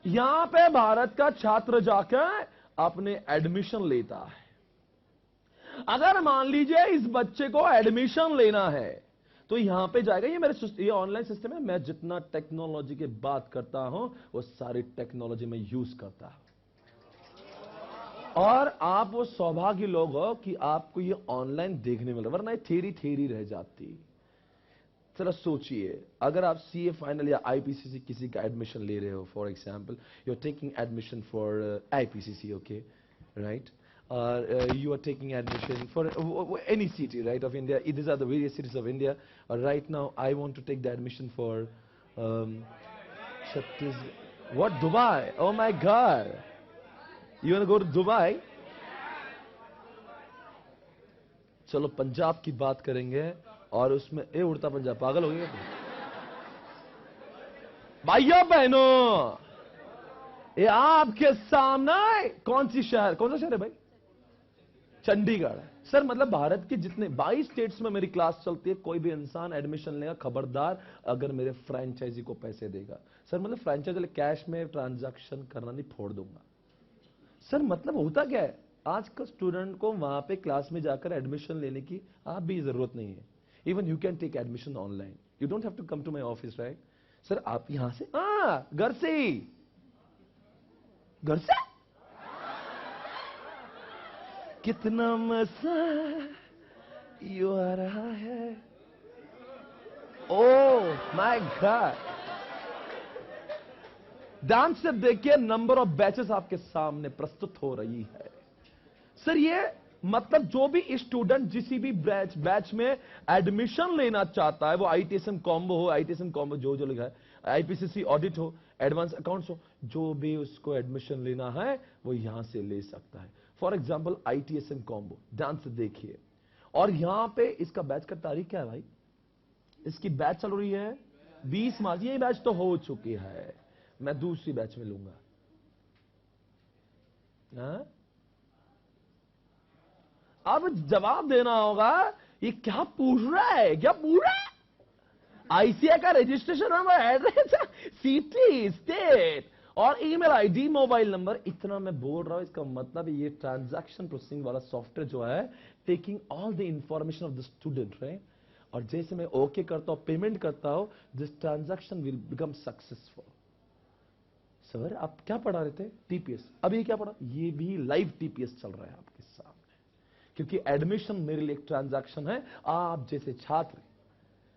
[SPEAKER 1] यहां पे भारत का छात्र जाकर अपने एडमिशन लेता है। अगर मान लीजिए इस बच्चे को एडमिशन लेना है, तो यहां पे जाएगा, ये ऑनलाइन सिस्टम है, मैं जितना टेक्नोलॉजी की बात करता हूं वो सारी टेक्नोलॉजी में यूज करता हूं। और आप वो सौभाग्य लोग हो कि आपको ये ऑनलाइन देखने मिल रहा, वरना थेरी रह जाती। जरा सोचिए, अगर आप सीए फाइनल या आईपीसीसी किसी का एडमिशन ले रहे हो, for example you are taking admission for IPCC, okay, right? You are taking admission for any city, right, of India. These are the various cities of India. Right now, I want to take the admission for what? Dubai. Oh my God! You want to go to Dubai? चलो पंजाब की बात करेंगे और उसमें उड़ता पंजाब, पागल हो गए भाइयों बहनों, ये आपके सामने कौन सा शहर है भाई? चंडीगढ़ है सर। मतलब भारत के जितने 22 स्टेट्स में मेरी क्लास चलती है, कोई भी इंसान एडमिशन लेगा, खबरदार अगर मेरे फ्रेंचाइजी को पैसे देगा। सर मतलब फ्रेंचाइजी कैश में ट्रांजैक्शन करना नहीं, फोड़ दूंगा। सर मतलब होता क्या है, आज का स्टूडेंट को वहां पे क्लास में जाकर एडमिशन लेने की आप भी जरूरत नहीं है। Even you can take admission online, you don't have to come to my office, right? Sir आप यहां से घर से कितना मजा यू आ रहा है, ओह माय गॉड। डांस से देखिए नंबर ऑफ बैचेस आपके सामने प्रस्तुत हो रही है। सर ये मतलब जो भी स्टूडेंट किसी भी बैच में एडमिशन लेना चाहता है, वो आईटीएसएम कॉम्बो हो, आईटीएसएम कॉम्बो जो लिखा है, आईपीसीसी ऑडिट हो, एडवांस अकाउंट्स हो, जो भी उसको एडमिशन लेना है वो यहां से ले सकता है। For example ITSM combo dance देखिए, और यहां पे इसका बैच का तारीख क्या है भाई? इसकी बैच चल रही है 20 मार्च। ये बैच तो हो चुकी है, मैं दूसरी बैच में लूंगा। अब जवाब देना होगा, ये क्या पूछ रहा है, क्या पूछ रहा है? आईसीआई का registration number, address, city, state और ईमेल आईडी, मोबाइल नंबर। इतना मैं बोल रहा हूं, इसका मतलब ये ट्रांजैक्शन प्रोसेसिंग वाला सॉफ्टवेयर जो है, taking all the information of the student, right? और जैसे मैं ओके करता हूं, पेमेंट करता हूं, this transaction will become successful. Sir आप क्या पढ़ा रहे थे? टीपीएस। अब ये क्या पढ़ा? ये भी लाइव टीपीएस चल रहा है आपके सामने, क्योंकि एडमिशन मेरे लिए एक ट्रांजैक्शन है। आप जैसे छात्र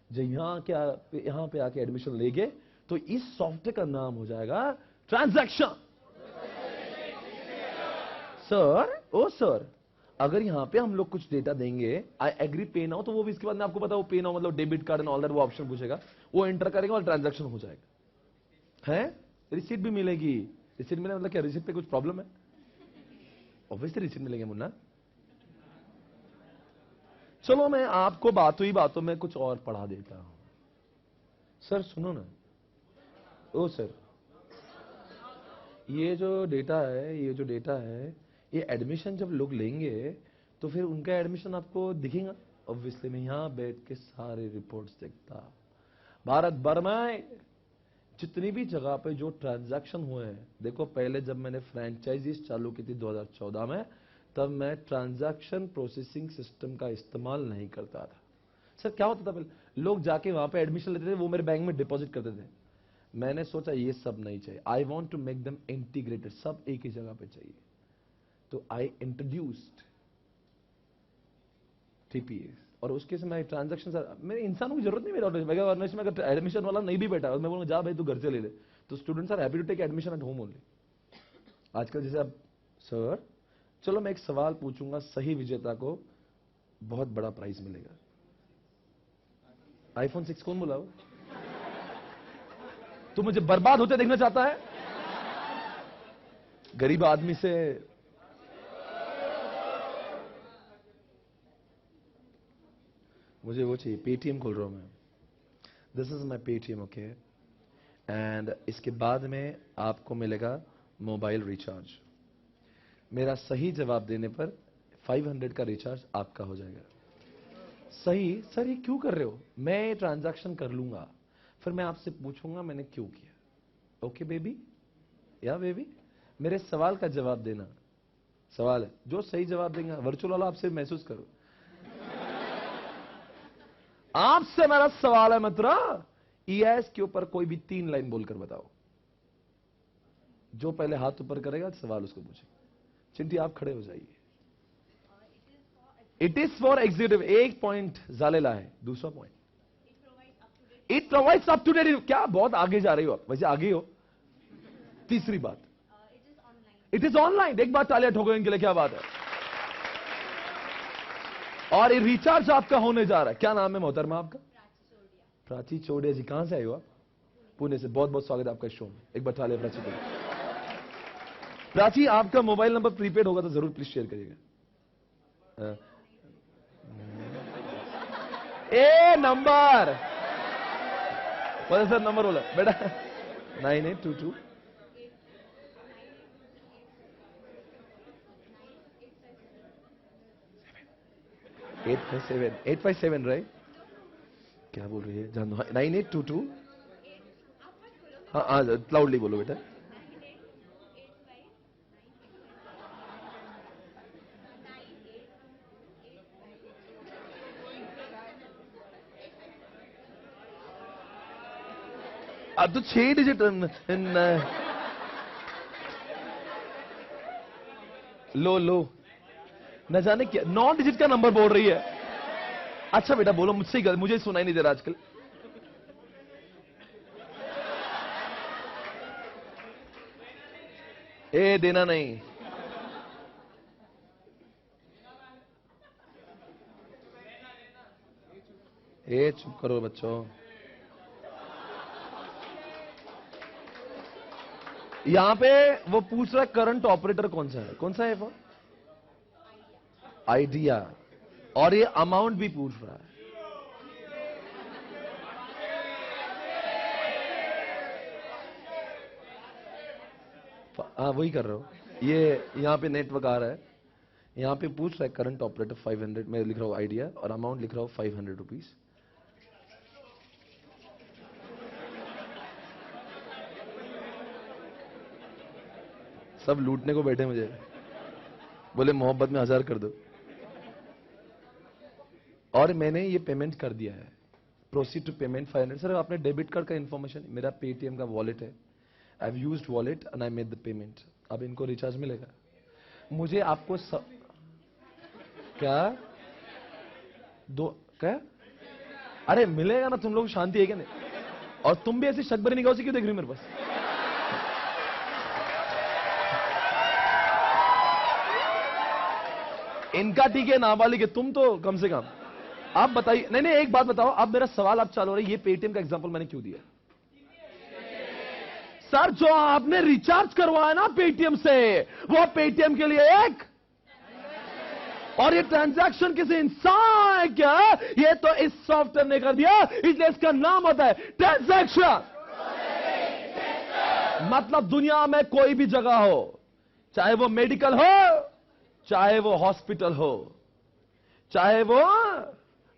[SPEAKER 1] जो यहां पे आके एडमिशन लेंगे, तो इस सॉफ्टवेयर का नाम हो जाएगा ट्रांजैक्शन। सर अगर यहां पे हम लोग कुछ डेटा देंगे, आई एग्री पे नाउ, तो वो भी इसके बाद में आपको पता, वो पे नाउ मतलब debit card and all that, वो ऑप्शन पूछेगा, वो एंटर करेगा और ट्रांजैक्शन हो जाएगा। है रिसीट भी मिलेगी। रिसीट मिले मतलब क्या, रिसीट पे कुछ प्रॉब्लम है? ऑब्वियसली रिसीट मिलेंगे मुन्ना। चलो मैं आपको बातों में कुछ और पढ़ा देता हूं। सर सुनो ना, ओ सर, ये जो डेटा है, ये एडमिशन जब लोग लेंगे तो फिर उनका एडमिशन आपको दिखेगा। ऑब्वियसली मैं यहां बैठ के सारे रिपोर्ट्स देखता। भारत भर में जितनी भी जगह पे जो ट्रांजैक्शन हुए हैं, देखो पहले जब मैंने फ्रेंचाइजीज चालू की थी 2014 में, तब मैं ट्रांजैक्शन प्रोसेसिंग सिस्टम का इस्तेमाल नहीं करता था। सर क्या होता था, पहले लोग जाके वहां पे एडमिशन लेते थे, वो मेरे बैंक में डिपॉजिट करते थे। मैंने सोचा ये सब नहीं चाहिए, I want to make them integrated, सब एक ही जगह पे चाहिए। तो आई इंट्रोड्यूस्ड टीपीएस, और उसके समय ट्रांजैक्शन, सर मेरे इंसानों की जरूरत नहीं, मेरे ऑर्गेनाइजेशन में अगर एडमिशन वाला नहीं भी बैठा मैं बोलूंगा जा भाई तू घर से ले ले, तो students are happy to take admission at home only. आजकल जैसे अब सर, चलो मैं एक सवाल पूछूंगा, सही विजेता को बहुत बड़ा प्राइज मिलेगा। आईफोन 6 कौन बोला? तू मुझे बर्बाद होते देखना चाहता है? गरीब आदमी से मुझे वो चाहिए, पेटीएम खोल रहा हूं मैं। This is my Paytm, okay. And इसके बाद में आपको मिलेगा मोबाइल रिचार्ज। मेरा सही जवाब देने पर 500 का रिचार्ज आपका हो जाएगा। सही? सर ये क्यों कर रहे हो? मैं ट्रांजैक्शन कर लूंगा, फिर मैं आपसे पूछूंगा मैंने क्यों किया। ओके बेबी, या बेबी, मेरे सवाल का जवाब देना। सवाल है, जो सही जवाब देंगे, वर्चुअल वाला आपसे महसूस करो। आपसे मेरा सवाल है मित्रा, ईएस के ऊपर कोई भी 3 लाइन बोलकर बताओ। जो पहले हाथ ऊपर करेगा सवाल उसको पूछेगा। चिंटी आप खड़े हो जाइए। It is for executive, 1 point झालेला है। दूसरा point, it provides up to date. क्या बहुत आगे जा रही हो आप, वैसे आगे हो। तीसरी बात, इट इज ऑनलाइन। एक बार तालियां ठोको इनके लिए, क्या बात है। और ये रिचार्ज आपका होने जा रहा है। क्या नाम है मोहतरमा आपका? प्राची चौड़िया जी। कहां से आए हो आप? पुणे से। बहुत बहुत स्वागत है आपका शो में। एक बार तालियां प्राची को। प्राची आपका मोबाइल नंबर प्रीपेड होगा तो जरूर प्लीज शेयर करिएगा। ए नंबर बोले सर, नंबर बोला बेटा। 9822 857 राइट? क्या बोल रही है? जान दो। 9822। हाँ हाँ, लाउडली बोलो बेटा। अब तो 6 डिजिट। लो न जाने क्या 9 डिजिट का नंबर बोल रही है। अच्छा बेटा बोलो, मुझसे ही मुझे सुनाई नहीं दे रहा आजकल। ए देना नहीं। ए चुप करो बच्चों। यहां पे वो पूछ रहा है करंट ऑपरेटर कौन सा है? कौन सा है वो? आइडिया। और ये अमाउंट भी पूछ रहा है। हाँ वही कर रहा हूं। ये यहां पे नेटवर्क आ रहा है। यहां पे पूछ रहा है करंट ऑपरेटर 500। मैं लिख रहा हूं आइडिया और अमाउंट लिख रहा हूं 500 रुपीज। सब लूटने को बैठे मुझे, बोले मोहब्बत में 1000 कर दो। और मैंने ये पेमेंट कर दिया है। Proceed to payment 500। सर आपने डेबिट कार्ड का इंफॉर्मेशन, मेरा पेटीएम का वॉलेट है। I have used wallet and I made the payment. अब इनको रिचार्ज मिलेगा। मुझे आपको क्या दो क्या? अरे मिलेगा ना, तुम लोग शांति है क्या नहीं? और तुम भी ऐसी शक भरी निगाहों से क्यों देख रही हो मेरे पास? इनका ठीक है, नाबालिग है, तुम तो कम से कम। आप बताइए। नहीं एक बात बताओ, अब मेरा सवाल आप चालू हो रहा है, ये पेटीएम का एग्जांपल मैंने क्यों दिया? सर जो आपने रिचार्ज करवाया ना पेटीएम से, वो पेटीएम के लिए एक, और ये ट्रांजैक्शन किसी इंसान है क्या? ये तो इस सॉफ्टवेयर ने कर दिया, इसलिए इसका नाम होता है ट्रांजैक्शन। मतलब दुनिया में कोई भी जगह हो, चाहे वो मेडिकल हो, चाहे वो हॉस्पिटल हो, चाहे वो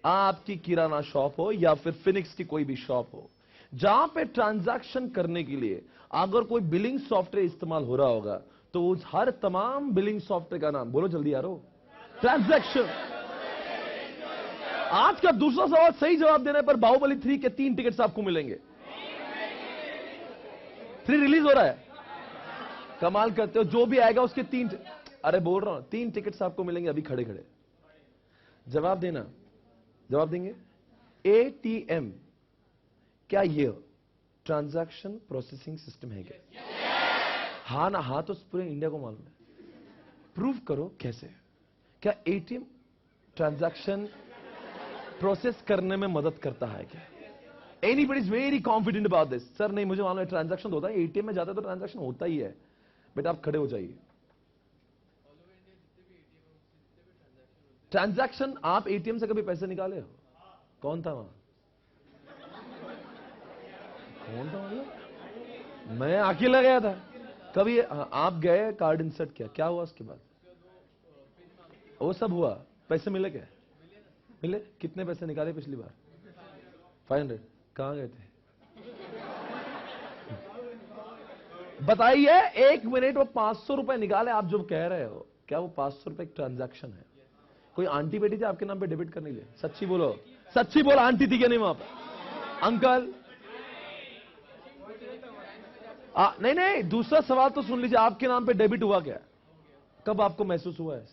[SPEAKER 1] आपकी किराना शॉप हो या फिर फिनिक्स की कोई भी शॉप हो, जहां पे ट्रांजैक्शन करने के लिए अगर कोई बिलिंग सॉफ्टवेयर इस्तेमाल हो रहा होगा, तो उस हर तमाम बिलिंग सॉफ्टवेयर का नाम बोलो जल्दी यारो, ट्रांजैक्शन। आज का दूसरा सवाल सही जवाब देने पर बाहुबली 3 के 3 टिकट्स आपको मिलेंगे। 3 रिलीज हो रहा है, कमाल करते हो। जो भी आएगा उसके 3, अरे बोल रहा हूं 3 टिकट्स आपको मिलेंगे अभी खड़े खड़े। जवाब देना, जवाब देंगे। एटीएम क्या ये ट्रांजैक्शन प्रोसेसिंग सिस्टम है क्या? हाँ ना? हाँ तो पूरे इंडिया को मालूम है। प्रूव करो कैसे। क्या एटीएम ट्रांजैक्शन प्रोसेस करने में मदद करता है क्या? Anybody is very confident about this. Sir नहीं मुझे मालूम है ट्रांजैक्शन होता है, एटीएम में जाता तो ट्रांजैक्शन होता ही है। बेटा आप खड़े हो जाइए। ट्रांजैक्शन, आप एटीएम से कभी पैसे निकाले हो? कौन था वहां? कौन था मतलब? मैं अकेला गया था। कभी आप गए, कार्ड इंसर्ट किया, क्या हुआ उसके बाद? वो सब हुआ, पैसे मिले क्या? मिले। कितने पैसे निकाले पिछली बार? 500। कहां गए थे? बताइए। 1 मिनट में 500 रुपए निकाले। आप जो कह रहे हो, क्या वो 500 रुपए एक ट्रांजैक्शन है? कोई आंटी बेटी थी आपके नाम पे डेबिट करने के लिए? सच्ची बोलो, सच्ची बोलो, आंटी थी क्या नहीं वहां पर? अंकल? नहीं दूसरा सवाल तो सुन लीजिए। आपके नाम पे डेबिट हुआ क्या? कब आपको महसूस हुआ है?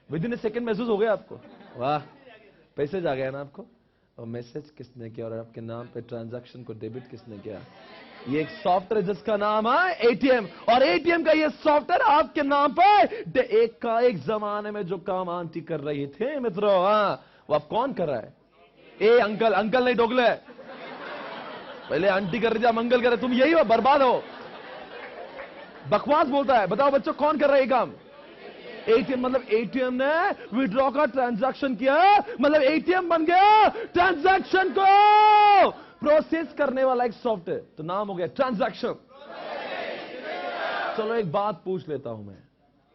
[SPEAKER 1] विद इन ए सेकेंड महसूस हो गया आपको? वाह, पैसेज आ गया ना आपको। और मैसेज किसने किया और आपके नाम पे ट्रांजैक्शन को डेबिट किसने किया? ये एक सॉफ्टवेयर जिसका नाम है एटीएम, और एटीएम का ये सॉफ्टवेयर आपके नाम पे एक जमाने में जो काम आंटी कर रही थे मित्रों, वो अब कौन कर रहा है? ए अंकल, अंकल नहीं डोगले, पहले आंटी कर रही थी, मंगल कर रहे। तुम यही हो, बर्बाद हो, बकवास बोलता है। बताओ बच्चों कौन कर रहा है ये काम? एटीएम। मतलब एटीएम ने विड्रॉ का ट्रांजैक्शन किया, मतलब एटीएम बन गया ट्रांजैक्शन को प्रोसेस करने वाला एक सॉफ्टवेयर। तो नाम हो गया ट्रांजैक्शन। चलो एक बात पूछ लेता हूं मैं।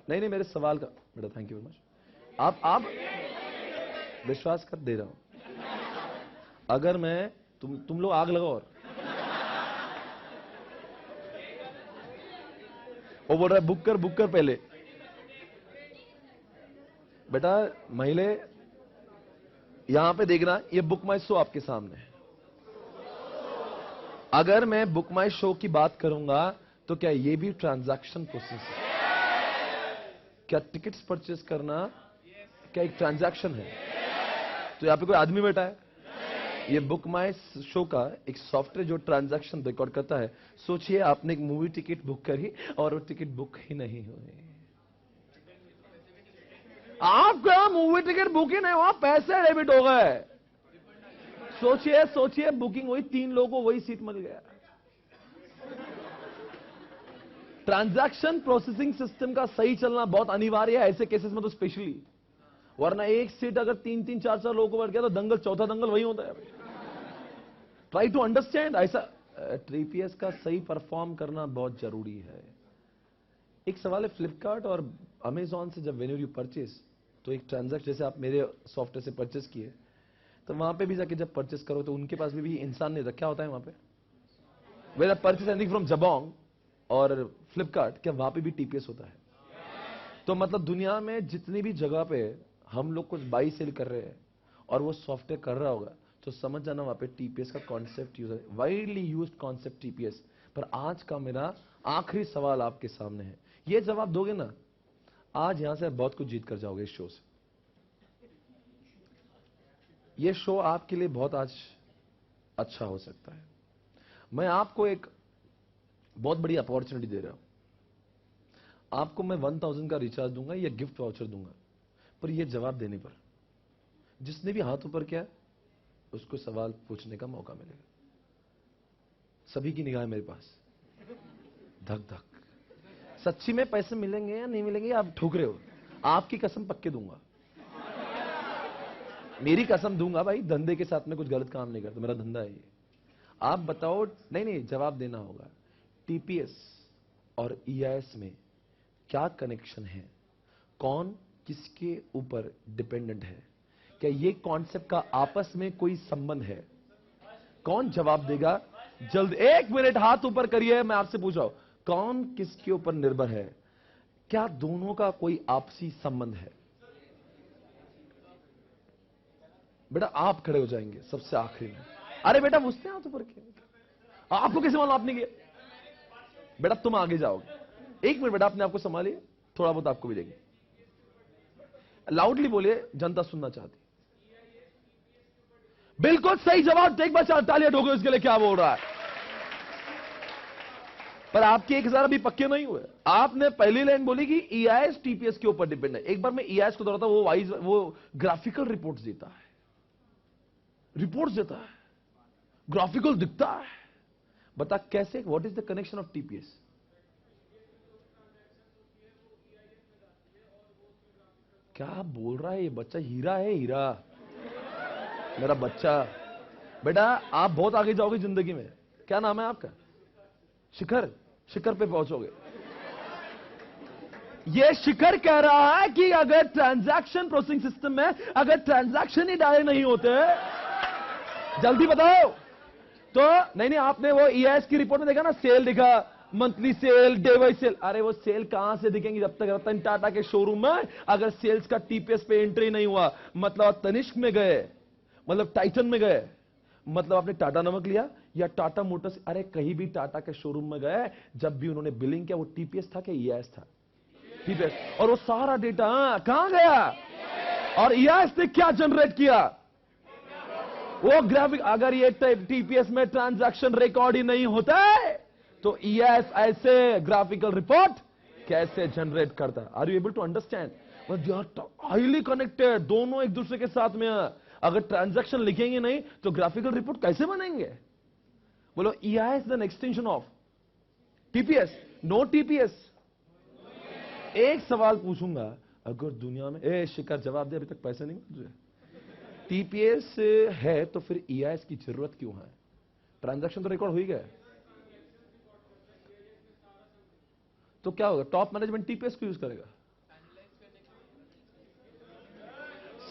[SPEAKER 1] नहीं मेरे सवाल का बेटा, थैंक यू वेरी मच। आप विश्वास कर, दे रहा हूं। अगर मैं तुम लोग आग लगाओ। और वो बोल रहा है बुक कर पहले। बेटा महिले, यहां पे देखना, ये बुक माई शो आपके सामने है। अगर मैं बुक माई शो की बात करूंगा तो क्या ये भी ट्रांजैक्शन प्रोसेस है? क्या टिकट्स परचेस करना क्या एक ट्रांजैक्शन है? तो यहां पे कोई आदमी बैठा है? ये बुक माई शो का एक सॉफ्टवेयर जो ट्रांजैक्शन रिकॉर्ड करता है। सोचिए आपने एक मूवी टिकट बुक करी और वो टिकट बुक ही नहीं हुई। आपका मूवी टिकट बुक ही नहीं हुआ, पैसे डेबिट हो गए। सोचिए बुकिंग हुई, 3 लोगों को वही सीट मिल गया। ट्रांजैक्शन प्रोसेसिंग सिस्टम का सही चलना बहुत अनिवार्य है ऐसे केसेस में तो स्पेशली, वरना एक सीट अगर 3-3, 4-4 लोगों को बैठ गया तो दंगल, चौथा दंगल वही होता है। Try to understand. ऐसा टीपीएस का सही परफॉर्म करना बहुत जरूरी है। एक सवाल है, फ्लिपकार्ट और अमेजॉन से जब वेन्यू यू परचेस, तो एक ट्रांजैक्शन जैसे आप मेरे सॉफ्टवेयर से परचेस किए, तो वहां पे भी जाके जब परचेस करो तो उनके पास भी इंसान नहीं रखा होता है वहां पे। Where purchase anything from Jabong और फ्लिपकार्ट, क्या वहां पे भी टीपीएस होता है? तो मतलब दुनिया में जितनी भी जगह पे हम लोग कुछ बाई सेल कर रहे हैं और वो सॉफ्टवेयर कर रहा होगा, तो समझ जाना वहां पे टीपीएस का कॉन्सेप्ट यूज है, वाइडली यूज्ड कॉन्सेप्ट टीपीएस। पर आज का मेरा आखिरी सवाल आपके सामने है, ये जवाब दोगे ना, आज यहां से बहुत कुछ जीत कर जाओगे इस शो से। ये शो आपके लिए बहुत आज अच्छा हो सकता है। मैं आपको एक बहुत बड़ी अपॉर्चुनिटी दे रहा हूं। आपको मैं 1000 का रिचार्ज दूंगा या गिफ्ट वाउचर दूंगा, पर यह जवाब देने पर जिसने भी हाथ ऊपर किया उसको सवाल पूछने का मौका मिलेगा। सभी की निगाह मेरे पास, धक धक। सच्ची में पैसे मिलेंगे या नहीं मिलेंगे आप ठोक रहे हो? आपकी कसम पक्के दूंगा, मेरी कसम दूंगा भाई, धंधे के साथ में कुछ गलत काम नहीं करता, मेरा धंधा है ये। आप बताओ। नहीं, जवाब देना होगा। टीपीएस और ईआईएस में क्या कनेक्शन है? कौन किसके ऊपर डिपेंडेंट है? क्या ये कॉन्सेप्ट का आपस में कोई संबंध है? कौन जवाब देगा? जल्द, 1 मिनट हाथ ऊपर करिए, मैं आपसे पूछ रहा हूं, कौन किसके ऊपर निर्भर है? क्या दोनों का कोई आपसी संबंध है? बेटा आप खड़े हो जाएंगे सबसे आखिरी में। अरे बेटा पूछते हैं हाथ ऊपर किया, आपको कैसे मालूम आपने किया? बेटा तुम आगे जाओगे। 1 मिनट बेटा, अपने आपको संभालिए, थोड़ा बहुत आपको भी देंगे। लाउडली बोलिए, जनता सुनना चाहती। बिल्कुल सही जवाब। एक बार तालियां ठोको इसके लिए। क्या बोल रहा है? पर आपके 1000 अभी पक्के नहीं हुए। आपने पहली लाइन बोली कि ईआईएस टीपीएस के ऊपर डिपेंड है। एक बार मैं ईआईएस को दोहराता हूं, वो ग्राफिकल रिपोर्ट्स देता है, ग्राफिकल दिखता है। बता कैसे, what is the connection of TPS? क्या बोल रहा है ये बच्चा? हीरा है, हीरा मेरा बच्चा। बेटा आप बहुत आगे जाओगे जिंदगी में। क्या नाम है आपका? शिखर पे पहुंचोगे। ये शिखर कह रहा है कि अगर ट्रांजैक्शन प्रोसेसिंग सिस्टम में अगर ट्रांजैक्शन ही डाले नहीं होते, जल्दी बताओ। तो नहीं, आपने वो ईआईएस की रिपोर्ट में देखा ना, सेल दिखा, monthly sale, day wise sale. अरे वो सेल कहां से दिखेंगी जब तक रतन टाटा के शोरूम में अगर सेल्स का टीपीएस पे एंट्री नहीं हुआ? मतलब तनिष्क में गए, मतलब टाइटन में गए, मतलब आपने टाटा नमक लिया या टाटा मोटर्स, अरे कहीं भी टाटा के शोरूम में गए, जब भी उन्होंने बिलिंग किया वो टीपीएस था कि ईआईएस था? टीपीएस। और वो सारा डेटा कहां गया? और ईआईएस ने क्या जनरेट किया? वो ग्राफिक। अगर ये टीपीएस में ट्रांजैक्शन रिकॉर्ड ही नहीं होता है तो ईआईएस ऐसे ग्राफिकल रिपोर्ट कैसे जनरेट करता है? Are you able to understand? They are highly connected, दोनों एक दूसरे के साथ में। अगर ट्रांजैक्शन लिखेंगे नहीं तो ग्राफिकल रिपोर्ट कैसे बनेंगे? बोलो, EIS is an extension of TPS, no TPS. एक सवाल पूछूंगा, अगर दुनिया में, शिखर जवाब दे, अभी तक पैसे नहीं मिल रहे। टीपीएस है तो फिर ईआईएस की जरूरत क्यों है? ट्रांजैक्शन तो रिकॉर्ड हो ही गया। तो क्या होगा? टॉप मैनेजमेंट टीपीएस को यूज करेगा।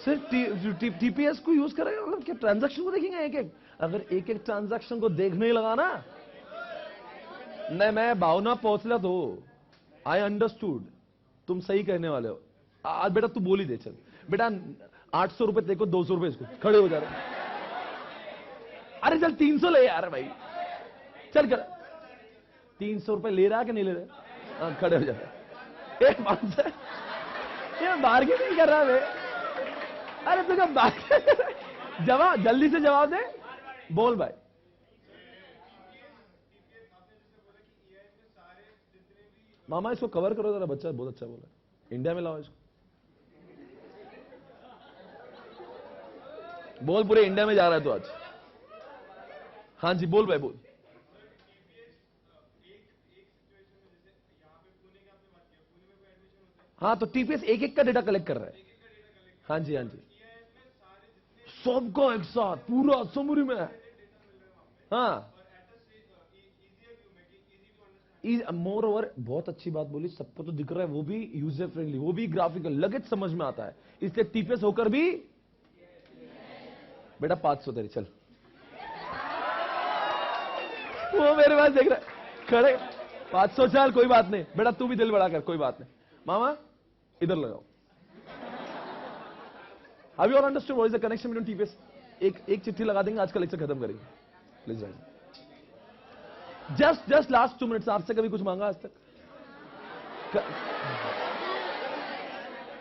[SPEAKER 1] सिर्फ टीपीएस को यूज करेगा, मतलब क्या ट्रांजैक्शन को देखेंगे एक एक? अगर एक एक ट्रांजैक्शन को देखने ही लगा ना, नहीं मैं भावना पहुंचला तो आई अंडरस्टूड, तुम सही कहने वाले हो। आज बेटा तू बोल ही दे, चल बेटा 800 रुपए देखो, 200 रुपए इसको, खड़े हो जा रहे। अरे चल 300 ले यार भाई, चल कर 300 रुपए ले रहा है कि नहीं ले रहा? खड़े हो जा रहे। एक बात है, ये बार्गेनिंग कर रहा है। अरे तू क्या जवाब, जल्दी से जवाब दे, बोल भाई। मामा इसको कवर करो जरा, बच्चा बहुत अच्छा बोला, इंडिया में लाओ इसको, बोल पूरे इंडिया में जा रहा है तो आज। हाँ जी बोल भाई बोल। हाँ तो टीपीएस एक एक का डेटा कलेक्ट कर रहा है। हाँ जी हाँ जी, सबको एक साथ पूरा समरी में। हाँ मोर ओवर, बहुत अच्छी बात बोली, सबको तो दिख रहा है, वो भी यूजर फ्रेंडली, वो भी ग्राफिकल, लगेज समझ में आता है, इसलिए टीपीएस होकर भी। बेटा 500 तेरी, चल वो मेरे पास देख रहा है खड़े, 500 चल कोई बात नहीं बेटा, तू भी दिल बड़ा कर, कोई बात नहीं। मामा इधर लगाओ। Have you all understood what is the connection between TPS? एक चिट्ठी लगा देंगे, आज का लेक्चर खत्म करेंगे। Please just last 2 minutes. आपसे कभी कुछ मांगा आज तक?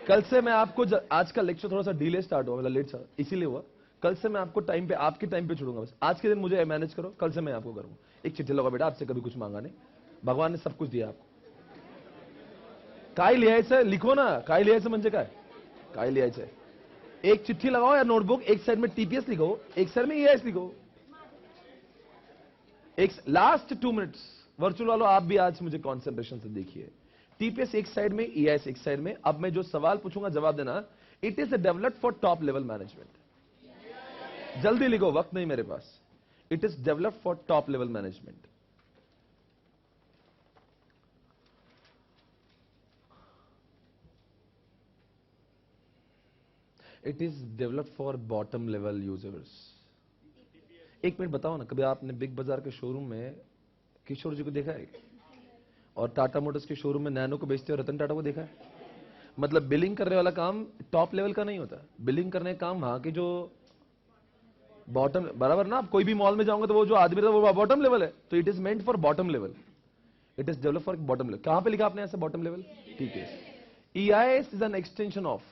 [SPEAKER 1] कल से मैं आपको आज का लेक्चर थोड़ा सा डिले स्टार्ट हुआ, मतलब लेट इसीलिए हुआ। कल से मैं आपको टाइम पे, आपके टाइम पे छोड़ूंगा, बस आज के दिन मुझे मैनेज करो, कल से मैं आपको करूंगा। एक चिट्ठी लगाओ बेटा, आपसे कभी कुछ मांगा नहीं, भगवान ने सब कुछ दिया आपको। काय लिहायचं लिखो ना, काय लिहायचं म्हणजे काय लिहायचं? एक चिट्ठी लगाओ या नोटबुक, एक साइड में टीपीएस लिखो, एक साइड में ईआईएस लिखो। एक लास्ट 2 मिनट्स वर्चुअल वालों, आप भी आज मुझे कंसंट्रेशन से देखिए। टीपीएस एक साइड में, ईआईएस एक साइड में। अब मैं जो सवाल पूछूंगा जवाब देना। It is developed for top level management. जल्दी लिखो, वक्त नहीं मेरे पास। It is developed for top level management. It is developed for bottom level users. एक मिनट बताओ ना, कभी आपने बिग बाजार के शोरूम में किशोर जी को देखा है? और टाटा मोटर्स के शोरूम में नैनो को बेचते हुए रतन टाटा को देखा है? मतलब बिलिंग करने वाला काम टॉप लेवल का नहीं होता, बिलिंग करने का काम वहां के जो बॉटम, बराबर ना? आप कोई भी मॉल में जाओगे तो वो जो आदमी रहता है वो बॉटम लेवल है, तो it is meant for bottom level. It is develop for bottom level. कहां पे लिखा आपने ऐसे bottom level? TPS. EIS is an extension of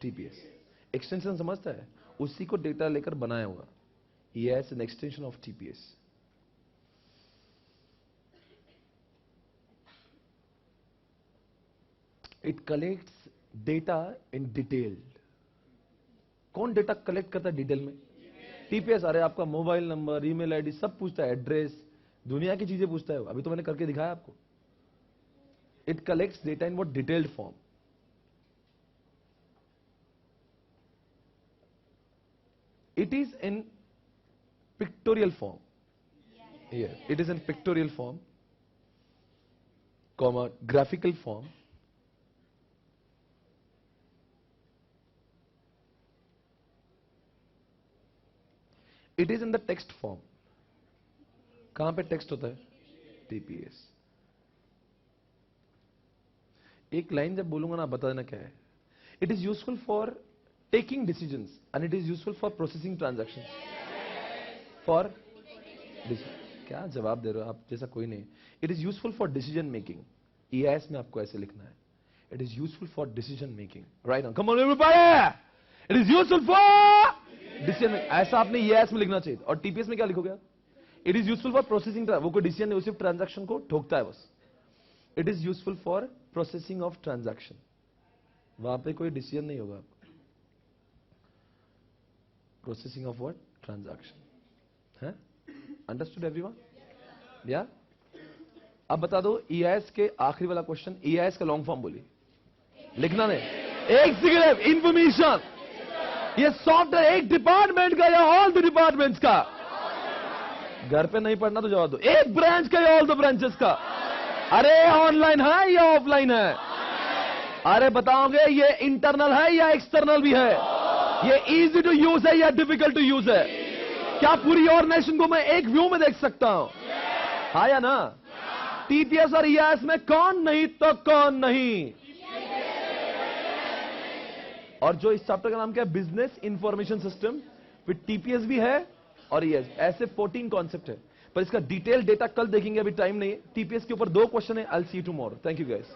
[SPEAKER 1] TPS. Extension समझता है? उसी को डेटा लेकर बनाया हुआ। EIS N extension of TPS. It collects data in detailed. कौन डेटा कलेक्ट करता है डिटेल में? टीपीएस। अरे आपका मोबाइल नंबर, ईमेल आईडी सब पूछता है, एड्रेस, दुनिया की चीजें पूछता है। अभी तो मैंने करके दिखाया आपको। It collects data in what? Detailed form. It is in pictorial form. Here, it is in pictorial form, comma, graphical form. It is in the text form. कहां पे टेक्स्ट होता है? टीपीएस। एक लाइन जब बोलूंगा ना, बता देना क्या है। It is useful for taking decisions and it is useful for processing transactions. For क्या जवाब दे रहे हो आप जैसा कोई नहीं। It is useful for decision making. EIS में आपको ऐसे लिखना है। It is useful for decision making. Right on. Come on everybody. It is useful for decision making. ऐसा आपने EIS में लिखना चाहिए। और TPS में क्या लिखोगे आप? It is useful for processing. वो कोई डिसीजन नहीं, वो सिर्फ ट्रांजैक्शन को ठोकता है बस। It is useful for processing of transaction. वहां पे कोई डिसीजन नहीं होगा। Processing of what? Transaction. है? Understood everyone? Yeah? अब बता दो EIS के आखिरी वाला क्वेश्चन। EIS का लॉन्ग फॉर्म बोलिए, लिखना नहीं। Executive information. ये सॉफ्टवेयर एक डिपार्टमेंट का या ऑल द डिपार्टमेंट्स का? घर पे नहीं पढ़ना तो जवाब दो। एक ब्रांच का या ऑल द ब्रांचेस का? अरे ऑनलाइन है या ऑफलाइन है? अरे बताओगे ये इंटरनल है या एक्सटर्नल भी है? ये इजी टू यूज है या डिफिकल्ट टू यूज है? क्या पूरी ऑर्गेनाइजेशन को मैं एक व्यू में देख सकता हूं? हाँ या ना? टीपीएस और ईआईएस में कौन नहीं तो कौन नहीं? और जो इस चैप्टर का नाम क्या है? बिजनेस इंफॉर्मेशन सिस्टम, फिर टीपीएस भी है और ईआईएस, ऐसे 14 कॉन्सेप्ट है, पर इसका डिटेल डेटा कल देखेंगे, अभी टाइम नहीं है। टीपीएस के ऊपर 2 क्वेश्चन है। I will see you tomorrow. Thank you guys.